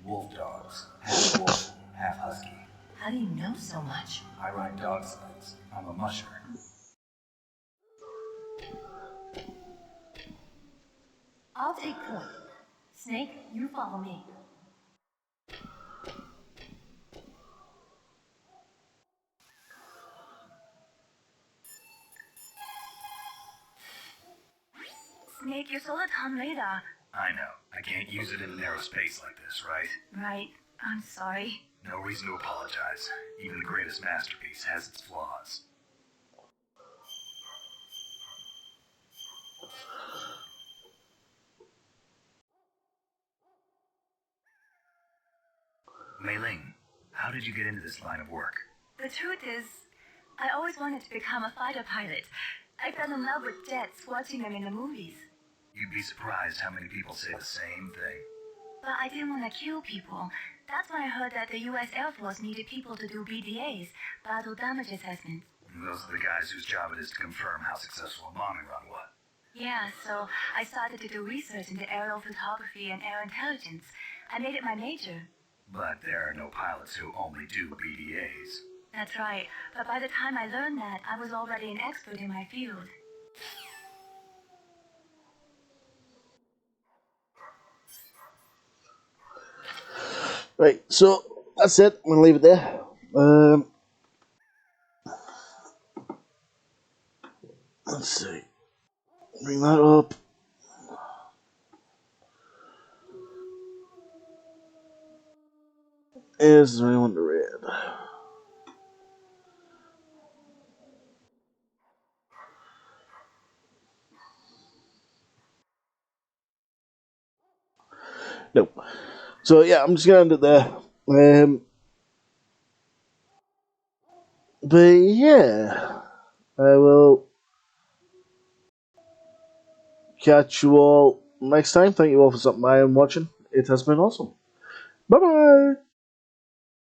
Wolf dogs. Half wolf, half husky. How do you know so much? I ride dog sleds. I'm a musher. I'll take point. Snake, you follow me. Snake, your solar on radar. I know. I can't use it in a narrow space like this, right? Right. I'm sorry. No reason to apologize. Even the greatest masterpiece has its flaws. Mei Ling, how did you get into this line of work? The truth is, I always wanted to become a fighter pilot. I fell in love with jets watching them in the movies. You'd be surprised how many people say the same thing. But I didn't want to kill people. That's when I heard that the US Air Force needed people to do BDAs, battle damage assessments. Those are the guys whose job it is to confirm how successful a bombing run was. Yeah, so I started to do research into aerial photography and air intelligence. I made it my major. But there are no pilots who only do BDAs. That's right, but by the time I learned that, I was already an expert in my field. Right, so that's it. I'm gonna leave it there. Let's see. Bring that up. Is there anyone to read? Nope. So yeah, I'm just gonna end it there. But yeah, I will catch you all next time. Thank you all for stopping by and watching. It has been awesome. Bye bye.